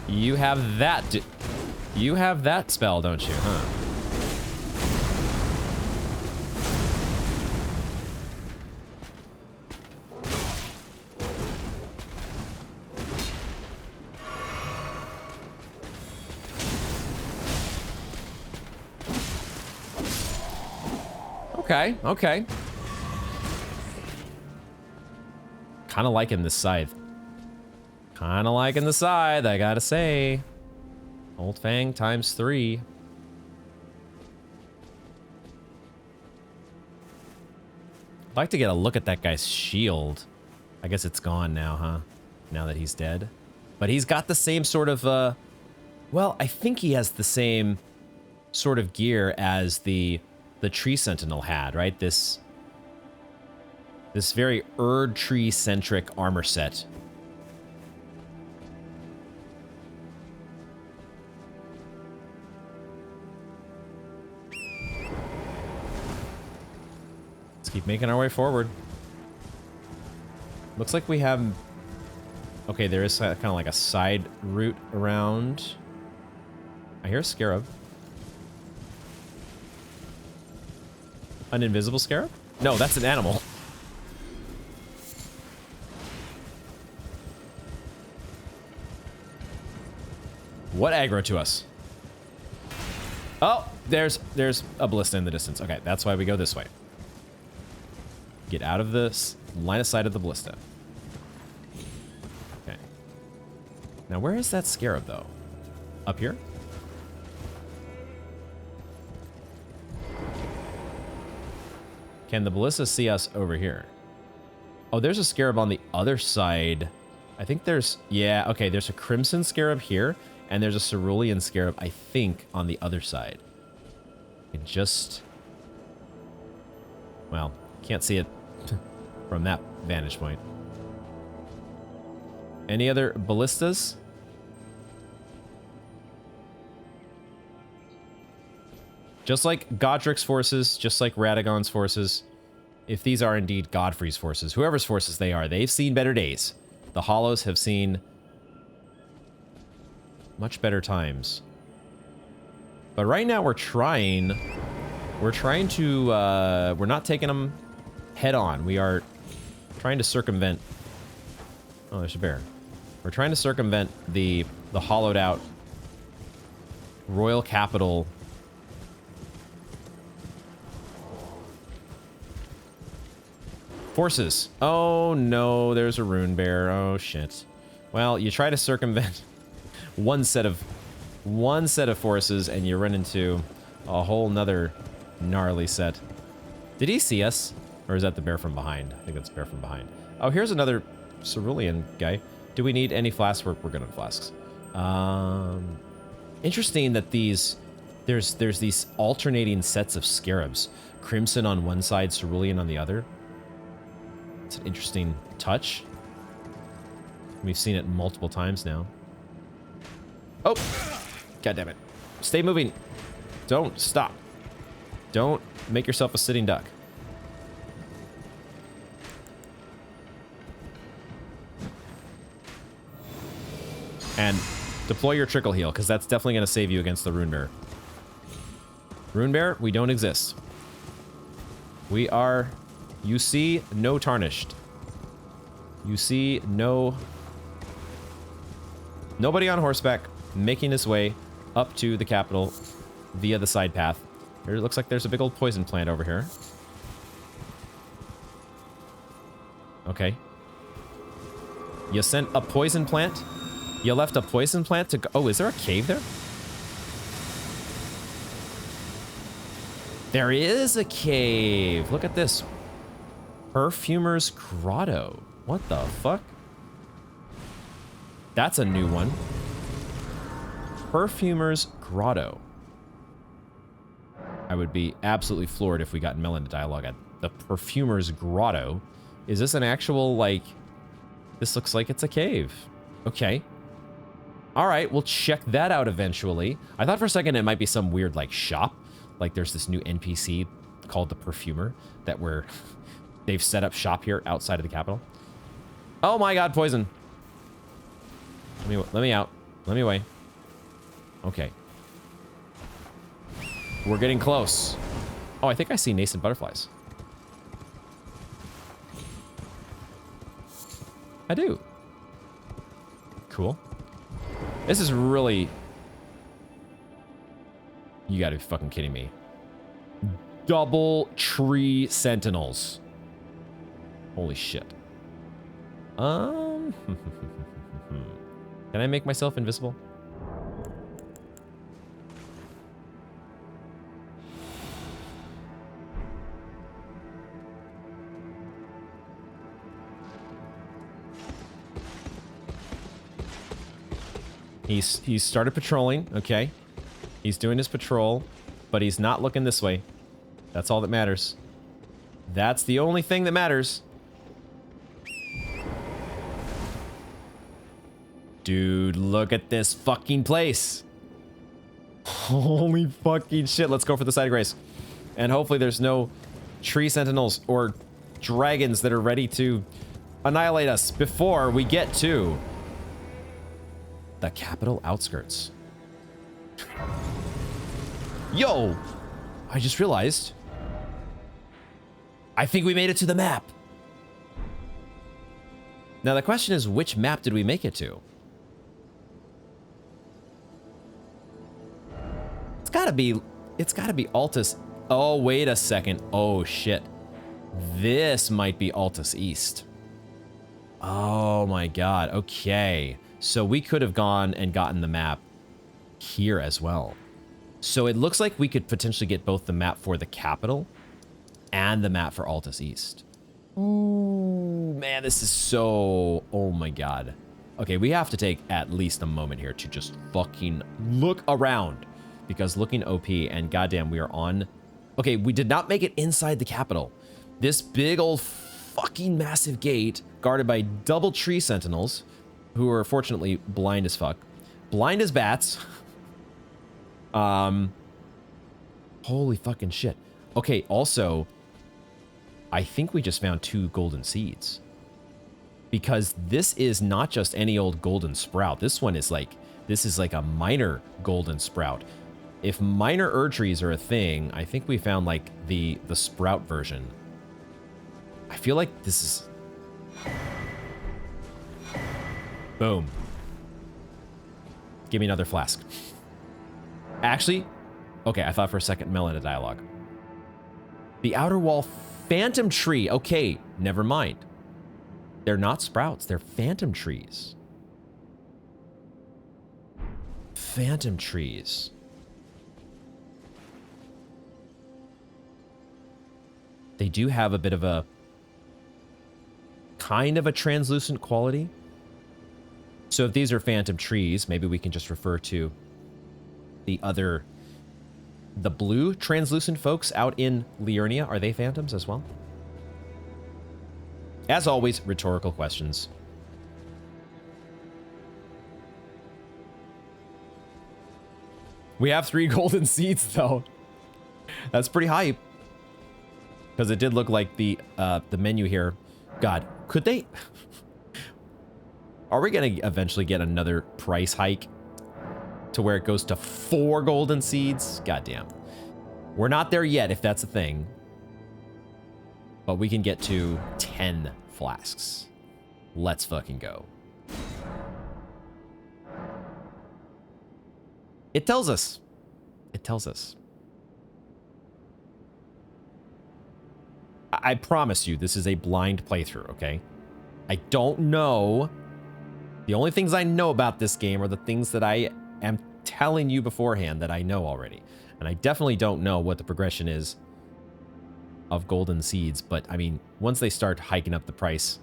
You have that... You have that spell, don't you, huh? Okay, okay. Kind of liking this scythe. Kind of liking the scythe, I gotta say. Old Fang ×3. I'd like to get a look at that guy's shield. I guess it's gone now, huh? Now that he's dead. But he's got the same sort of, well, I think he has the same sort of gear as the Tree Sentinel had, right? This very Erdtree-centric armor set. Keep making our way forward. Looks like we have... Okay, there is kind of like a side route around. I hear a scarab. An invisible scarab? No, that's an animal. What aggro to us? Oh, there's a ballista in the distance. Okay, that's why we go this way. Get out of this line of sight of the ballista. Okay. Now, where is that scarab, though? Up here? Can the ballista see us over here? Oh, there's a scarab on the other side. I think there's... Yeah, okay, there's a crimson scarab here, and there's a cerulean scarab, I think, on the other side. It just... Well, can't see it from that vantage point. Any other ballistas? Just like Godric's forces, just like Radagon's forces, if these are indeed Godfrey's forces, whoever's forces they are, they've seen better days. The Hollows have seen much better times. But right now we're trying to, we're not taking them head on. We are trying to circumvent, oh, there's a bear. We're trying to circumvent the hollowed out royal capital. Forces. Oh no, there's a rune bear. Oh shit. Well, you try to circumvent one set of forces and you run into a whole nother gnarly set. Did he see us? Or is that the bear from behind? I think that's the bear from behind. Oh, here's another cerulean guy. Do we need any flasks? We're good on flasks. Interesting that there's these alternating sets of scarabs. Crimson on one side, cerulean on the other. It's an interesting touch. We've seen it multiple times now. Oh! God damn it. Stay moving. Don't stop. Don't make yourself a sitting duck. And deploy your trickle heal, because that's definitely going to save you against the Rune Bear. Rune Bear, we don't exist. We are... You see no tarnished. You see no... Nobody on horseback making his way up to the capital via the side path. It looks like there's a big old poison plant over here. Okay. You sent a poison plant? You left a poison plant to go... Oh, is there a cave there? There is a cave. Look at this. Perfumer's Grotto. What the fuck? That's a new one. Perfumer's Grotto. I would be absolutely floored if we got Melon to dialogue at the Perfumer's Grotto. Is this an actual, like... This looks like it's a cave. Okay. Alright, we'll check that out eventually. I thought for a second it might be some weird, like, shop. Like, there's this new NPC called the Perfumer that they've set up shop here outside of the capital. Oh my god, poison. Let me out. Let me away. Okay. We're getting close. Oh, I think I see nascent butterflies. I do. Cool. This is really... You gotta be fucking kidding me. Double tree sentinels. Holy shit. Can I make myself invisible? He's started patrolling, okay. He's doing his patrol, but he's not looking this way. That's all that matters. That's the only thing that matters. Dude, look at this fucking place. Holy fucking shit. Let's go for the side grace. And hopefully there's no tree sentinels or dragons that are ready to annihilate us before we get to the capital outskirts. Yo! I just realized I think we made it to the map. Now the question is, which map did we make it to? It's gotta be Altus. Oh, wait a second. Oh shit. This might be Altus East. Oh my god. Okay. So we could have gone and gotten the map here as well. So it looks like we could potentially get both the map for the capital and the map for Altus East. Ooh, man, this is so... Oh my god. Okay, we have to take at least a moment here to just fucking look around. Because looking OP, and goddamn, we are on... Okay, we did not make it inside the capital. This big old fucking massive gate, guarded by double tree sentinels, who are fortunately blind as fuck. Blind as bats. Holy fucking shit. Okay, also, I think we just found 2 golden seeds. Because this is not just any old golden sprout. This one is like, this is like a minor golden sprout. If minor Erdtrees are a thing, I think we found like the sprout version. I feel like this is... Boom. Give me another flask. Actually, okay, I thought for a second Melon a dialogue. The outer wall phantom tree. Okay, never mind. They're not sprouts, they're phantom trees. Phantom trees. They do have a bit of a kind of a translucent quality. So if these are phantom trees, maybe we can just refer to the blue translucent folks out in Liurnia. Are they phantoms as well? As always, rhetorical questions. We have 3 golden seeds though. That's pretty hype. Because it did look like the menu here. God, could they? Are we going to eventually get another price hike to where it goes to 4 golden seeds? Goddamn. We're not there yet, if that's a thing. But we can get to 10 flasks. Let's fucking go. It tells us. It tells us. I promise you, this is a blind playthrough, okay? I don't know. The only things I know about this game are the things that I am telling you beforehand that I know already. And I definitely don't know what the progression is of golden seeds. But, I mean, once they start hiking up the price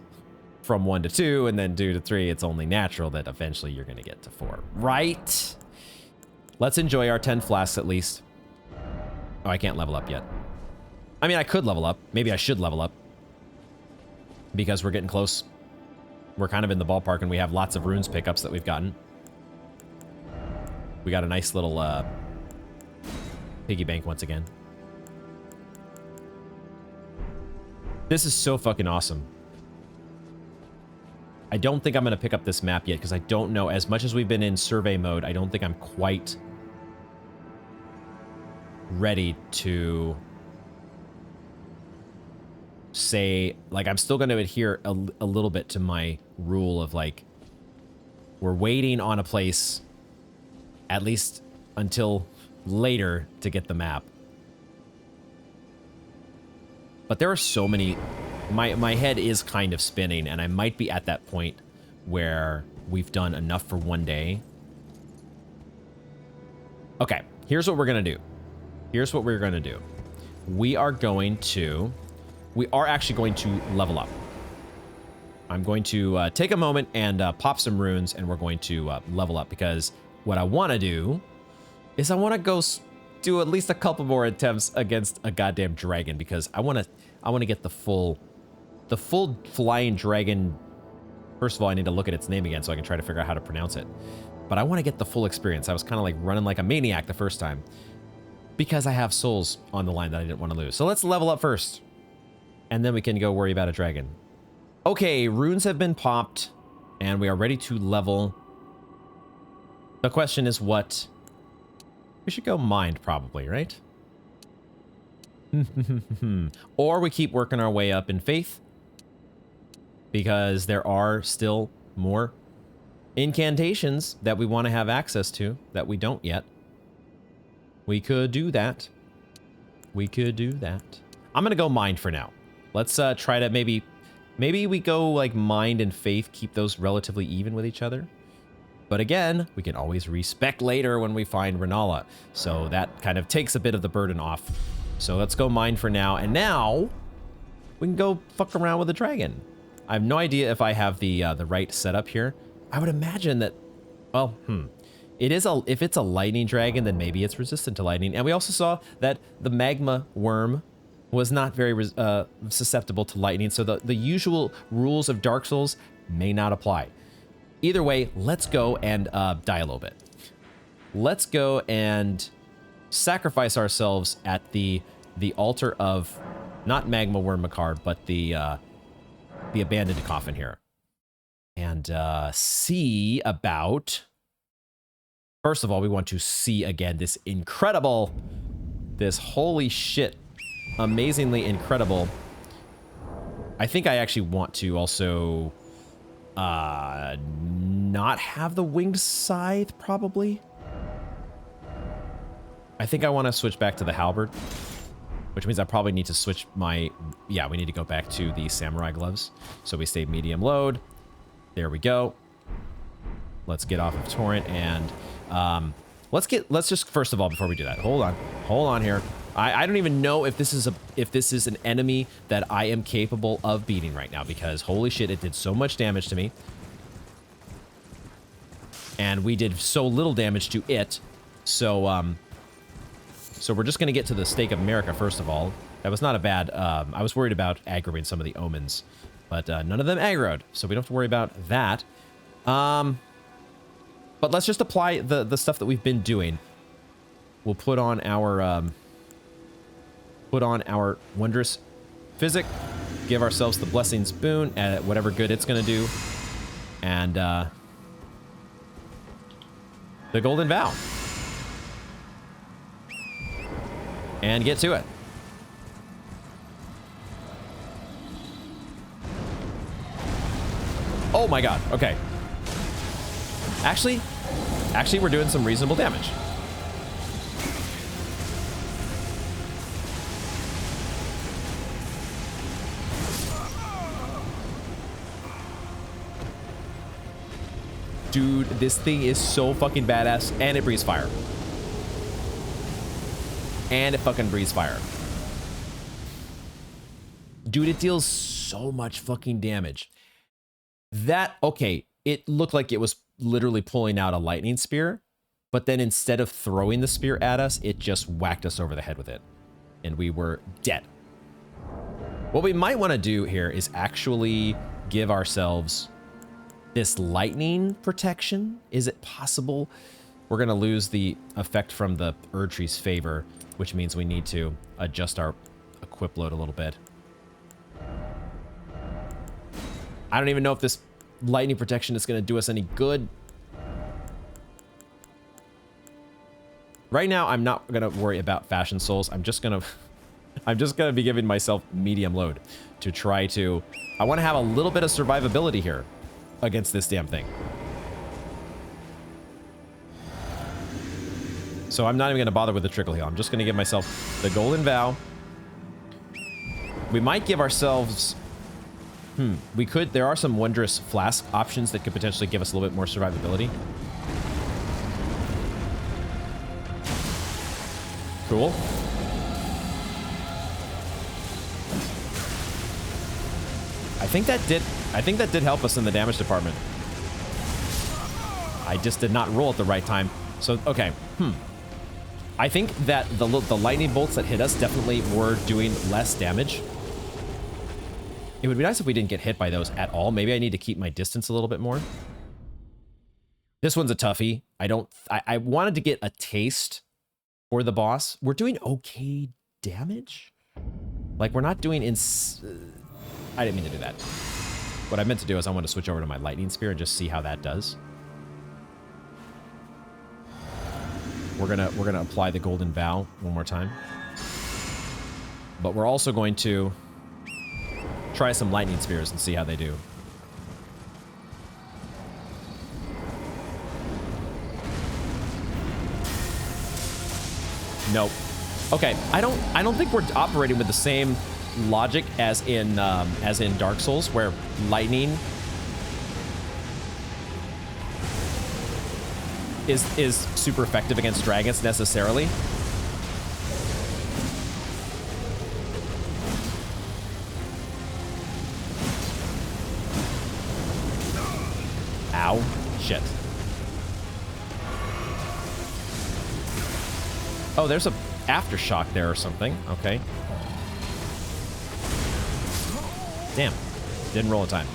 from 1 to 2 and then 2 to 3, it's only natural that eventually you're going to get to 4, right? Let's enjoy our 10 flasks at least. Oh, I can't level up yet. I mean, I could level up. Maybe I should level up. Because we're getting close. We're kind of in the ballpark and we have lots of runes pickups that we've gotten. We got a nice little piggy bank once again. This is so fucking awesome. I don't think I'm going to pick up this map yet because I don't know. As much as we've been in survey mode, I don't think I'm quite ready to say, like, I'm still going to adhere a little bit to my rule of, like, we're waiting on a place at least until later to get the map. But there are so many... My head is kind of spinning, and I might be at that point where we've done enough for one day. Okay, here's what we're going to do. Here's what we're going to do. We are actually going to level up. I'm going to take a moment and pop some runes, and we're going to level up, because what I want to do is I want to go do at least a couple more attempts against a goddamn dragon, because I want to get the full flying dragon. First of all, I need to look at its name again so I can try to figure out how to pronounce it. But I want to get the full experience. I was kind of like running like a maniac the first time because I have souls on the line that I didn't want to lose. So let's level up first. and then we can go worry about a dragon. Okay, runes have been popped, and we are ready to level. The question is what? We should go mind, probably, right? Or we keep working our way up in faith, because there are still more incantations that we want to have access to that we don't yet. We could do that. We could do that. I'm gonna go mind for now. Let's try to maybe we go like mind and faith, keep those relatively even with each other. But again, we can always respec later when we find Renala. So that kind of takes a bit of the burden off. So let's go mind for now. And now we can go fuck around with the dragon. I have no idea if I have the right setup here. I would imagine that, well, if it's a lightning dragon, then maybe it's resistant to lightning. And we also saw that the magma worm was not very susceptible to lightning. So the usual rules of Dark Souls may not apply. Either way, let's go and die a little bit. Let's go and sacrifice ourselves at the altar of not magma worm Makar, but the abandoned coffin here. And see about... First of all, we want to see again this incredible, this holy shit, amazingly incredible. I think I actually want to also not have the winged scythe, probably. I think I want to switch back to the halberd, which means I probably need to switch my... Yeah, we need to go back to the samurai gloves. So we stay medium load. There we go. Let's get off of Torrent and let's just, first of all, before we do that, hold on here. I don't even know if this is an enemy that I am capable of beating right now, because holy shit, it did so much damage to me. And we did so little damage to it. So so we're just gonna get to the Stake of America first of all. That was not a bad, I was worried about aggroing some of the omens, but none of them aggroed, so we don't have to worry about that. But let's just apply the stuff that we've been doing. We'll put on our wondrous physic, give ourselves the blessings boon at whatever good it's gonna do, and the golden vow, and get to it. Oh my god, okay. Actually, we're doing some reasonable damage. Dude, this thing is so fucking badass, and it breathes fire. And it fucking breathes fire. Dude, it deals so much fucking damage. That, okay, it looked like it was literally pulling out a lightning spear, but then instead of throwing the spear at us, it just whacked us over the head with it, and we were dead. What we might want to do here is actually give ourselves this lightning protection. Is it possible? We're going to lose the effect from the Erdtree's favor, which means we need to adjust our equip load a little bit. I don't even know if this lightning protection is going to do us any good. Right now, I'm not going to worry about Fashion Souls. I'm just going to be giving myself medium load to try to... I want to have a little bit of survivability here against this damn thing. So I'm not even going to bother with the trickle heal. I'm just going to give myself the golden vow. We might give ourselves... we could... There are some wondrous flask options that could potentially give us a little bit more survivability. Cool. I think that did help us in the damage department. I just did not roll at the right time. So, okay. I think that the lightning bolts that hit us definitely were doing less damage. It would be nice if we didn't get hit by those at all. Maybe I need to keep my distance a little bit more. This one's a toughie. I wanted to get a taste for the boss. We're doing okay damage. Like, we're not doing I didn't mean to do that. What I meant to do is I want to switch over to my lightning spear and just see how that does. We're gonna apply the golden vow one more time. But we're also going to try some lightning spears and see how they do. Nope. Okay, I don't think we're operating with the same logic as in Dark Souls, where lightning is super effective against dragons necessarily. Ow. Shit. Oh, there's a aftershock there or something. Okay. Damn. Didn't roll in time.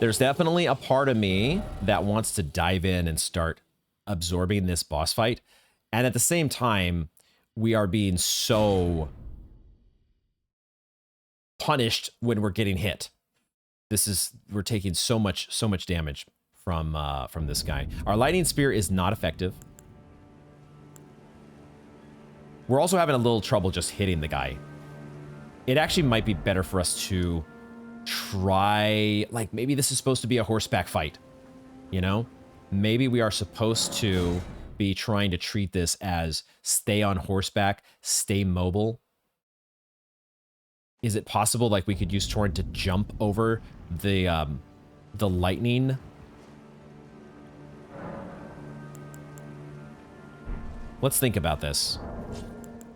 There's definitely a part of me that wants to dive in and start absorbing this boss fight. And at the same time, we are being so punished when we're getting hit. We're taking so much damage from this guy. Our lightning spear is not effective. We're also having a little trouble just hitting the guy. It actually might be better for us to try, like, maybe this is supposed to be a horseback fight, you know? Maybe we are supposed to be trying to treat this as stay on horseback, stay mobile. Is it possible, like, we could use Torrent to jump over the lightning? Let's think about this.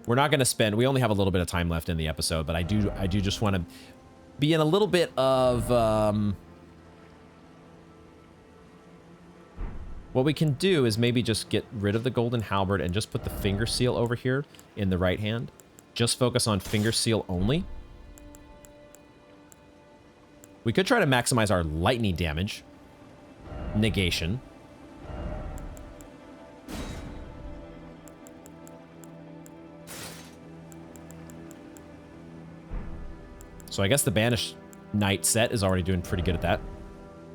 We're not going to spend, we only have a little bit of time left in the episode, but I do just want to be in a little bit of, what we can do is maybe just get rid of the golden halberd and just put the finger seal over here in the right hand. Just focus on finger seal only. We could try to maximize our lightning damage. Negation. So I guess the Banished Knight set is already doing pretty good at that.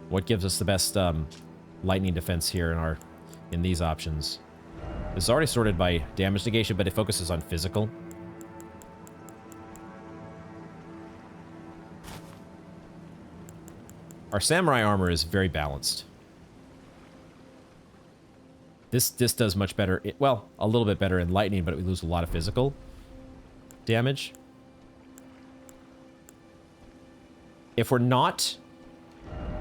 What gives us the best lightning defense here in these options? This is already sorted by damage negation, but it focuses on physical. Our samurai armor is very balanced. This does much better, well, a little bit better in lightning, but we lose a lot of physical damage. If we're not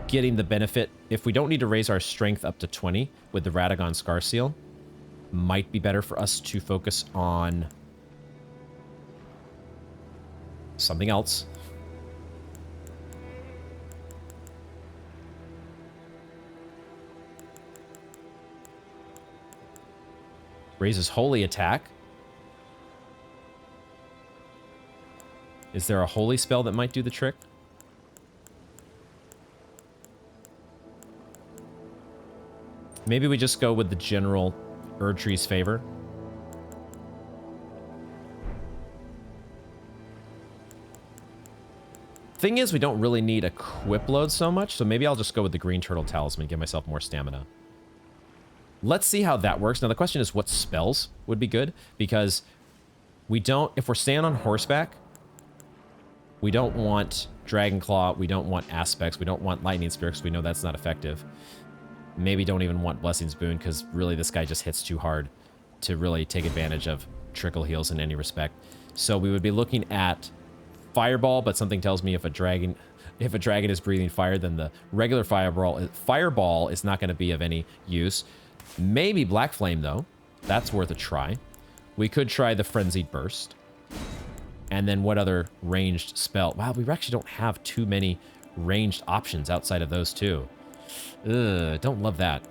getting the benefit, if we don't need to raise our strength up to 20 with the Radagon Scar Seal, might be better for us to focus on something else. Raises holy attack. Is there a holy spell that might do the trick? Maybe we just go with the general Erdtree's favor. Thing is, we don't really need equip load so much, so maybe I'll just go with the Green Turtle Talisman, give myself more stamina. Let's see how that works. Now, the question is what spells would be good, because we don't, if we're staying on horseback, we don't want Dragon Claw, we don't want Aspects, we don't want Lightning Spear, because we know that's not effective. Maybe don't even want Blessing's Boon, because really this guy just hits too hard to really take advantage of trickle heals in any respect. So we would be looking at Fireball, but something tells me if a dragon is breathing fire, then the regular Fireball is not going to be of any use. Maybe Black Flame, though. That's worth a try. We could try the Frenzied Burst. And then what other ranged spell? Wow, we actually don't have too many ranged options outside of those two. Ugh, don't love that.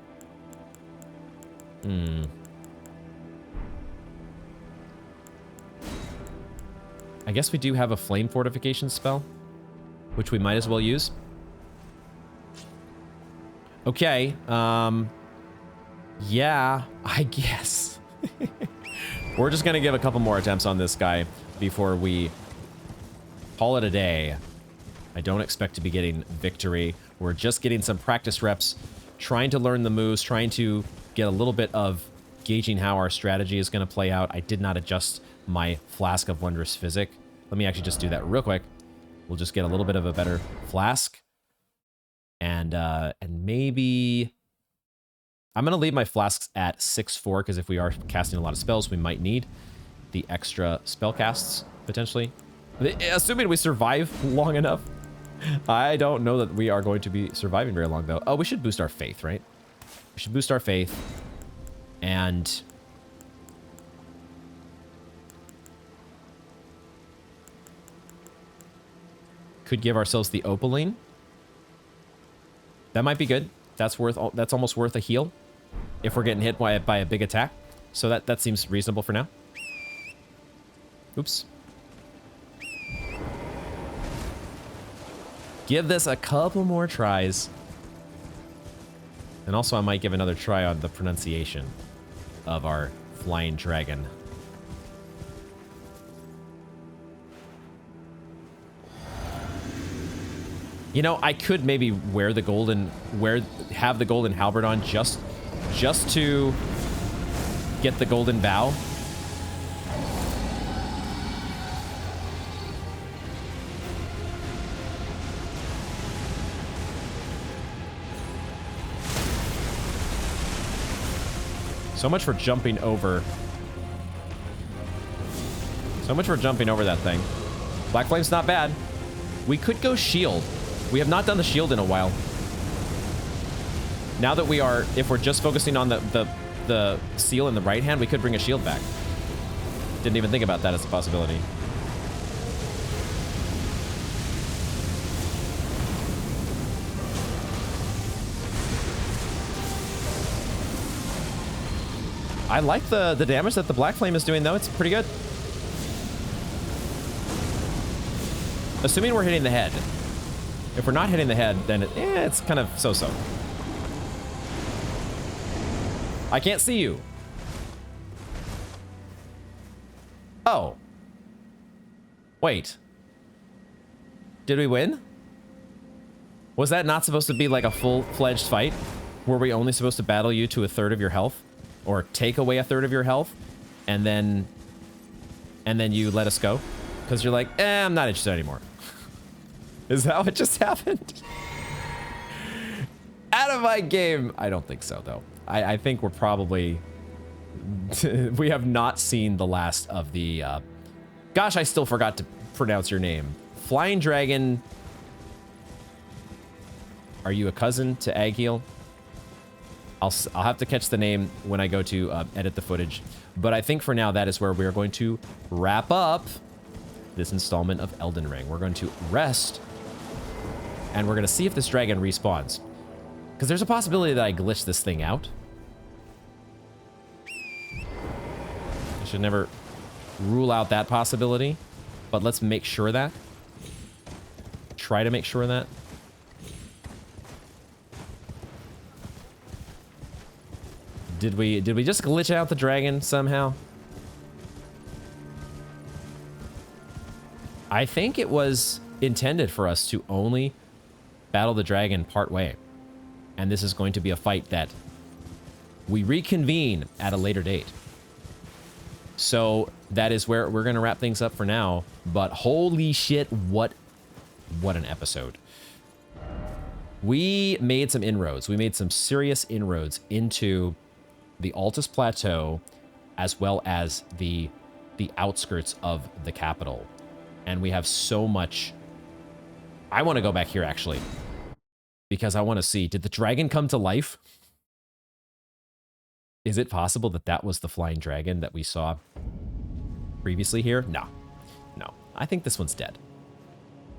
I guess we do have a Flame Fortification spell, which we might as well use. Okay, Yeah, I guess. We're just going to give a couple more attempts on this guy before we call it a day. I don't expect to be getting victory. We're just getting some practice reps, trying to learn the moves, trying to get a little bit of gauging how our strategy is going to play out. I did not adjust my Flask of Wondrous Physic. Let me actually just do that real quick. We'll just get a little bit of a better flask. And maybe I'm going to leave my flasks at 6/4 because if we are casting a lot of spells, we might need the extra spell casts potentially. Assuming we survive long enough. I don't know that we are going to be surviving very long though. Oh, we should boost our faith, right? We should boost our faith. And could give ourselves the Opaline. That might be good. That's almost worth a heal if we're getting hit by a big attack. So that seems reasonable for now. Oops. Give this a couple more tries. And also I might give another try on the pronunciation of our flying dragon. You know, I could maybe have the golden halberd on just to get the golden bow. So much for jumping over. So much for jumping over that thing. Black Flame's not bad. We could go shield. We have not done the shield in a while. Now that we are, if we're just focusing on the seal in the right hand, we could bring a shield back. Didn't even think about that as a possibility. I like the damage that the Black Flame is doing, though. It's pretty good. Assuming we're hitting the head. If we're not hitting the head, then it's kind of so-so. I can't see you. Oh. Wait. Did we win? Was that not supposed to be like a full-fledged fight? Were we only supposed to battle you to 1/3 of your health? Or take away 1/3 of your health, and then you let us go? Because you're like, I'm not interested anymore. Is that what just happened? Out of my game. I don't think so, though. I think we're probably... we have not seen the last of the... gosh, I still forgot to pronounce your name. Flying Dragon. Are you a cousin to Agheel? I'll have to catch the name when I go to edit the footage. But I think for now, that is where we're going to wrap up this installment of Elden Ring. We're going to rest, and we're going to see if this dragon respawns. Because there's a possibility that I glitch this thing out. I should never rule out that possibility, but let's make sure of that. Try to make sure of that. Did we just glitch out the dragon somehow? I think it was intended for us to only battle the dragon part way. And this is going to be a fight that we reconvene at a later date. So that is where we're going to wrap things up for now. But holy shit, what an episode. We made some inroads. We made some serious inroads into the Altus Plateau, as well as the outskirts of the capital. And we have so much... I want to go back here, actually, because I want to see, did the dragon come to life? Is it possible that that was the flying dragon that we saw previously here? No. No. I think this one's dead.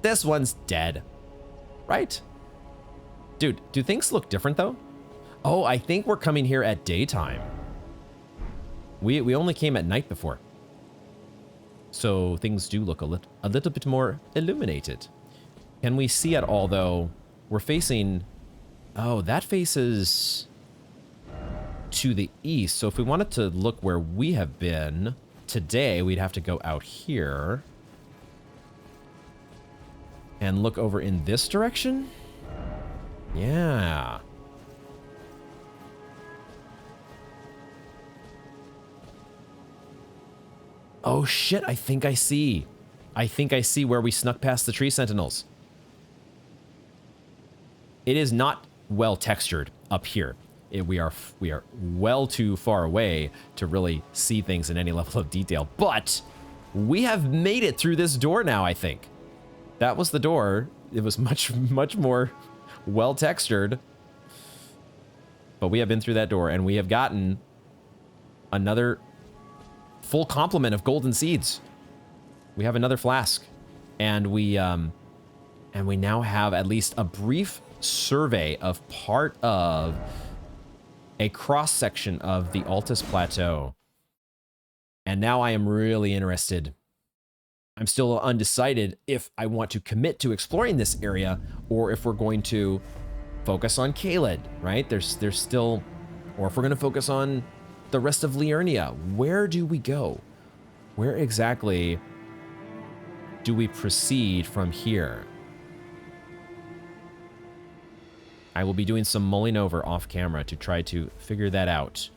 This one's dead. Right? Dude, do things look different, though? Oh, I think we're coming here at daytime. We only came at night before. So things do look a little bit more illuminated. Can we see at all, though? We're facing... Oh, that faces... to the east. So if we wanted to look where we have been today, we'd have to go out here and look over in this direction. Yeah. Oh shit, I think I see. I think I see where we snuck past the tree sentinels. It is not well textured up here. We are well too far away to really see things in any level of detail, but we have made it through this door now, I think. That was the door. It was much more well textured, but we have been through that door and we have gotten another full complement of golden seeds. We have another flask, and we now have at least a brief survey of part of a cross section of the Altus Plateau. And now I am really interested. I'm still undecided if I want to commit to exploring this area or if we're going to focus on Caelid, right? There's still, or if we're going to focus on the rest of Liurnia. Where do we go? Where exactly do we proceed from here? I will be doing some mulling over off camera to try to figure that out,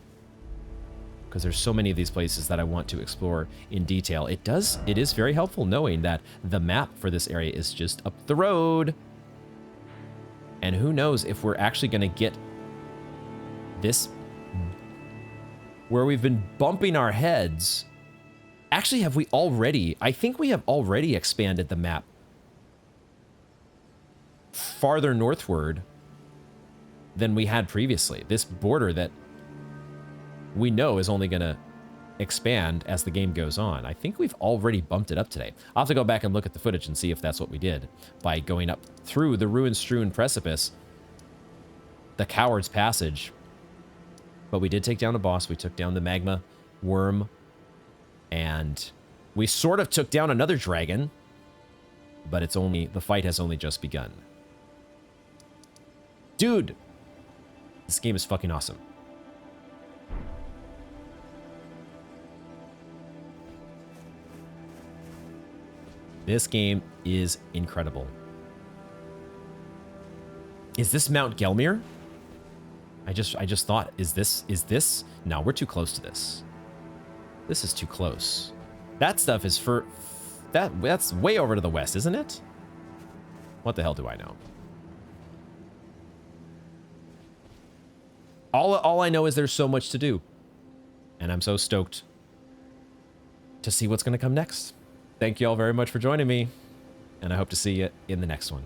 because there's so many of these places that I want to explore in detail. It is very helpful knowing that the map for this area is just up the road. And who knows if we're actually going to get this where we've been bumping our heads. Actually, have we already? I think we have already expanded the map farther northward than we had previously. This border that we know is only going to expand as the game goes on. I think we've already bumped it up today. I'll have to go back and look at the footage and see if that's what we did by going up through the Ruin-Strewn Precipice, the Coward's Passage. But we did take down a boss. We took down the magma worm, and we sort of took down another dragon, but the fight has only just begun. Dude, this game is fucking awesome. This game is incredible. Is this Mount Gelmir? I just thought, is this? No, we're too close to this. This is too close. That stuff is that's way over to the west, isn't it? What the hell do I know? All I know is there's so much to do. And I'm so stoked to see what's going to come next. Thank you all very much for joining me, and I hope to see you in the next one.